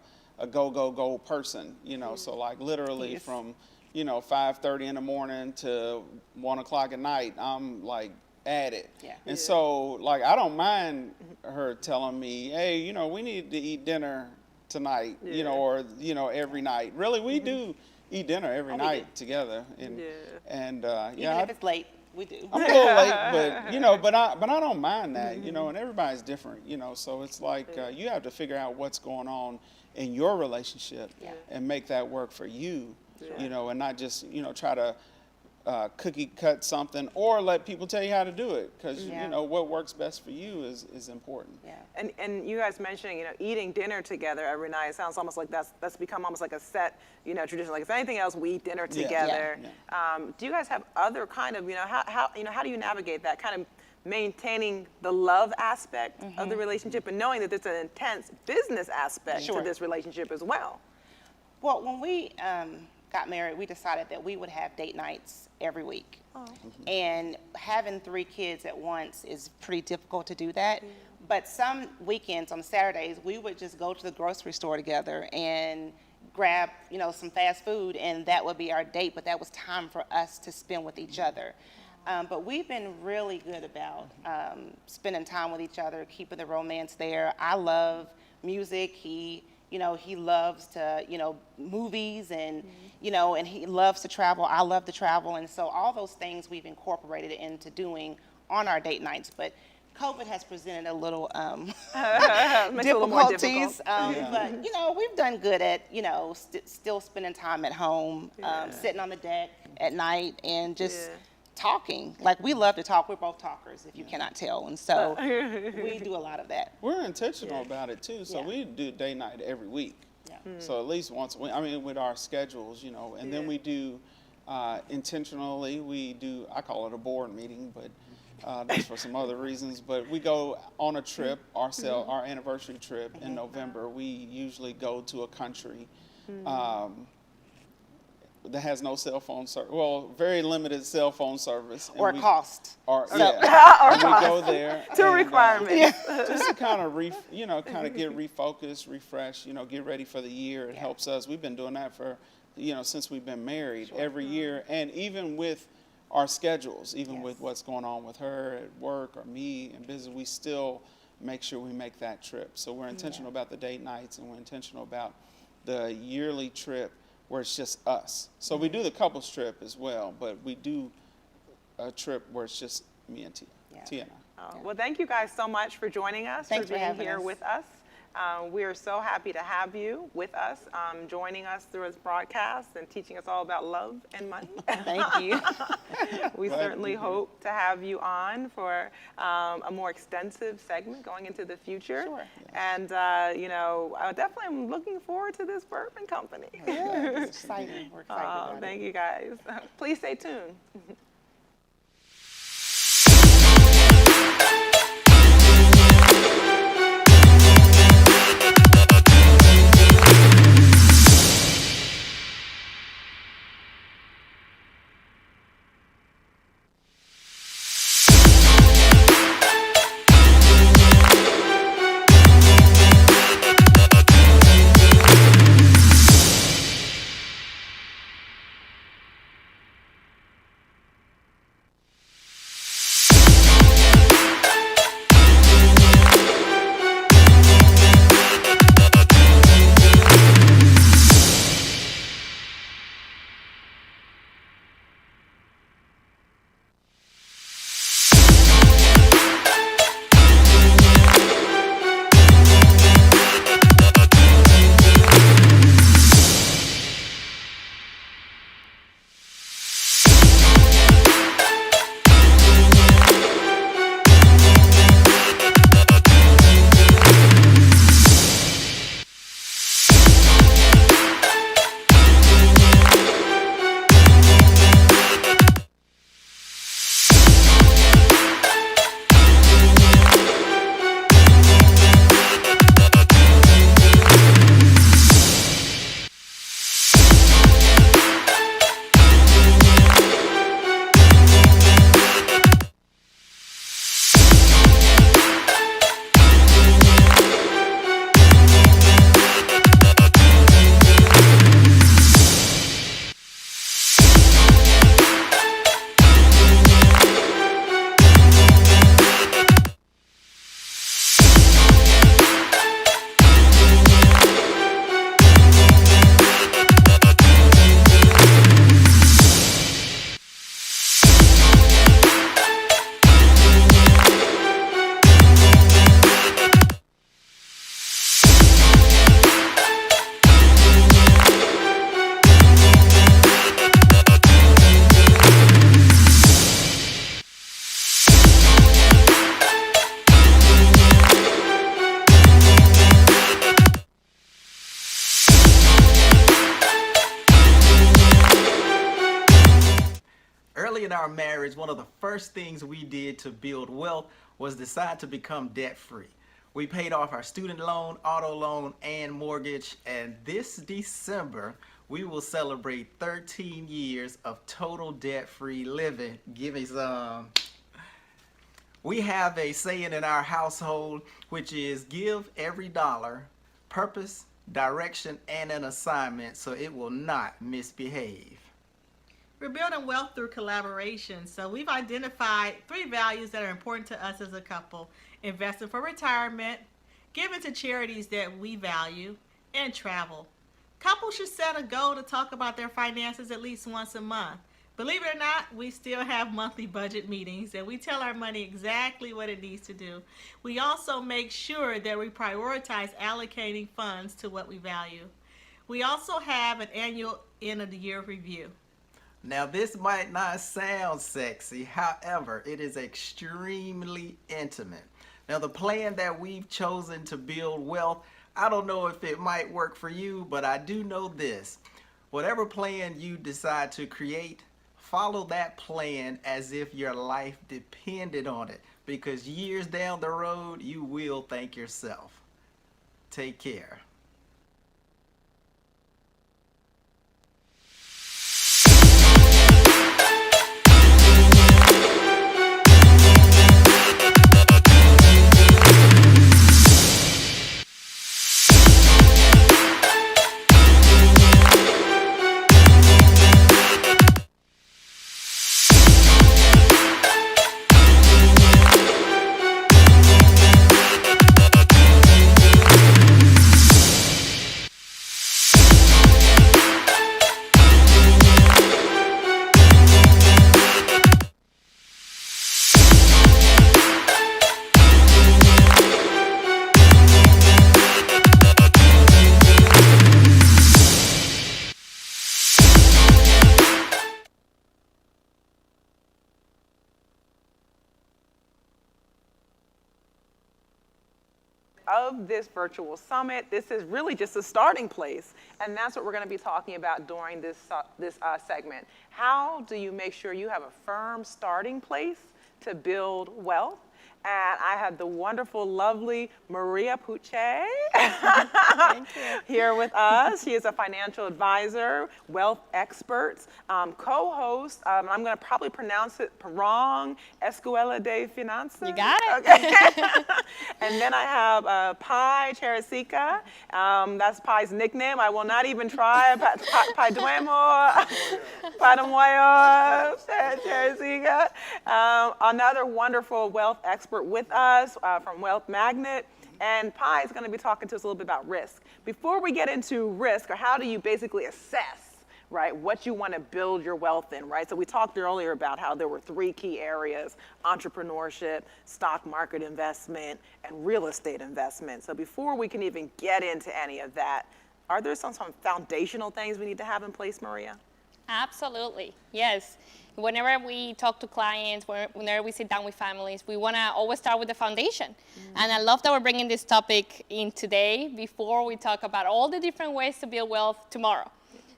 go person, you know, so like literally from, you know, 5:30 in the morning to 1 o'clock at night, I'm like at it. Yeah. And so like, I don't mind her telling me, hey, you know, we need to eat dinner tonight, you know, or, you know, every night. Really, we do eat dinner every night together. And, Even if it's late, we do. I'm a little late, but, you know, but I don't mind that, you know, and everybody's different, you know, so it's like you have to figure out what's going on in your relationship and make that work for you. You know, and not just, you know, try to cookie cut something or let people tell you how to do it, because you know what works best for you is important. Yeah. And you guys mentioning, you know, eating dinner together every night, it sounds almost like that's become almost like a set, you know, tradition. Like if anything else, we eat dinner together. Do you guys have other kind of, you know, how do you navigate that kind of maintaining the love aspect of the relationship and knowing that there's an intense business aspect to this relationship as well? Well, when we got married, we decided that we would have date nights every week. And having 3 kids at once is pretty difficult to do that. But some weekends on Saturdays, we would just go to the grocery store together and grab, you know, some fast food, and that would be our date. But that was time for us to spend with each other. But we've been really good about spending time with each other, keeping the romance there. I love music. He loves to, you know, movies and, you know, and he loves to travel. I love to travel. And so all those things we've incorporated into doing on our date nights. But COVID has presented a little difficulties. But, you know, we've done good at, you know, still spending time at home, sitting on the deck at night and just talking. Like, we love to talk. We're both talkers, if you cannot tell. And so we do a lot of that. We're intentional about it too. So we do date night every week. So at least once a week, I mean, with our schedules, you know, and then we do intentionally, we do, I call it a board meeting, but that's for some other reasons. But we go on a trip, our anniversary trip in November. We usually go to a country that has no cell phone service. Well, very limited cell phone service. Or cost. Or we go there. Two requirements. Just to kind of get refocused, refresh, you know, get ready for the year. It helps us. We've been doing that for, you know, since we've been married every year. And even with our schedules, even with what's going on with her at work or me in business, we still make sure we make that trip. So we're intentional about the date nights, and we're intentional about the yearly trip where it's just us. So we do the couples trip as well, but we do a trip where it's just me and Tia. Tia and I. Well, thank you guys so much for joining us, Thanks for for being having here us. with us. We are so happy to have you with us, joining us through this broadcast and teaching us all about love and money. Thank you. We certainly hope to have you on for a more extensive segment going into the future. Sure. And, you know, I definitely am looking forward to this bourbon company. Yeah, it's exciting. We're excited about Thank you guys. Please stay tuned. Early in our marriage, one of the first things we did to build wealth was decide to become debt-free. We paid off our student loan, auto loan, and mortgage, and this December, we will celebrate 13 years of total debt-free living. Give me some. We have a saying in our household, which is give every dollar purpose, direction, and an assignment so it will not misbehave. We're building wealth through collaboration. So we've identified 3 values that are important to us as a couple: investing for retirement, giving to charities that we value, and travel. Couples should set a goal to talk about their finances at least once a month. Believe it or not, we still have monthly budget meetings and we tell our money exactly what it needs to do. We also make sure that we prioritize allocating funds to what we value. We also have an annual end of the year review. Now, this might not sound sexy, however, it is extremely intimate. Now, the plan that we've chosen to build wealth, I don't know if it might work for you, but I do know this. Whatever plan you decide to create, follow that plan as if your life depended on it, because years down the road, you will thank yourself. Take care. Of this virtual summit. This is really just a starting place, and that's what we're going to be talking about during this segment. How do you make sure you have a firm starting place to build wealth? And I have the wonderful, lovely Maria Puche here with us. She is a financial advisor, wealth expert, co-host. I'm going to probably pronounce it wrong, Escuela de Finanzas. You got it. Okay. And then I have Pi Cherisica. That's Pi's nickname. I will not even try. Pi Duemo, Padamoyo, Cherisica. Another wonderful wealth expert with us from Wealth Magnet. And Pi is going to be talking to us a little bit about risk. Before we get into risk, or how do you basically assess, right, what you want to build your wealth in, right? So we talked earlier about how there were 3 key areas: entrepreneurship, stock market investment, and real estate investment. So before we can even get into any of that, are there some foundational things we need to have in place, Maria? Absolutely, yes. Whenever we talk to clients, whenever we sit down with families, we want to always start with the foundation. And I love that we're bringing this topic in today before we talk about all the different ways to build wealth tomorrow.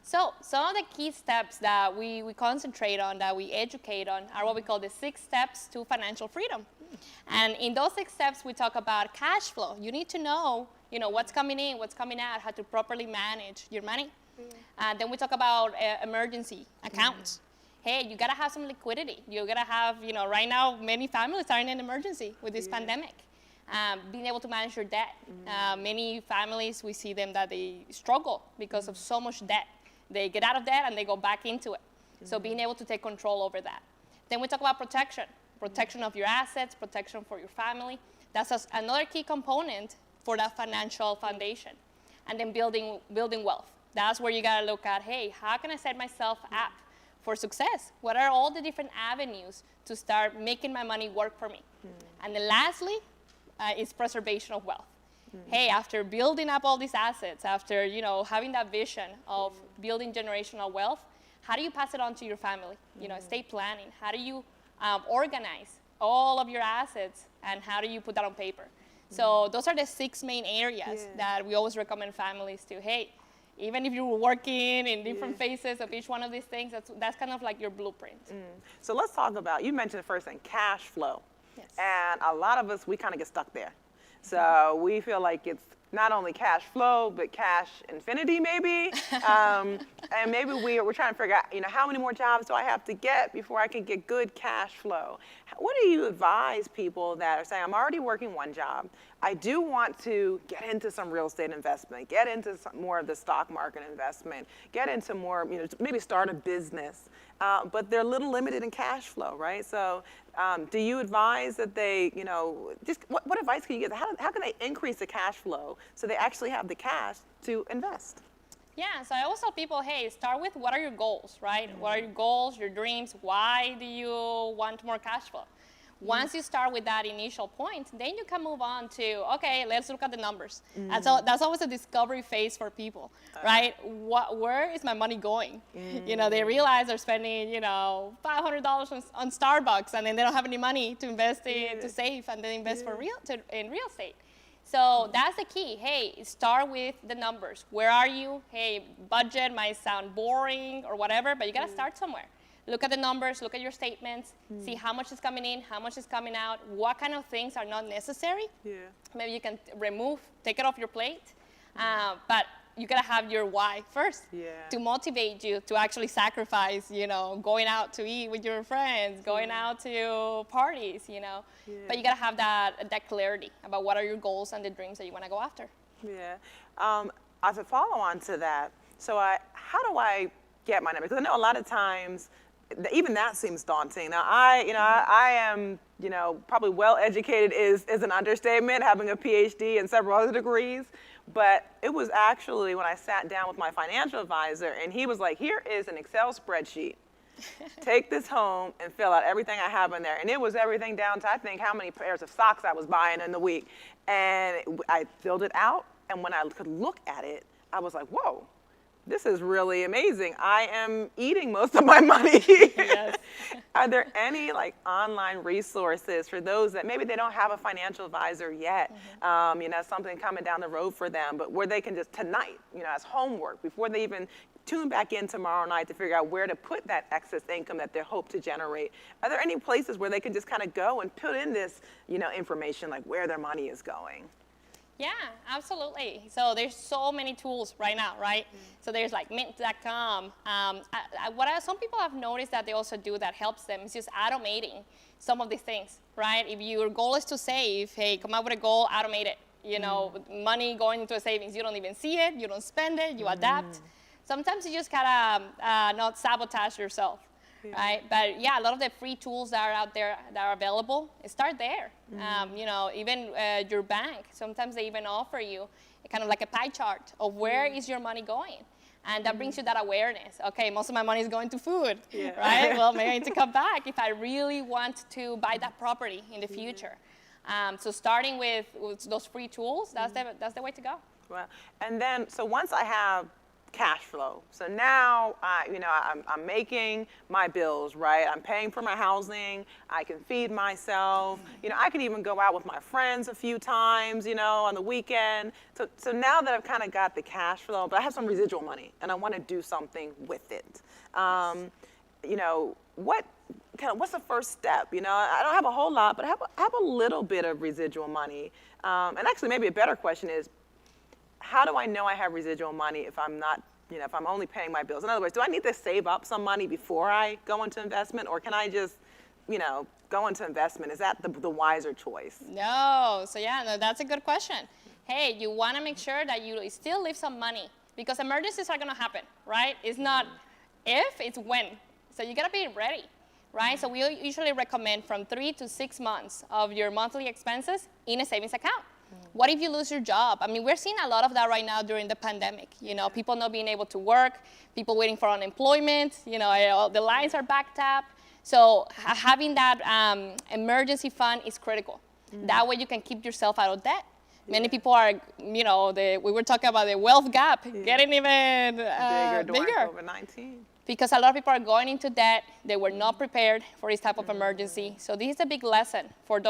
So some of the key steps that we concentrate on, that we educate on, are what we call the 6 steps to financial freedom. And in those 6 steps, we talk about cash flow. You need to know, what's coming in, what's coming out, how to properly manage your money. Then we talk about emergency accounts. Hey, you gotta have some liquidity. You gotta have, right now, many families are in an emergency with this pandemic. Being able to manage your debt. Many families, we see them that they struggle because of so much debt. They get out of debt and they go back into it. So being able to take control over that. Then we talk about protection of your assets, protection for your family. That's another key component for that financial foundation. And then building wealth. That's where you gotta look at, hey, how can I set myself up for success? What are all the different avenues to start making my money work for me? And then lastly, is preservation of wealth. Hey, after building up all these assets, after having that vision of building generational wealth, how do you pass it on to your family? Estate planning. How do you organize all of your assets, and how do you put that on paper? So those are the 6 main areas that we always recommend families to, hey, even if you were working in different phases of each one of these things, that's kind of like your blueprint. So let's talk about, you mentioned the first thing, cash flow. Yes. And a lot of us, we kind of get stuck there. So we feel like it's not only cash flow, but cash infinity maybe. And maybe we're trying to figure out, how many more jobs do I have to get before I can get good cash flow? What do you advise people that are saying, I'm already working one job, I do want to get into some real estate investment, get into some more of the stock market investment, get into more, maybe start a business, but they're a little limited in cash flow, right? So do you advise that they, just what advice can you give? How can they increase the cash flow so they actually have the cash to invest? Yeah, so I always tell people, hey, start with what are your goals, right? What are your goals, your dreams? Why do you want more cash flow? Once you start with that initial point, then you can move on to, okay, let's look at the numbers. And so that's always a discovery phase for people, right? Where is my money going? They realize they're spending, $500 on Starbucks, and then they don't have any money to invest in, to save, and then invest in real estate. So that's the key. Hey, start with the numbers. Where are you? Hey, budget might sound boring or whatever, but you gotta start somewhere. Look at the numbers, look at your statements, see how much is coming in, how much is coming out, what kind of things are not necessary. Maybe you can take it off your plate, but you gotta have your why first to motivate you to actually sacrifice, going out to eat with your friends, going out to parties, But you gotta have that clarity about what are your goals and the dreams that you wanna go after. As a follow on to that, so how do I get my number? Because I know a lot of times, even that seems daunting. Now, I am, probably well educated is an understatement, having a PhD and several other degrees. But it was actually when I sat down with my financial advisor, and he was like, here is an Excel spreadsheet. Take this home and fill out everything I have in there. And it was everything down to, I think, how many pairs of socks I was buying in the week. And I filled it out, and when I could look at it, I was like, whoa. This is really amazing. I am eating most of my money. Are there any online resources for those that maybe they don't have a financial advisor yet, something coming down the road for them, but where they can just tonight, as homework, before they even tune back in tomorrow night to figure out where to put that excess income that they hope to generate. Are there any places where they can just kind of go and put in this, information like where their money is going? Yeah, absolutely. So there's so many tools right now, right? So there's like mint.com. Some people have noticed that they also do that helps them is just automating some of these things, right? If your goal is to save, hey, come up with a goal, automate it. Money going into a savings, you don't even see it, you don't spend it, you adapt. Sometimes you just gotta not sabotage yourself. Right, but yeah, a lot of the free tools that are out there that are available, start there. Even your bank, sometimes they even offer you kind of like a pie chart of where is your money going, and that brings you that awareness. Okay, most of my money is going to food, right? Well, maybe I need to cut back if I really want to buy that property in the future. So starting with those free tools, that's the way to go. Well, and then so once I have cash flow. So now, I'm making my bills, right? I'm paying for my housing. I can feed myself. I can even go out with my friends a few times, on the weekend. So now that I've kind of got the cash flow, but I have some residual money and I want to do something with it. What's the first step? I don't have a whole lot, but I have a little bit of residual money. And actually, maybe a better question is, how do I know I have residual money if I'm not, if I'm only paying my bills? In other words, do I need to save up some money before I go into investment, or can I just, go into investment? Is that the wiser choice? No, that's a good question. Hey, you want to make sure that you still leave some money, because emergencies are going to happen, right? It's not if, it's when. So you got to be ready, right? So we usually recommend from 3 to 6 months of your monthly expenses in a savings account. What if you lose your job? I mean, we're seeing a lot of that right now during the pandemic. People not being able to work, people waiting for unemployment, the lines are backed up. So having that emergency fund is critical. That way you can keep yourself out of debt. Many people are, we were talking about the wealth gap, getting even bigger. COVID-19. Because a lot of people are going into debt. They were not prepared for this type of emergency. So this is a big lesson for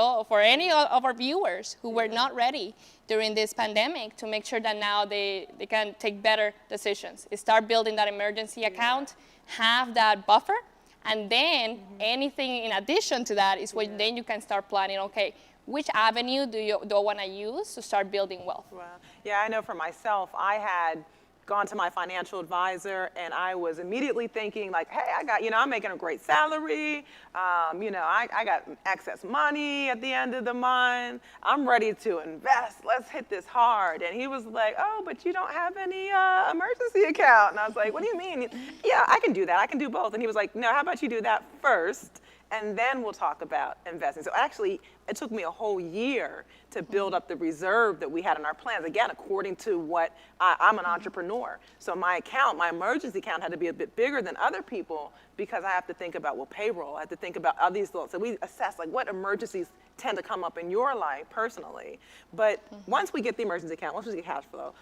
any of our viewers who were not ready during this pandemic, to make sure that now they can take better decisions. Start building that emergency account, have that buffer, and then anything in addition to that is when then you can start planning, okay, which avenue do I want to use to start building wealth? Wow. Yeah, I know for myself, I had gone to my financial advisor and I was immediately thinking like, hey, I'm making a great salary. I got excess money at the end of the month. I'm ready to invest. Let's hit this hard. And he was like, oh, but you don't have any emergency account. And I was like, what do you mean? Yeah, I can do that. I can do both. And he was like, no, how about you do that first? And then we'll talk about investing. So actually, it took me a whole year to build up the reserve that we had in our plans. Again, according to what I'm an entrepreneur. So my emergency account had to be a bit bigger than other people, because I have to think about, payroll. I have to think about all these thoughts. So we assess what emergencies tend to come up in your life personally. But once we get the emergency account, once we get cash flow,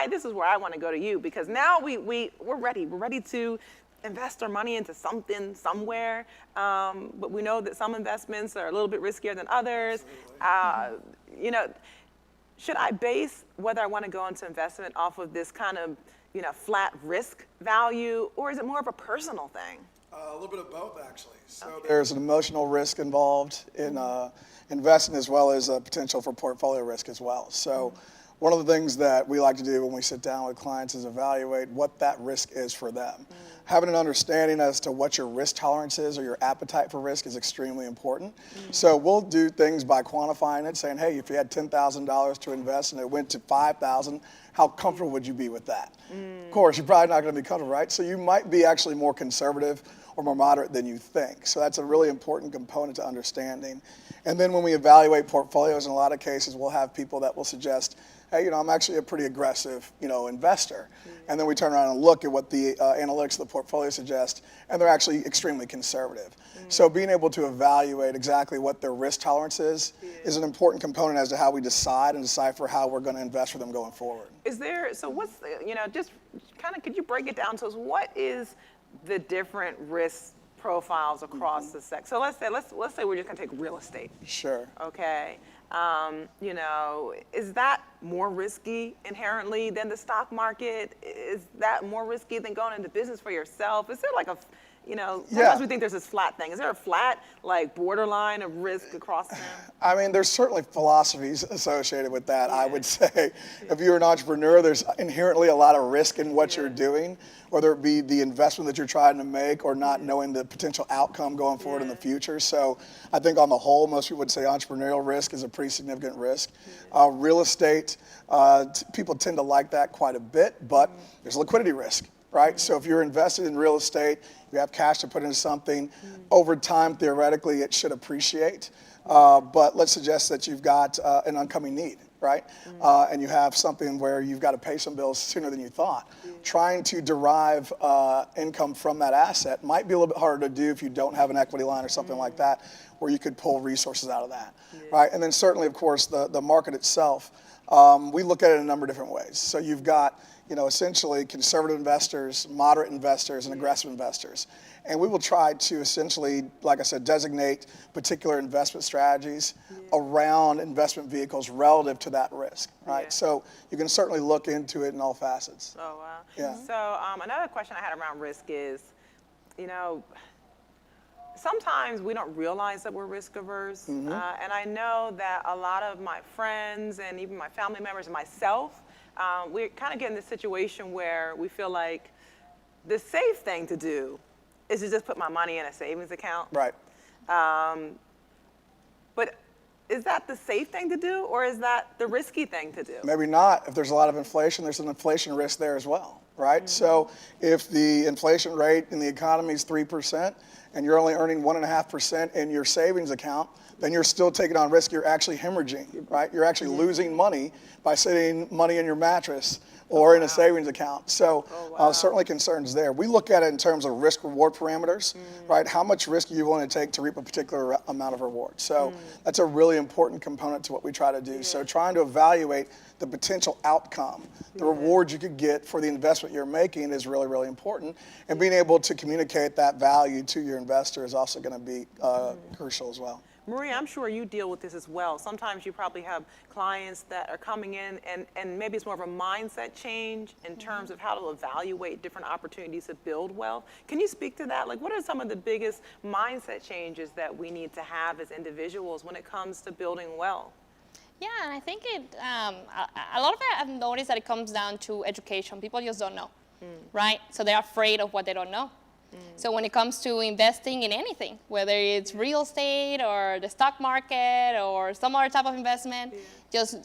this is where I want to go to you, because now we're ready. We're ready to invest our money into something somewhere, but we know that some investments are a little bit riskier than others. Should I base whether I want to go into investment off of this kind of flat risk value, or is it more of a personal thing? A little bit of both, actually. So there's an emotional risk involved in investing, as well as a potential for portfolio risk as well. So one of the things that we like to do when we sit down with clients is evaluate what that risk is for them. Having an understanding as to what your risk tolerance is, or your appetite for risk, is extremely important. So we'll do things by quantifying it, saying, hey, if you had $10,000 to invest and it went to $5,000, how comfortable would you be with that? Of course, you're probably not going to be comfortable, right? So you might be actually more conservative or more moderate than you think. So that's a really important component to understanding. And then when we evaluate portfolios, in a lot of cases, we'll have people that will suggest, hey, I'm actually a pretty aggressive, investor. And then we turn around and look at what the analytics of the portfolio suggest, and they're actually extremely conservative. So being able to evaluate exactly what their risk tolerance is an important component as to how we decide and decipher how we're going to invest for them going forward. What's just kind of, could you break it down to us? What is the different risk profiles across the sector? So let's say we're just going to take real estate. Sure. Okay. You know, is that more risky inherently than the stock market? Is that more risky than going into business for yourself? Is there like a, you know, sometimes we think there's this flat thing. Is there a flat, like, borderline of risk across them? I mean, there's certainly philosophies associated with that. I would say if you're an entrepreneur, there's inherently a lot of risk in what you're doing, whether it be the investment that you're trying to make or not knowing the potential outcome going forward in the future. So I think on the whole, most people would say entrepreneurial risk is a pretty significant risk. Real estate, people tend to like that quite a bit, but there's liquidity risk. Right? So if you're invested in real estate, you have cash to put into something, over time, theoretically, it should appreciate. But let's suggest that you've got an oncoming need, right? And you have something where you've got to pay some bills sooner than you thought. Trying to derive income from that asset might be a little bit harder to do if you don't have an equity line or something like that, where you could pull resources out of that, right? And then certainly, of course, the market itself, we look at it in a number of different ways. So you've got, you know, essentially conservative investors, moderate investors, and aggressive investors. And we will try to essentially, like I said, designate particular investment strategies around investment vehicles relative to that risk, right? So you can certainly look into it in all facets. Oh, wow. Yeah. So another question I had around risk is, you know, sometimes we don't realize that we're risk averse. And I know that a lot of my friends and even my family members and myself, we kind of get in this situation where we feel like the safe thing to do is to just put my money in a savings account. Right. But is that the safe thing to do, or is that the risky thing to do? Maybe not. If there's a lot of inflation, there's an inflation risk there as well, right? So if the inflation rate in the economy is 3% and you're only earning 1.5% in your savings account, then you're still taking on risk. You're actually hemorrhaging, right? You're actually losing money by sitting money in your mattress or in a savings account. So certainly concerns there. We look at it in terms of risk reward parameters, right? How much risk are you willing to take to reap a particular amount of reward? So that's a really important component to what we try to do. So trying to evaluate the potential outcome, the reward you could get for the investment you're making is really, really important. And being able to communicate that value to your investor is also going to be crucial as well. Maria, I'm sure you deal with this as well. Sometimes you probably have clients that are coming in and maybe it's more of a mindset change in terms of how to evaluate different opportunities to build wealth. Can you speak to that? Like, what are some of the biggest mindset changes that we need to have as individuals when it comes to building wealth? Yeah, and I think a lot of it, I've noticed that it comes down to education. People just don't know, right? So they're afraid of what they don't know. So when it comes to investing in anything, whether it's real estate or the stock market or some other type of investment, just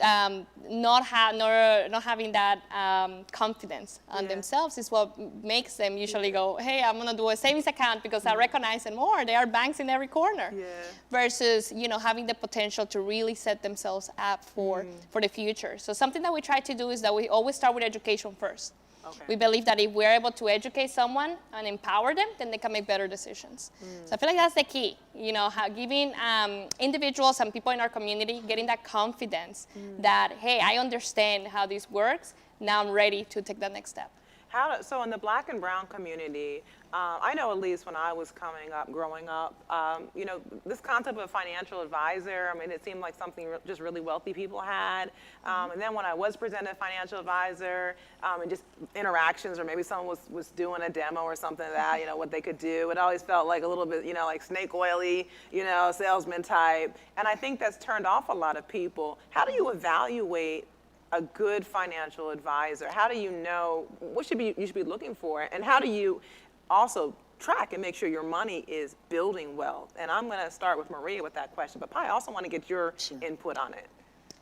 not having that confidence on themselves is what makes them usually go, hey, I'm going to do a savings account because I recognize it more. There are banks in every corner. Versus, you know, having the potential to really set themselves up for the future. So something that we try to do is that we always start with education first. We believe that if we're able to educate someone and empower them, then they can make better decisions. So I feel like that's the key, you know, giving individuals and people in our community getting that confidence that, hey, I understand how this works. Now I'm ready to take that next step. So in the Black and Brown community, I know at least when I was growing up, you know, this concept of a financial advisor, I mean, it seemed like something just really wealthy people had. And then when I was presented a financial advisor and just interactions, or maybe someone was doing a demo or something like that, you know, what they could do, it always felt like a little bit, you know, like snake oily, you know, salesman type. And I think that's turned off a lot of people. How do you evaluate a good financial advisor? How do you know what you should be looking for, and how do you also track and make sure your money is building wealth? And I'm going to start with Maria with that question, but I also want to get your input on it.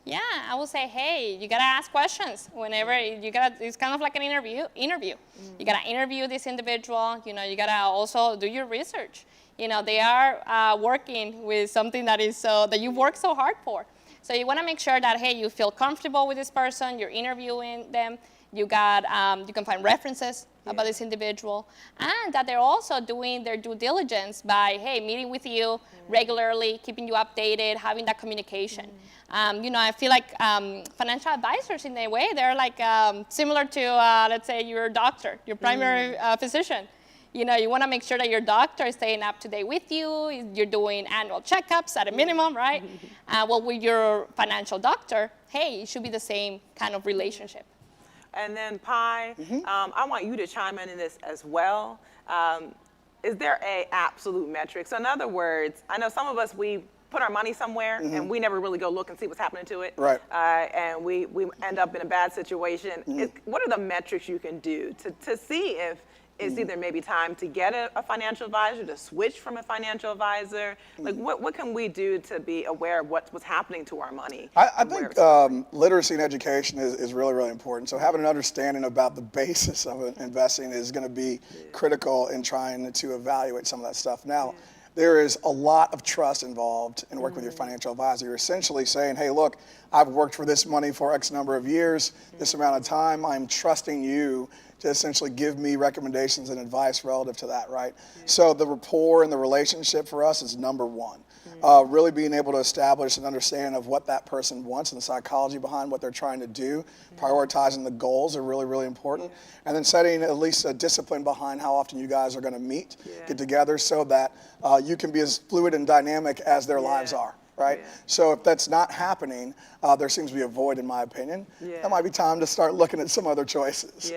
Yeah, I would say, hey, you gotta ask questions whenever it's kind of like an interview. You gotta interview this individual. You know, you gotta also do your research. You know, they are working with something that is that you've worked so hard for. So you want to make sure that, hey, you feel comfortable with this person, you're interviewing them, you can find references about this individual, and that they're also doing their due diligence by, hey, meeting with you regularly, keeping you updated, having that communication. You know, I feel like financial advisors, in a way, they're like similar to, let's say, your doctor, your primary physician. You know, you want to make sure that your doctor is staying up to date with you. You're doing annual checkups at a minimum, right? Well, with your financial doctor, hey, it should be the same kind of relationship. And then Pi, I want you to chime in this as well. Is there a absolute metric? So in other words, I know some of us, we put our money somewhere and we never really go look and see what's happening to it. Right. And we end up in a bad situation. What are the metrics you can do to see if it's either maybe time to get a financial advisor, to switch from a financial advisor? Like what can we do to be aware of what's happening to our money? I think literacy and education is really, really important. So having an understanding about the basis of investing is going to be critical in trying to evaluate some of that stuff. Now, there is a lot of trust involved in working with your financial advisor. You're essentially saying, hey, look, I've worked for this money for X number of years, this amount of time. I'm trusting you to essentially give me recommendations and advice relative to that, right? So the rapport and the relationship for us is number one. Really being able to establish an understanding of what that person wants and the psychology behind what they're trying to do, prioritizing the goals are really, really important. And then setting at least a discipline behind how often you guys are going to meet, get together, so that you can be as fluid and dynamic as their lives are. Right? So if that's not happening, there seems to be a void, in my opinion. It might be time to start looking at some other choices.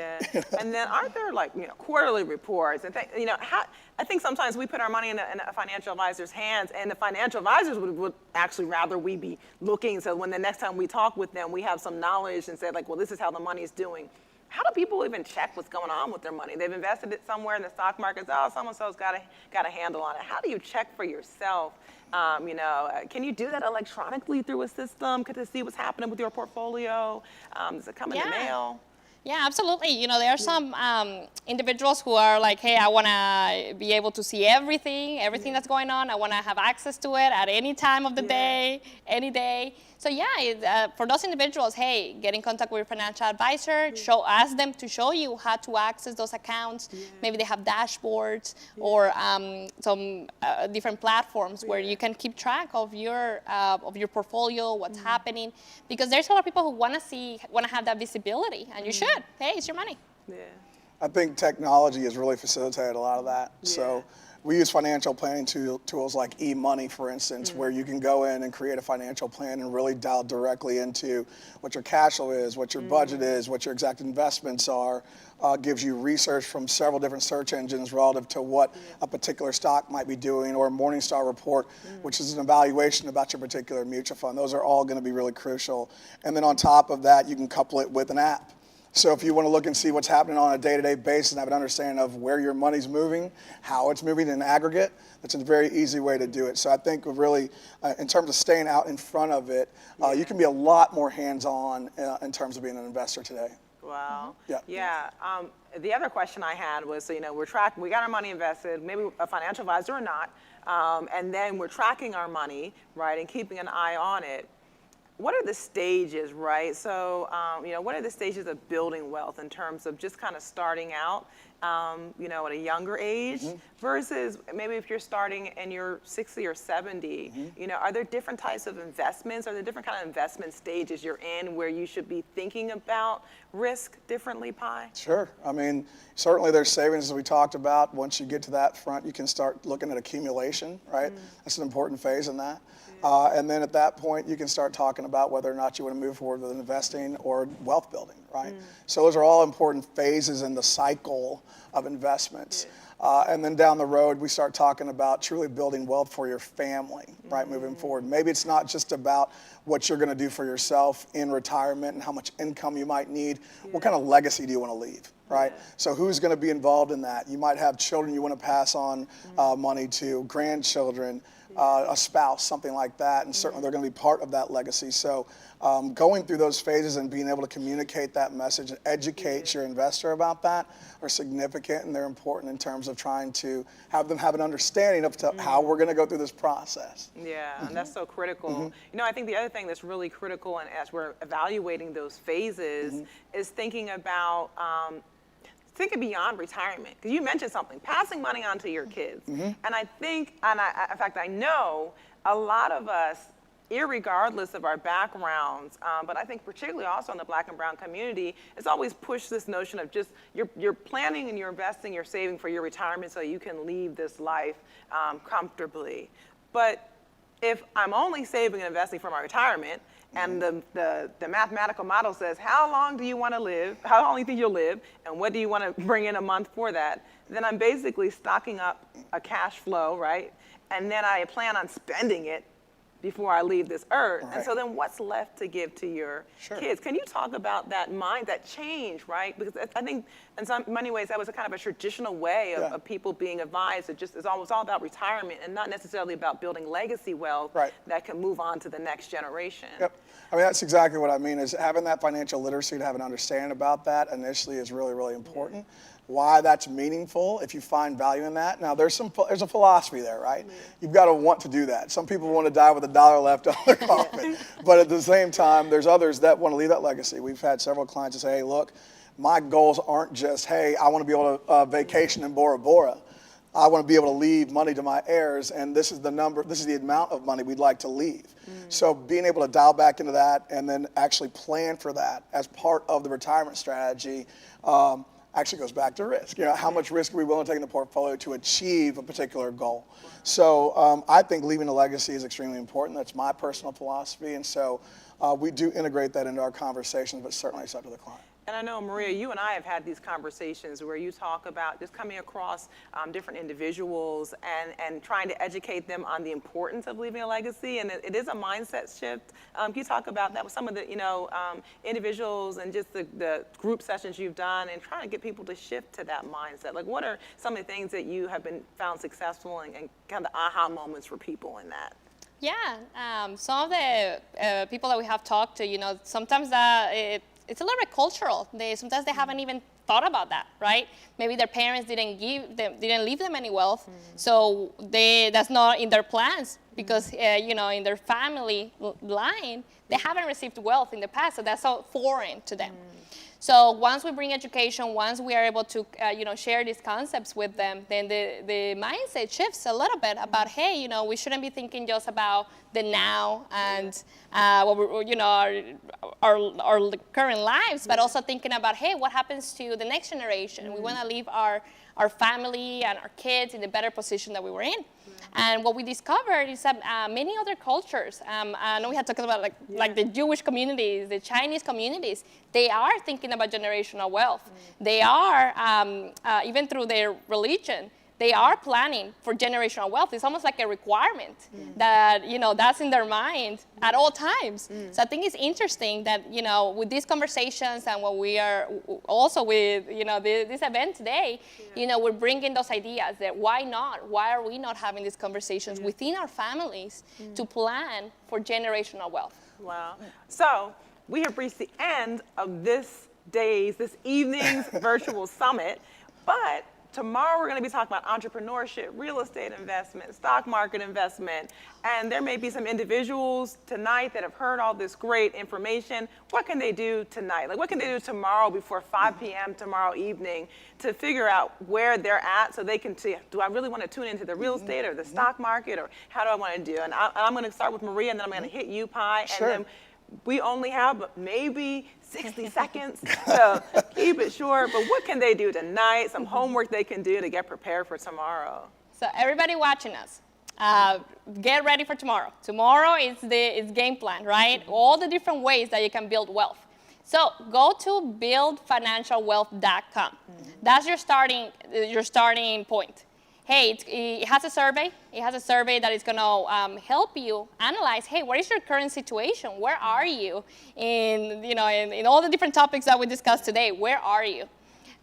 And then aren't there quarterly reports and I think sometimes we put our money in a financial advisor's hands, and the financial advisors would actually rather we be looking, so when the next time we talk with them, we have some knowledge and say like, well, this is how the money's doing. How do people even check what's going on with their money? They've invested it somewhere in the stock market. Oh, so-and-so's got a handle on it. How do you check for yourself? Can you do that electronically through a system to see what's happening with your portfolio? Does it come in the mail? Yeah, absolutely. There are some individuals who are like, hey, I want to be able to see everything that's going on. I want to have access to it at any time of the day, any day. So for those individuals, hey, get in contact with your financial advisor, ask them to show you how to access those accounts. Maybe they have dashboards or some different platforms where you can keep track of your portfolio, what's happening, because there's a lot of people who want to have that visibility, and you should. Hey, it's your money. I think technology has really facilitated a lot of that. So we use financial planning tools like eMoney, for instance, where you can go in and create a financial plan and really dial directly into what your cash flow is, what your budget is, what your exact investments are. Gives you research from several different search engines relative to what a particular stock might be doing, or a Morningstar report, which is an evaluation about your particular mutual fund. Those are all going to be really crucial. And then on top of that, you can couple it with an app. So if you want to look and see what's happening on a day-to-day basis and have an understanding of where your money's moving, how it's moving in aggregate, that's a very easy way to do it. So I think really, in terms of staying out in front of it, you can be a lot more hands-on in terms of being an investor today. Wow. The other question I had was, we got our money invested, maybe a financial advisor or not, and then we're tracking our money, right, and keeping an eye on it. What are the stages, right? So, what are the stages of building wealth in terms of just kind of starting out, at a younger age versus maybe if you're starting and you're 60 or 70, are there different types of investments? Are there different kind of investment stages you're in where you should be thinking about risk differently, Pi? Sure. I mean, certainly there's savings, as we talked about. Once you get to that front, you can start looking at accumulation, right? That's an important phase in that. And then at that point, you can start talking about whether or not you want to move forward with investing or wealth building, right? So those are all important phases in the cycle of investments. And then down the road, we start talking about truly building wealth for your family, right, moving forward. Maybe it's not just about what you're going to do for yourself in retirement and how much income you might need. What kind of legacy do you want to leave, right? So who's going to be involved in that? You might have children you want to pass on money to, grandchildren, a spouse, something like that, and certainly they're going to be part of that legacy. So going through those phases and being able to communicate that message and educate your investor about that are significant, and they're important in terms of trying to have them have an understanding of how we're going to go through this process. And that's so critical. I think the other thing that's really critical, and as we're evaluating those phases, is thinking about thinking beyond retirement, because you mentioned something, passing money on to your kids. And I think, in fact, I know a lot of us irregardless of our backgrounds, but I think particularly also in the Black and brown community, it's always pushed this notion of just you're planning and you're investing, you're saving for your retirement so you can leave this life comfortably. But if I'm only saving and investing for my retirement, and the mathematical model says, how long do you want to live? How long do you think you'll live? And what do you want to bring in a month for that? Then I'm basically stocking up a cash flow, right? And then I plan on spending it before I leave this earth. Right. And so then what's left to give to your kids? Can you talk about that mind, that change, right? Because I think in many ways that was a kind of a traditional way of people being advised. It's all about retirement and not necessarily about building legacy wealth that can move on to the next generation. Yep. I mean, that's exactly what I mean, is having that financial literacy, to have an understanding about that initially is really, really important. Why that's meaningful, if you find value in that. Now, there's a philosophy there, right? You've got to want to do that. Some people want to die with $1 left on their coffin, but at the same time, there's others that want to leave that legacy. We've had several clients that say, hey, look, my goals aren't just, hey, I want to be able to vacation in Bora Bora. I want to be able to leave money to my heirs, and this is the amount of money we'd like to leave. So being able to dial back into that and then actually plan for that as part of the retirement strategy actually goes back to risk. You know, how much risk are we willing to take in the portfolio to achieve a particular goal? So I think leaving a legacy is extremely important. That's my personal philosophy, and so we do integrate that into our conversations, but certainly it's up to the client. And I know, Maria, you and I have had these conversations where you talk about just coming across different individuals and trying to educate them on the importance of leaving a legacy. And it is a mindset shift. Can you talk about that with some of the individuals and just the group sessions you've done and trying to get people to shift to that mindset? Like, what are some of the things that you have found successful and kind of the aha moments for people in that? Yeah, some of the people that we have talked to, sometimes it's a little bit cultural. Sometimes they haven't even thought about that, right? Maybe their parents didn't leave them any wealth, so that's not in their plans because in their family line they haven't received wealth in the past, so that's so foreign to them. So once we bring education, once we are able to share these concepts with them, then the mindset shifts a little bit about, hey, we shouldn't be thinking just about the now and our current lives, but also thinking about, hey, what happens to the next generation? We want to leave our family and our kids in the better position that we were in. And what we discovered is that many other cultures, I know we had talked about like the Jewish communities, the Chinese communities, they are thinking about generational wealth. They are, even through their religion, they are planning for generational wealth. It's almost like a requirement that, that's in their mind at all times. So I think it's interesting that, with these conversations and what we are also with, this event today, we're bringing those ideas that why not? Why are we not having these conversations within our families to plan for generational wealth? Wow. So we have reached the end of this evening's virtual summit, but tomorrow we're going to be talking about entrepreneurship, real estate investment, stock market investment, and there may be some individuals tonight that have heard all this great information. What can they do tonight? Like, what can they do tomorrow before 5 p.m. tomorrow evening to figure out where they're at so they can see, do I really want to tune into the real estate or the stock market, or how do I want to do? And I'm going to start with Maria, and then I'm going to hit you, Pi, and then we only have maybe 60 seconds to keep it short, but what can they do tonight? Some homework they can do to get prepared for tomorrow. So everybody watching us, get ready for tomorrow. Tomorrow is game plan, right? All the different ways that you can build wealth. So go to buildfinancialwealth.com. That's your starting point. Hey, it has a survey. It has a survey that is going to help you analyze, hey, what is your current situation? Where are you in all the different topics that we discussed today? Where are you?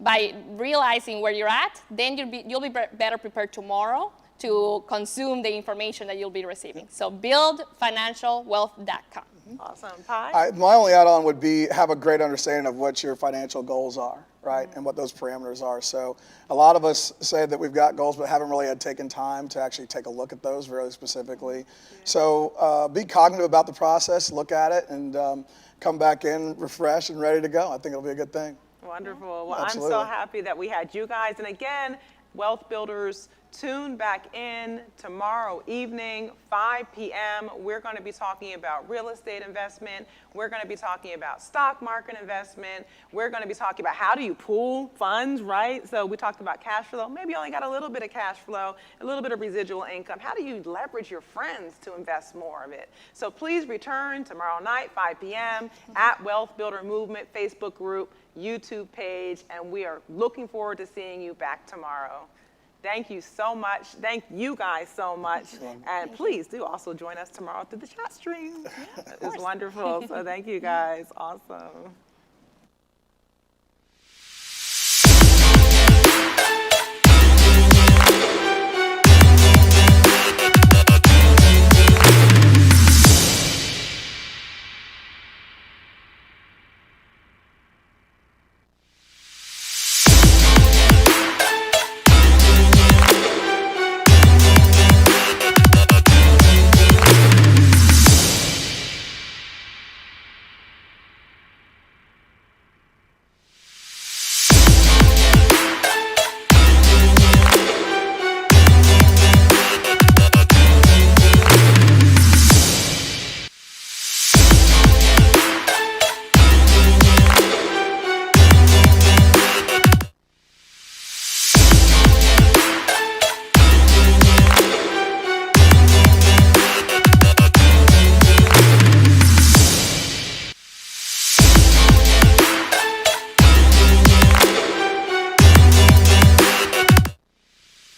By realizing where you're at, then you'll be better prepared tomorrow to consume the information that you'll be receiving. So buildfinancialwealth.com. Awesome. Pi? My only add-on would be have a great understanding of what your financial goals are, right, and what those parameters are. So a lot of us say that we've got goals but haven't really taken time to actually take a look at those very specifically. So be cognitive about the process, look at it, and come back in refreshed and ready to go. I think it'll be a good thing. Wonderful. Well, Absolutely. I'm so happy that we had you guys. And again, Wealth Builders Tune back in tomorrow evening, 5 p.m. We're going to be talking about real estate investment. We're going to be talking about stock market investment. We're going to be talking about how do you pool funds, right? So we talked about cash flow. Maybe you only got a little bit of cash flow, a little bit of residual income. How do you leverage your friends to invest more of it? So please return tomorrow night, 5 p.m. at Wealth Builder Movement Facebook group, YouTube page, and we are looking forward to seeing you back tomorrow. Thank you so much. Thank you guys so much. And please do also join us tomorrow through the chat stream. It's wonderful. So thank you guys. Awesome.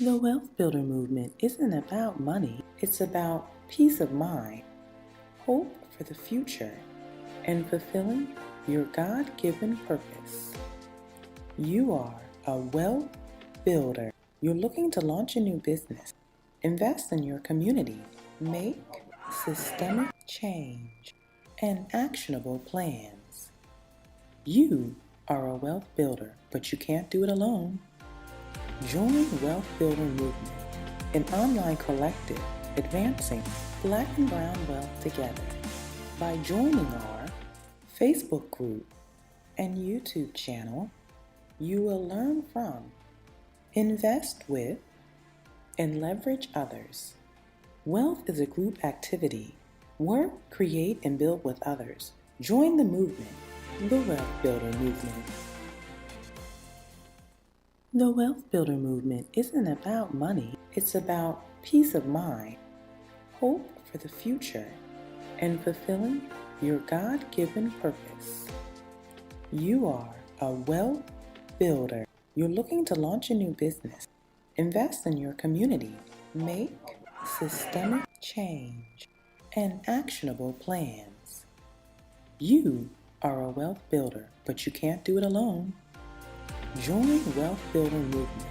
The Wealth Builder movement isn't about money, it's about peace of mind, hope for the future, and fulfilling your God-given purpose. You are a wealth builder. You're looking to launch a new business, invest in your community, make systemic change, and actionable plans. You are a wealth builder, but you can't do it alone. Join Wealth Builder Movement, an online collective advancing Black and brown wealth together. By joining our Facebook group and YouTube channel, you will learn from, invest with, and leverage others. Wealth is a group activity. Work, create, and build with others. Join the movement, the Wealth Builder Movement. The Wealth Builder movement isn't about money, it's about peace of mind, hope for the future, and fulfilling your God-given purpose. You are a wealth builder. You're looking to launch a new business, invest in your community, make systemic change, and actionable plans. You are a wealth builder, but you can't do it alone. Join Wealth Builder Movement,